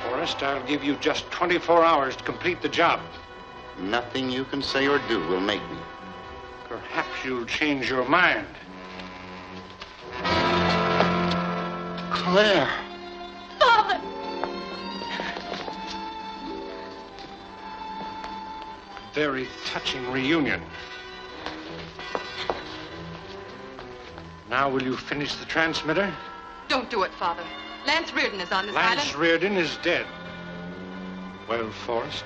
Forrest, I'll give you just 24 hours to complete the job. Nothing you can say or do will make me. Perhaps you'll change your mind. Claire. Father! Very touching reunion. Now will you finish the transmitter? Don't do it, Father. Lance Reardon is on this island. Lance Reardon is dead. Well, Forrest?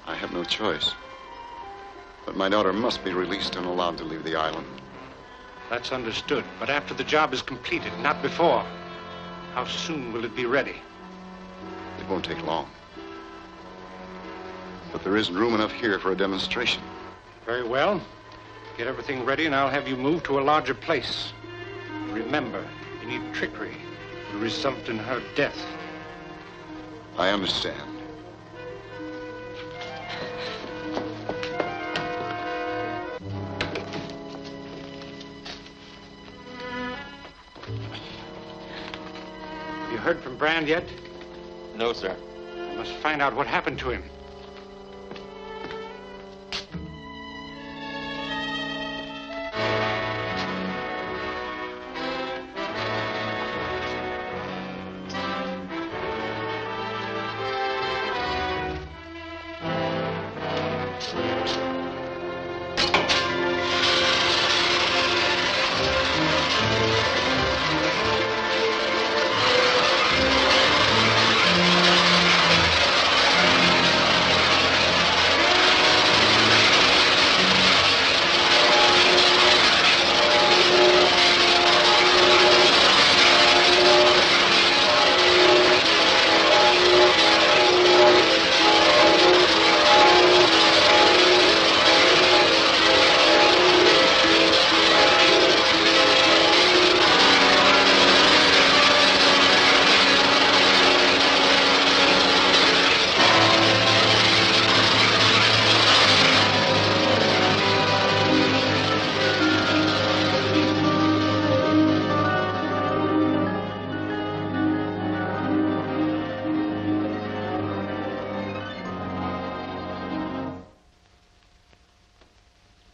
I have no choice. But my daughter must be released and allowed to leave the island. That's understood. But after the job is completed, not before. How soon will it be ready? It won't take long. But there isn't room enough here for a demonstration. Very well. Get everything ready and I'll have you moved to a larger place. Remember, any trickery will result in her death. I understand. Have you heard from Brand yet? No, sir. I must find out what happened to him.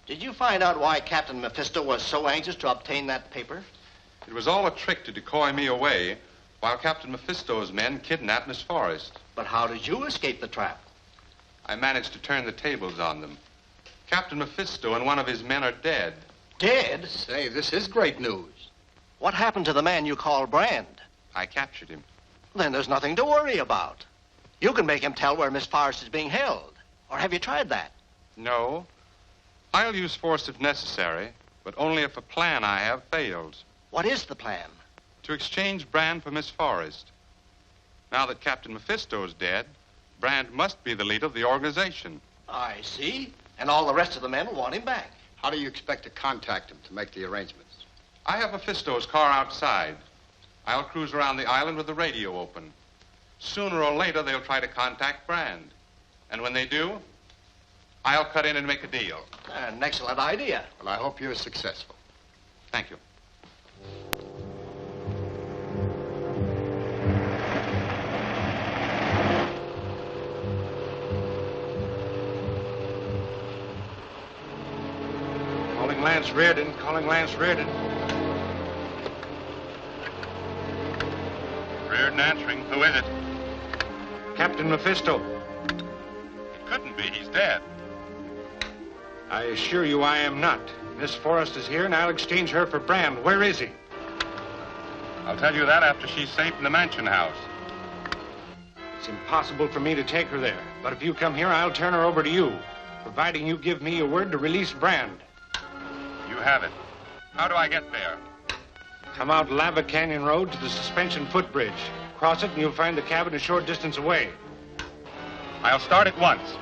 Did you find out why Captain Mephisto was so anxious to obtain that paper? It was all a trick to decoy me away while Captain Mephisto's men kidnapped Miss Forrest. But how did you escape the trap? I managed to turn the tables on them. Captain Mephisto and one of his men are dead. Dead? Say, this is great news. What happened to the man you call Brand? I captured him. Then there's nothing to worry about. You can make him tell where Miss Forrest is being held. Or have you tried that? No. I'll use force if necessary, but only if a plan I have fails. What is the plan? To exchange Brand for Miss Forrest. Now that Captain Mephisto's dead, Brand must be the leader of the organization. I see. And all the rest of the men will want him back. How do you expect to contact him to make the arrangements? I have Mephisto's car outside. I'll cruise around the island with the radio open. Sooner or later, they'll try to contact Brand. And when they do, I'll cut in and make a deal. An excellent idea. Well, I hope you're successful. Thank you. Calling Lance Reardon, calling Lance Reardon. Reardon answering. Who is it? Captain Mephisto. It couldn't be. He's dead. I assure you I am not. Miss Forrest is here, and I'll exchange her for Brand. Where is he? I'll tell you that after she's safe in the mansion house. It's impossible for me to take her there. But if you come here, I'll turn her over to you, providing you give me your word to release Brand. You have it. How do I get there? Come out Lava Canyon Road to the suspension footbridge. Cross it, and you'll find the cabin a short distance away. I'll start at once.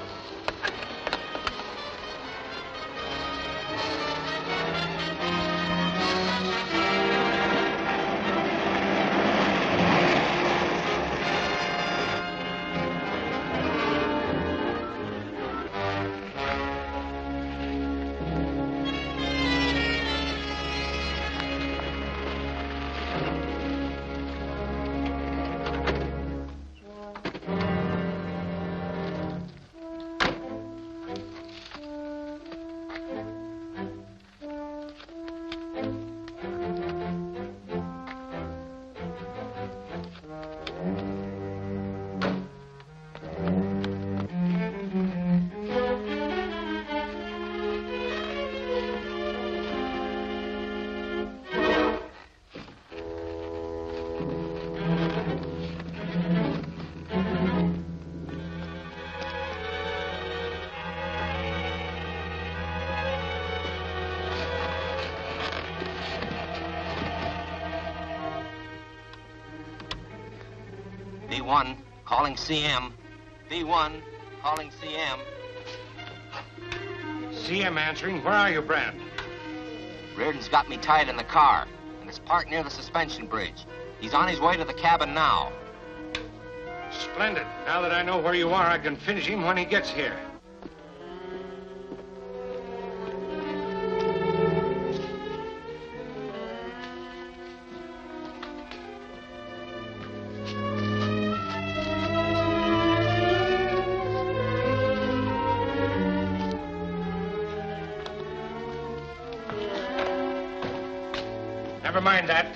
V1, calling CM. V1, calling CM. CM answering. Where are you, Brand? Reardon's got me tied in the car, and it's parked near the suspension bridge. He's on his way to the cabin now. Splendid. Now that I know where you are, I can finish him when he gets here. Never mind that.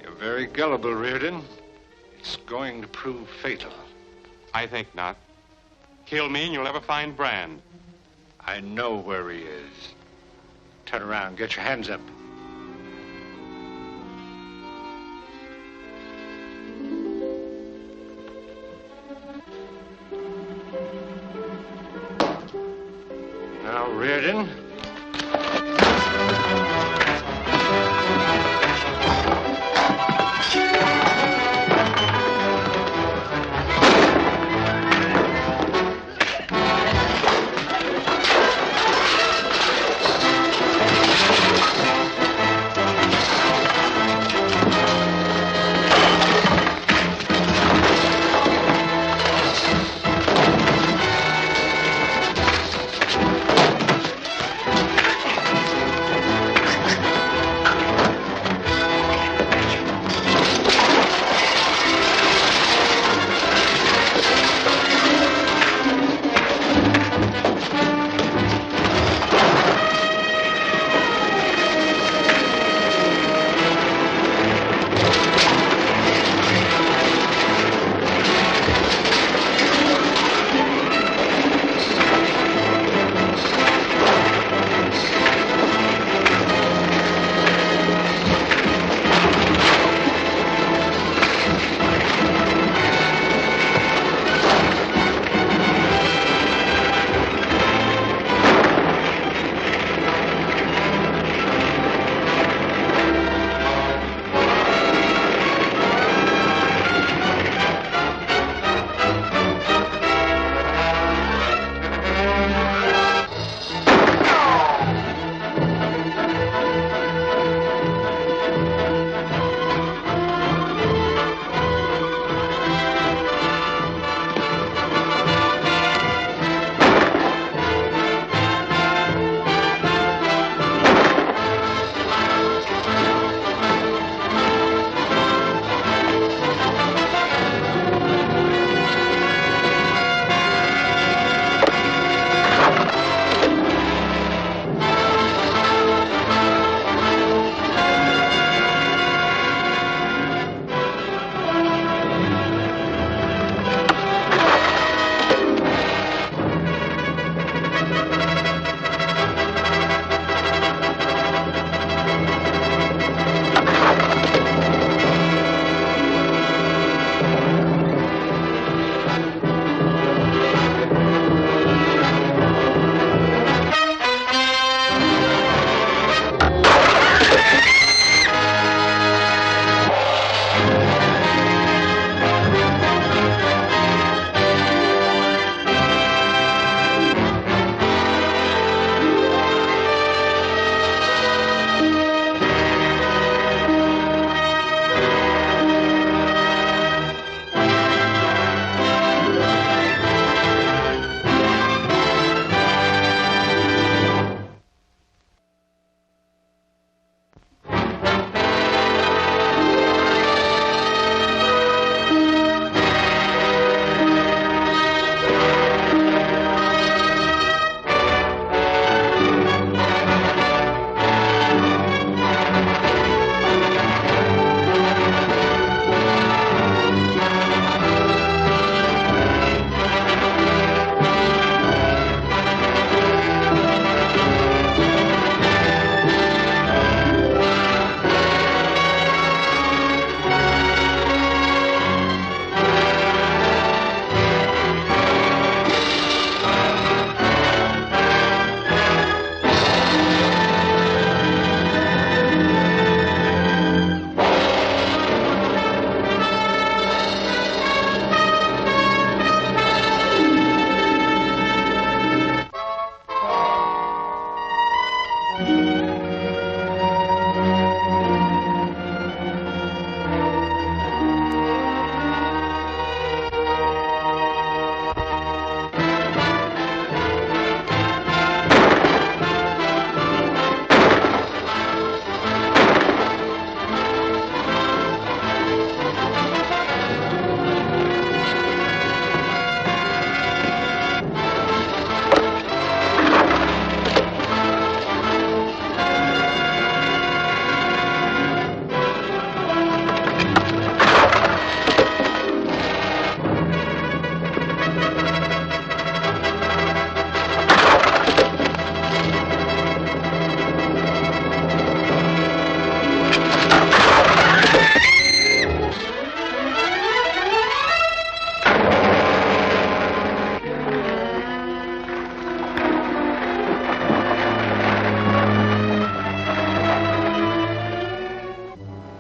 You're very gullible, Reardon. It's going to prove fatal. I think not. Kill me and you'll never find Brand. I know where he is. Turn around. Get your hands up. Now, Reardon.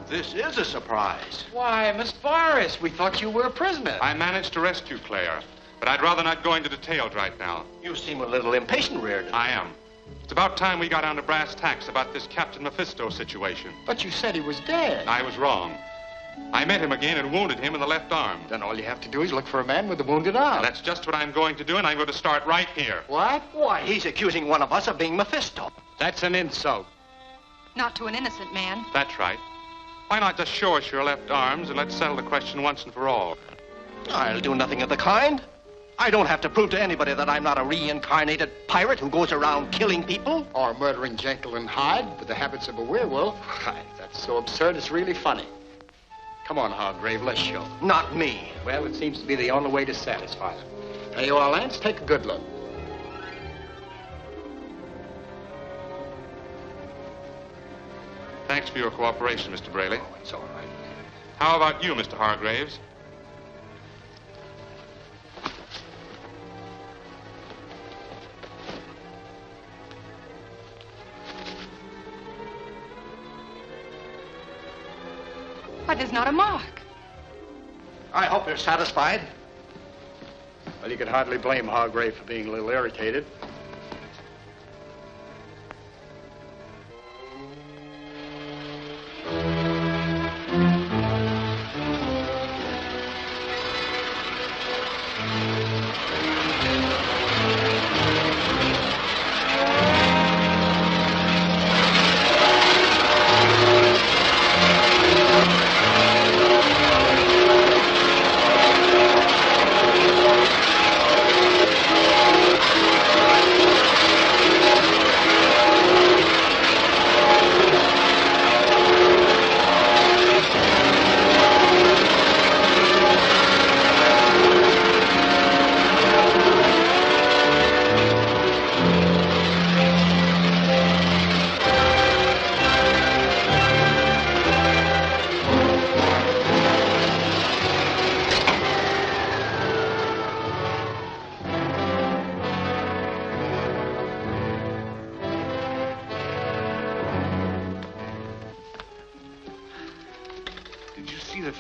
This is a surprise. Why, Miss Forrest, we thought you were a prisoner. I managed to rescue Claire, but I'd rather not go into details right now. You seem a little impatient, Reardon. I am. It's about time we got down to brass tacks about this Captain Mephisto situation. But you said he was dead. I was wrong. I met him again and wounded him in the left arm. Then all you have to do is look for a man with a wounded arm. That's just what I'm going to do, and I'm going to start right here. What? Why, he's accusing one of us of being Mephisto. That's an insult. Not to an innocent man. That's right. Why not just show us your left arms and let's settle the question once and for all? I'll do nothing of the kind. I don't have to prove to anybody that I'm not a reincarnated pirate who goes around killing people. Or murdering Jekyll and Hyde with the habits of a werewolf. That's so absurd, it's really funny. Come on, Hargrave, let's show. Not me. Well, it seems to be the only way to satisfy them. Hey, you all, Lance, take a good look. Thanks for your cooperation, Mr. Braley. Oh, it's all right. How about you, Mr. Hargraves? Why, there's not a mark. I hope you're satisfied. Well, you could hardly blame Hargrave for being a little irritated.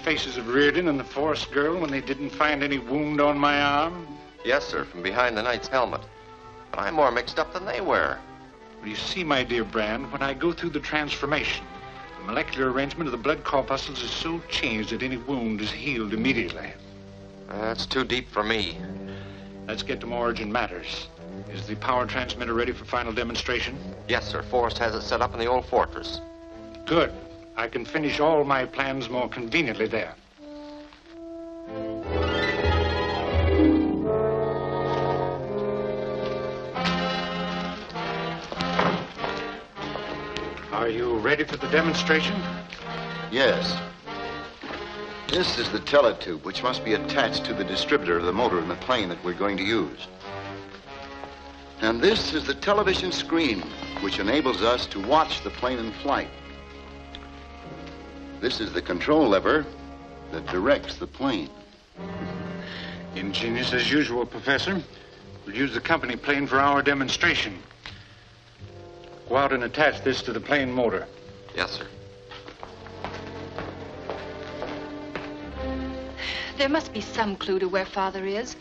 Faces of Reardon and the Forrest girl when they didn't find any wound on my arm? Yes, sir, from behind the knight's helmet. But I'm more mixed up than they were. Well, you see, my dear Brand, when I go through the transformation, the molecular arrangement of the blood corpuscles is so changed that any wound is healed immediately. That's too deep for me. Let's get to more urgent matters. Is the power transmitter ready for final demonstration? Yes, sir. Forrest has it set up in the old fortress. Good. I can finish all my plans more conveniently there. Are you ready for the demonstration? Yes. This is the teletube, which must be attached to the distributor of the motor in the plane that we're going to use. And this is the television screen, which enables us to watch the plane in flight. This is the control lever that directs the plane. Ingenious as usual, Professor. We'll use the company plane for our demonstration. Go out and attach this to the plane motor. Yes, sir. There must be some clue to where Father is.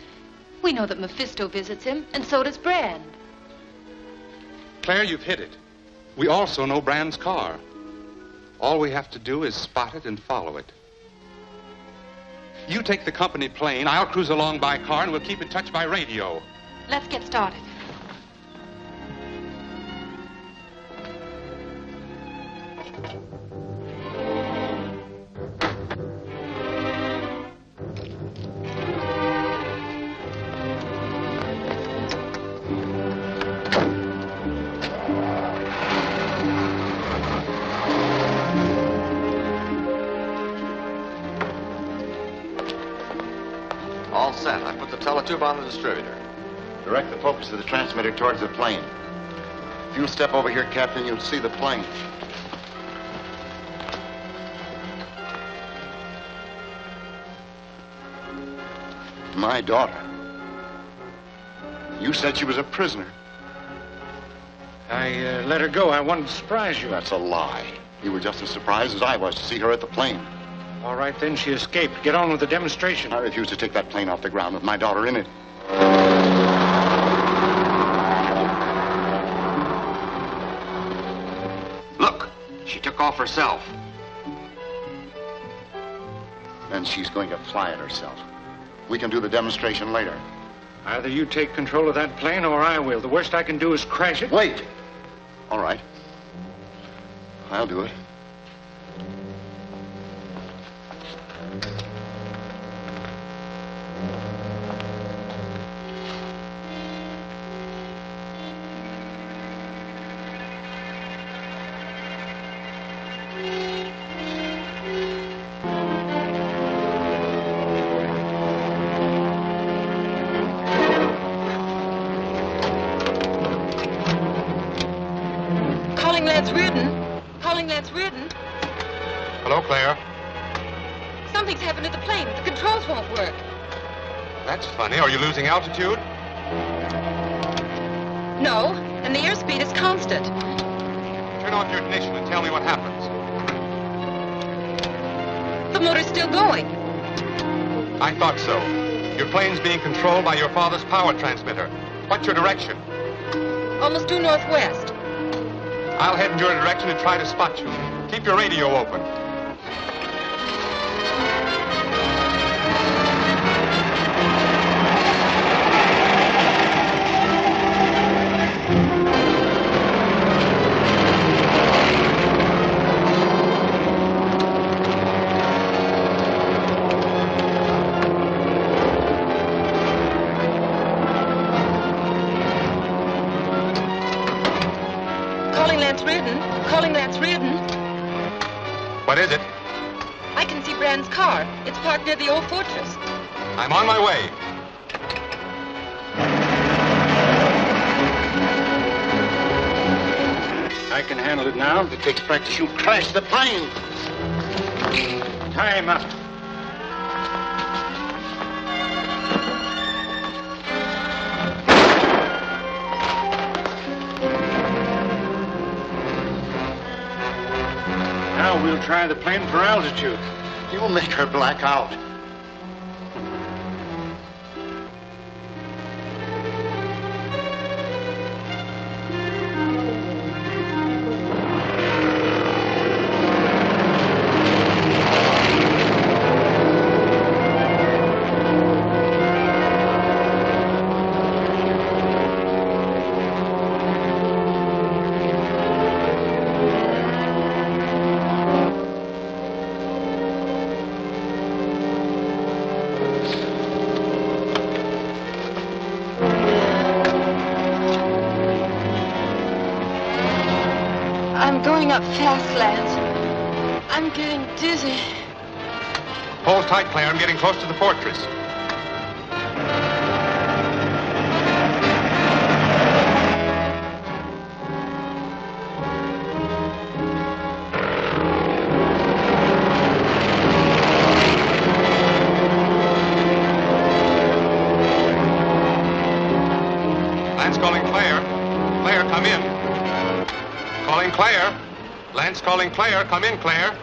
We know that Mephisto visits him, and so does Brand. Claire, you've hit it. We also know Brand's car. All we have to do is spot it and follow it. You take the company plane, I'll cruise along by car, and we'll keep in touch by radio. Let's get started. All set. I put the teletube on the distributor. Direct the focus of the transmitter towards the plane. If you'll step over here, Captain, you'll see the plane. My daughter. You said she was a prisoner. I let her go. I wanted to surprise you. That's a lie. You were just as surprised as I was to see her at the plane. All right, then, she escaped. Get on with the demonstration. I refuse to take that plane off the ground with my daughter in it. Look, she took off herself. And she's going to fly it herself. We can do the demonstration later. Either you take control of that plane or I will. The worst I can do is crash it. Wait. All right. I'll do it. Calling Lance Reardon. Calling Lance Reardon. Hello, Claire. Something's happened to the plane. The controls won't work. That's funny. Are you losing altitude? No, and the airspeed is constant. Turn off your ignition and tell me what happens. The motor's still going. I thought so. Your plane's being controlled by your father's power transmitter. What's your direction? Almost due northwest. I'll head in your direction and try to spot you. Keep your radio open. Calling Lance Reardon. Calling Lance Reardon. What is it? I can see Brand's car. It's parked near the old fortress. I'm on my way. I can handle it now. It takes practice. You crashed the plane. Time up. Now we'll try the plane for altitude. You'll make her black out. I'm going up fast, Lance. I'm getting dizzy. Hold tight, Claire. I'm getting close to the fortress. Lance calling Claire. Claire, come in. Calling Claire. Lance calling Claire. Come in, Claire.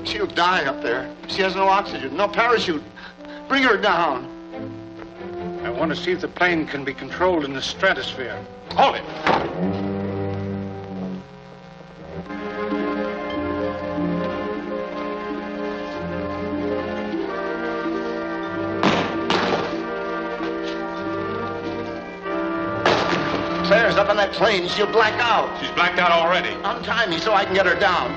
She'll die up there. She has no oxygen, no parachute. Bring her down. I want to see if the plane can be controlled in the stratosphere. Hold it. Claire's up on that plane. She'll black out. She's blacked out already. Untie me so I can get her down.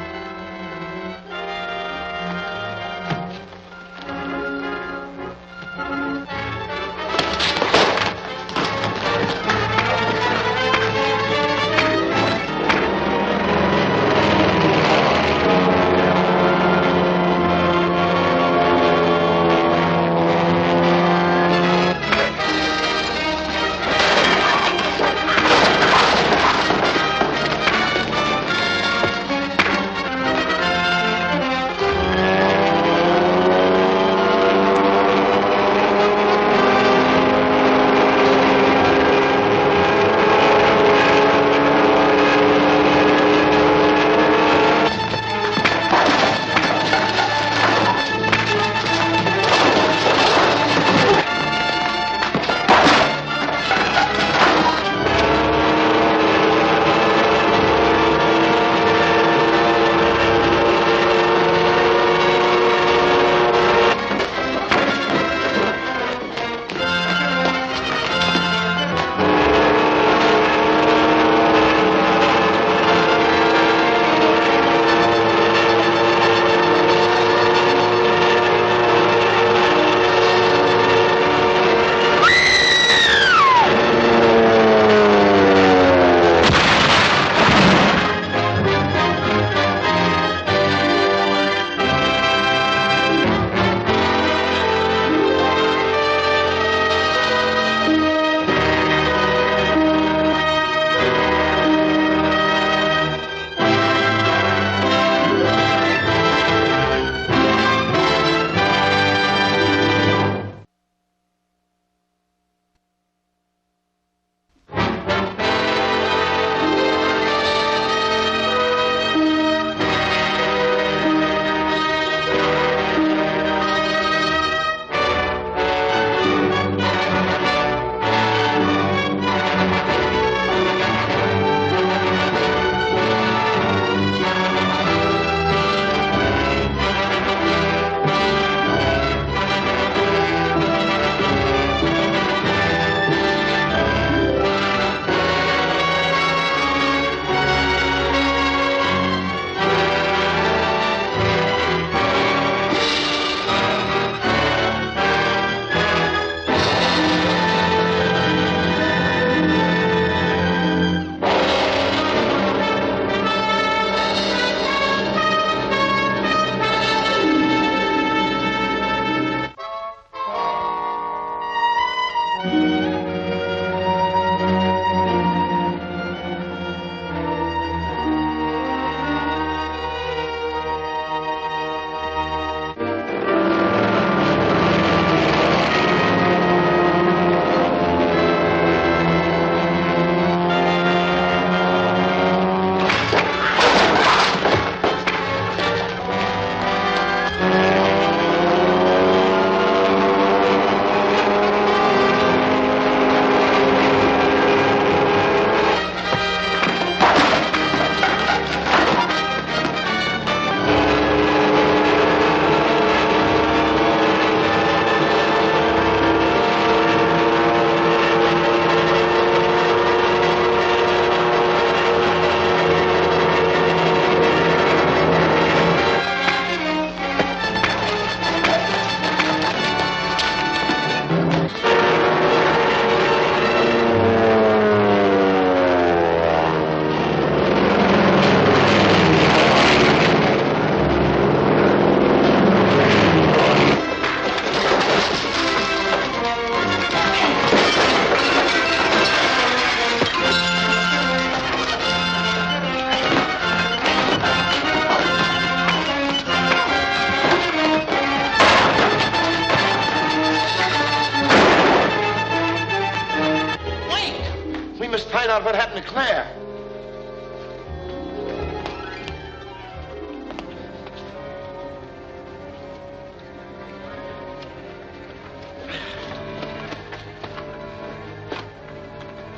out what happened to Claire.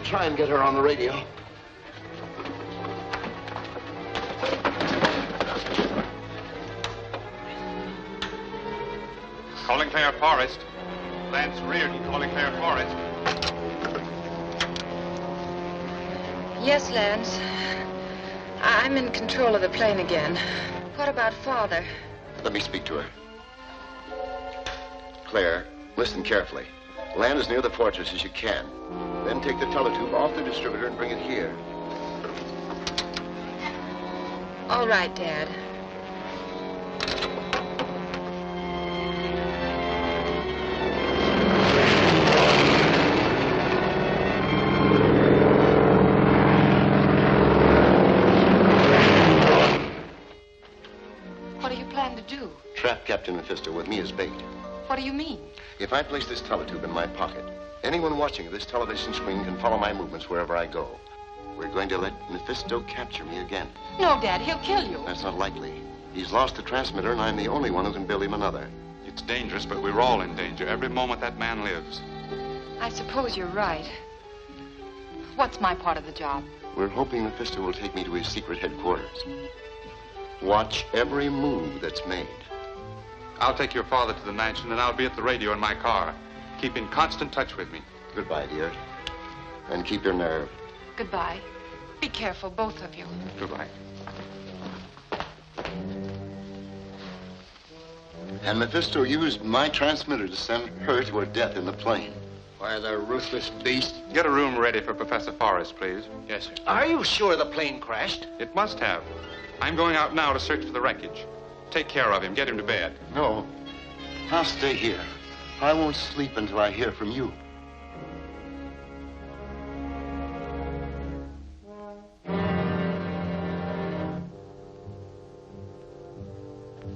Try and get her on the radio. Calling Claire Forrest. Lance Reardon calling Claire Forrest. Yes, Lance. I'm in control of the plane again. What about Father? Let me speak to her. Claire, listen carefully. Land as near the fortress as you can. Then take the teletube off the distributor and bring it here. All right, Dad. What do you plan to do? Trap Captain Mephisto with me as bait. What do you mean? If I place this teletube in my pocket, anyone watching this television screen can follow my movements wherever I go. We're going to let Mephisto capture me again. No, Dad, he'll kill you. That's not likely. He's lost the transmitter, and I'm the only one who can build him another. It's dangerous, but we're all in danger every moment that man lives. I suppose you're right. What's my part of the job? We're hoping Mephisto will take me to his secret headquarters. Watch every move that's made. I'll take your father to the mansion, and I'll be at the radio in my car. Keep in constant touch with me. Goodbye, dear. And keep your nerve. Goodbye. Be careful, both of you. Goodbye. And Mephisto used my transmitter to send her to her death in the plane. Why, the ruthless beast. Get a room ready for Professor Forrest, please. Yes, sir. Are you sure the plane crashed? It must have. I'm going out now to search for the wreckage. Take care of him. Get him to bed. No. I'll stay here. I won't sleep until I hear from you.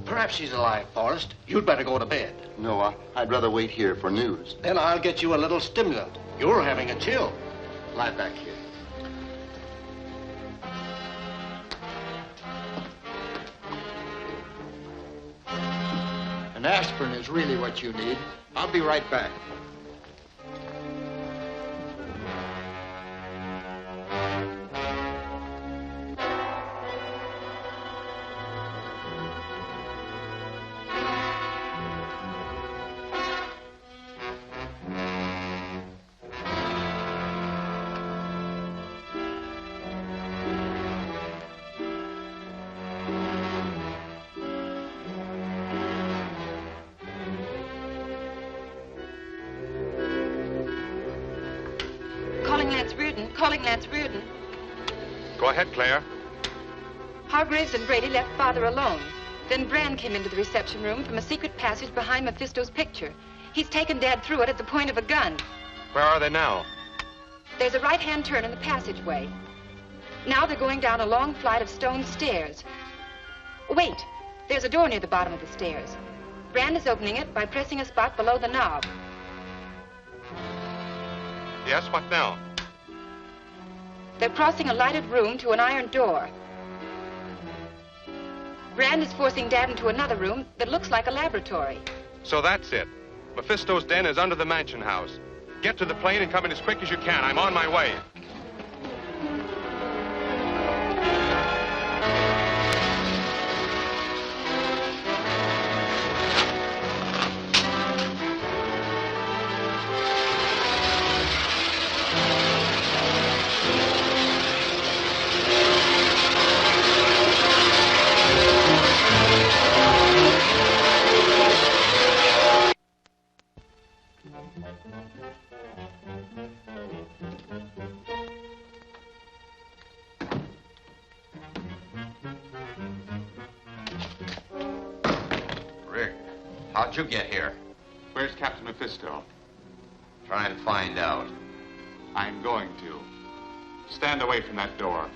Perhaps she's alive, Forrest. You'd better go to bed. No, I'd rather wait here for news. Then I'll get you a little stimulant. You're having a chill. Lie back here. An aspirin is really what you need. I'll be right back. Calling Lance Reardon. Go ahead, Claire. Hargraves and Brady left Father alone. Then Brand came into the reception room from a secret passage behind Mephisto's picture. He's taken Dad through it at the point of a gun. Where are they now? There's a right-hand turn in the passageway. Now they're going down a long flight of stone stairs. Wait, there's a door near the bottom of the stairs. Brand is opening it by pressing a spot below the knob. Yes, what now? They're crossing a lighted room to an iron door. Brand is forcing Dad into another room that looks like a laboratory. So that's it. Mephisto's den is under the mansion house. Get to the plane and come in as quick as you can. I'm on my way. How'd you get here? Where's Captain Mephisto? Try and find out. I'm going to. Stand away from that door.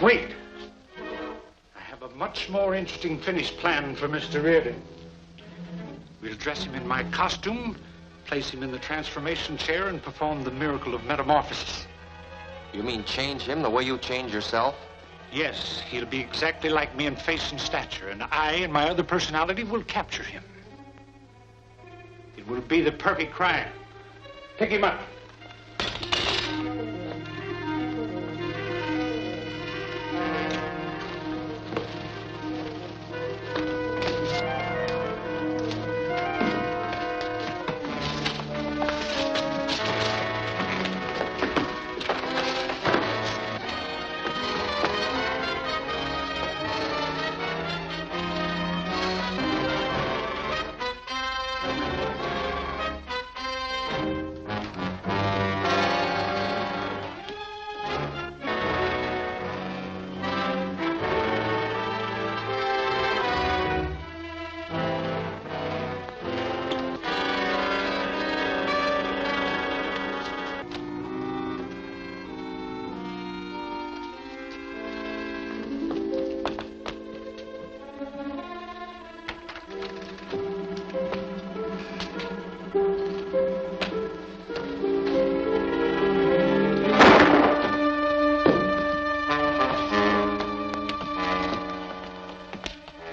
Wait. I have a much more interesting finished plan for Mr. Reardon. We'll dress him in my costume, place him in the transformation chair, and perform the miracle of metamorphosis. You mean change him the way you change yourself? Yes, he'll be exactly like me in face and stature, and I and my other personality will capture him. It will be the perfect crime. Pick him up.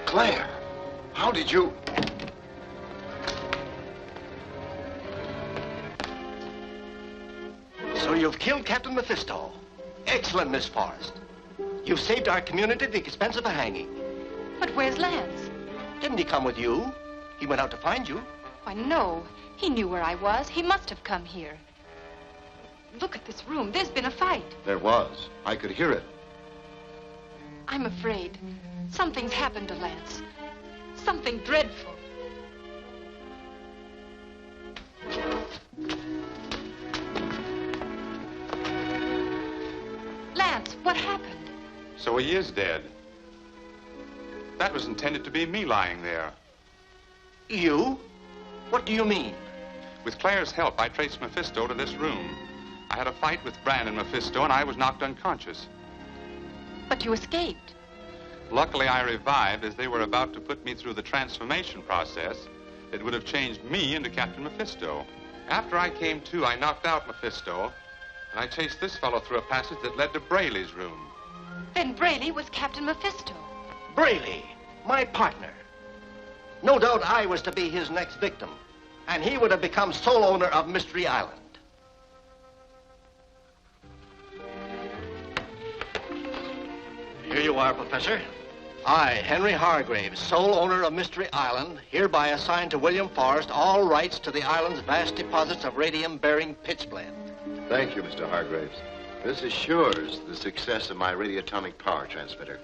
Claire, how did you... So you've killed Captain Mephisto. Excellent, Miss Forrest. You've saved our community the expense of a hanging. But where's Lance? Didn't he come with you? He went out to find you. Why, no. He knew where I was. He must have come here. Look at this room. There's been a fight. There was. I could hear it. I'm afraid something's happened to Lance. Something dreadful. Lance, what happened? So he is dead. That was intended to be me lying there. You? What do you mean? With Claire's help, I traced Mephisto to this room. I had a fight with Brand and Mephisto, and I was knocked unconscious. But you escaped. Luckily, I revived as they were about to put me through the transformation process that would have changed me into Captain Mephisto. After I came to, I knocked out Mephisto, and I chased this fellow through a passage that led to Braley's room. Then Braley was Captain Mephisto. Braley, my partner. No doubt I was to be his next victim, and he would have become sole owner of Mystery Island. Here you are, Professor. I, Henry Hargraves, sole owner of Mystery Island, hereby assign to William Forrest all rights to the island's vast deposits of radium-bearing pitchblende. Thank you, Mr. Hargraves. This assures the success of my radioatomic power transmitter.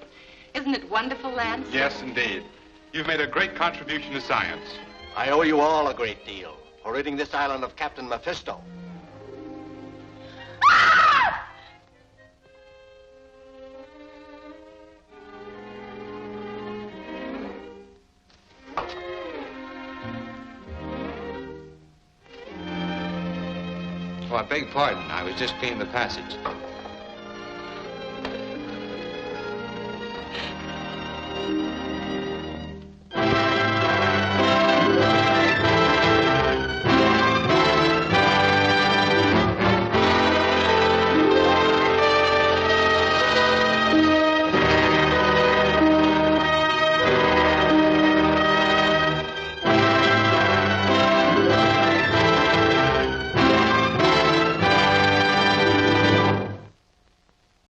Isn't it wonderful, Lance? Yes, indeed. You've made a great contribution to science. I owe you all a great deal for ridding this island of Captain Mephisto. Oh, I beg pardon. I was just cleaning the passage.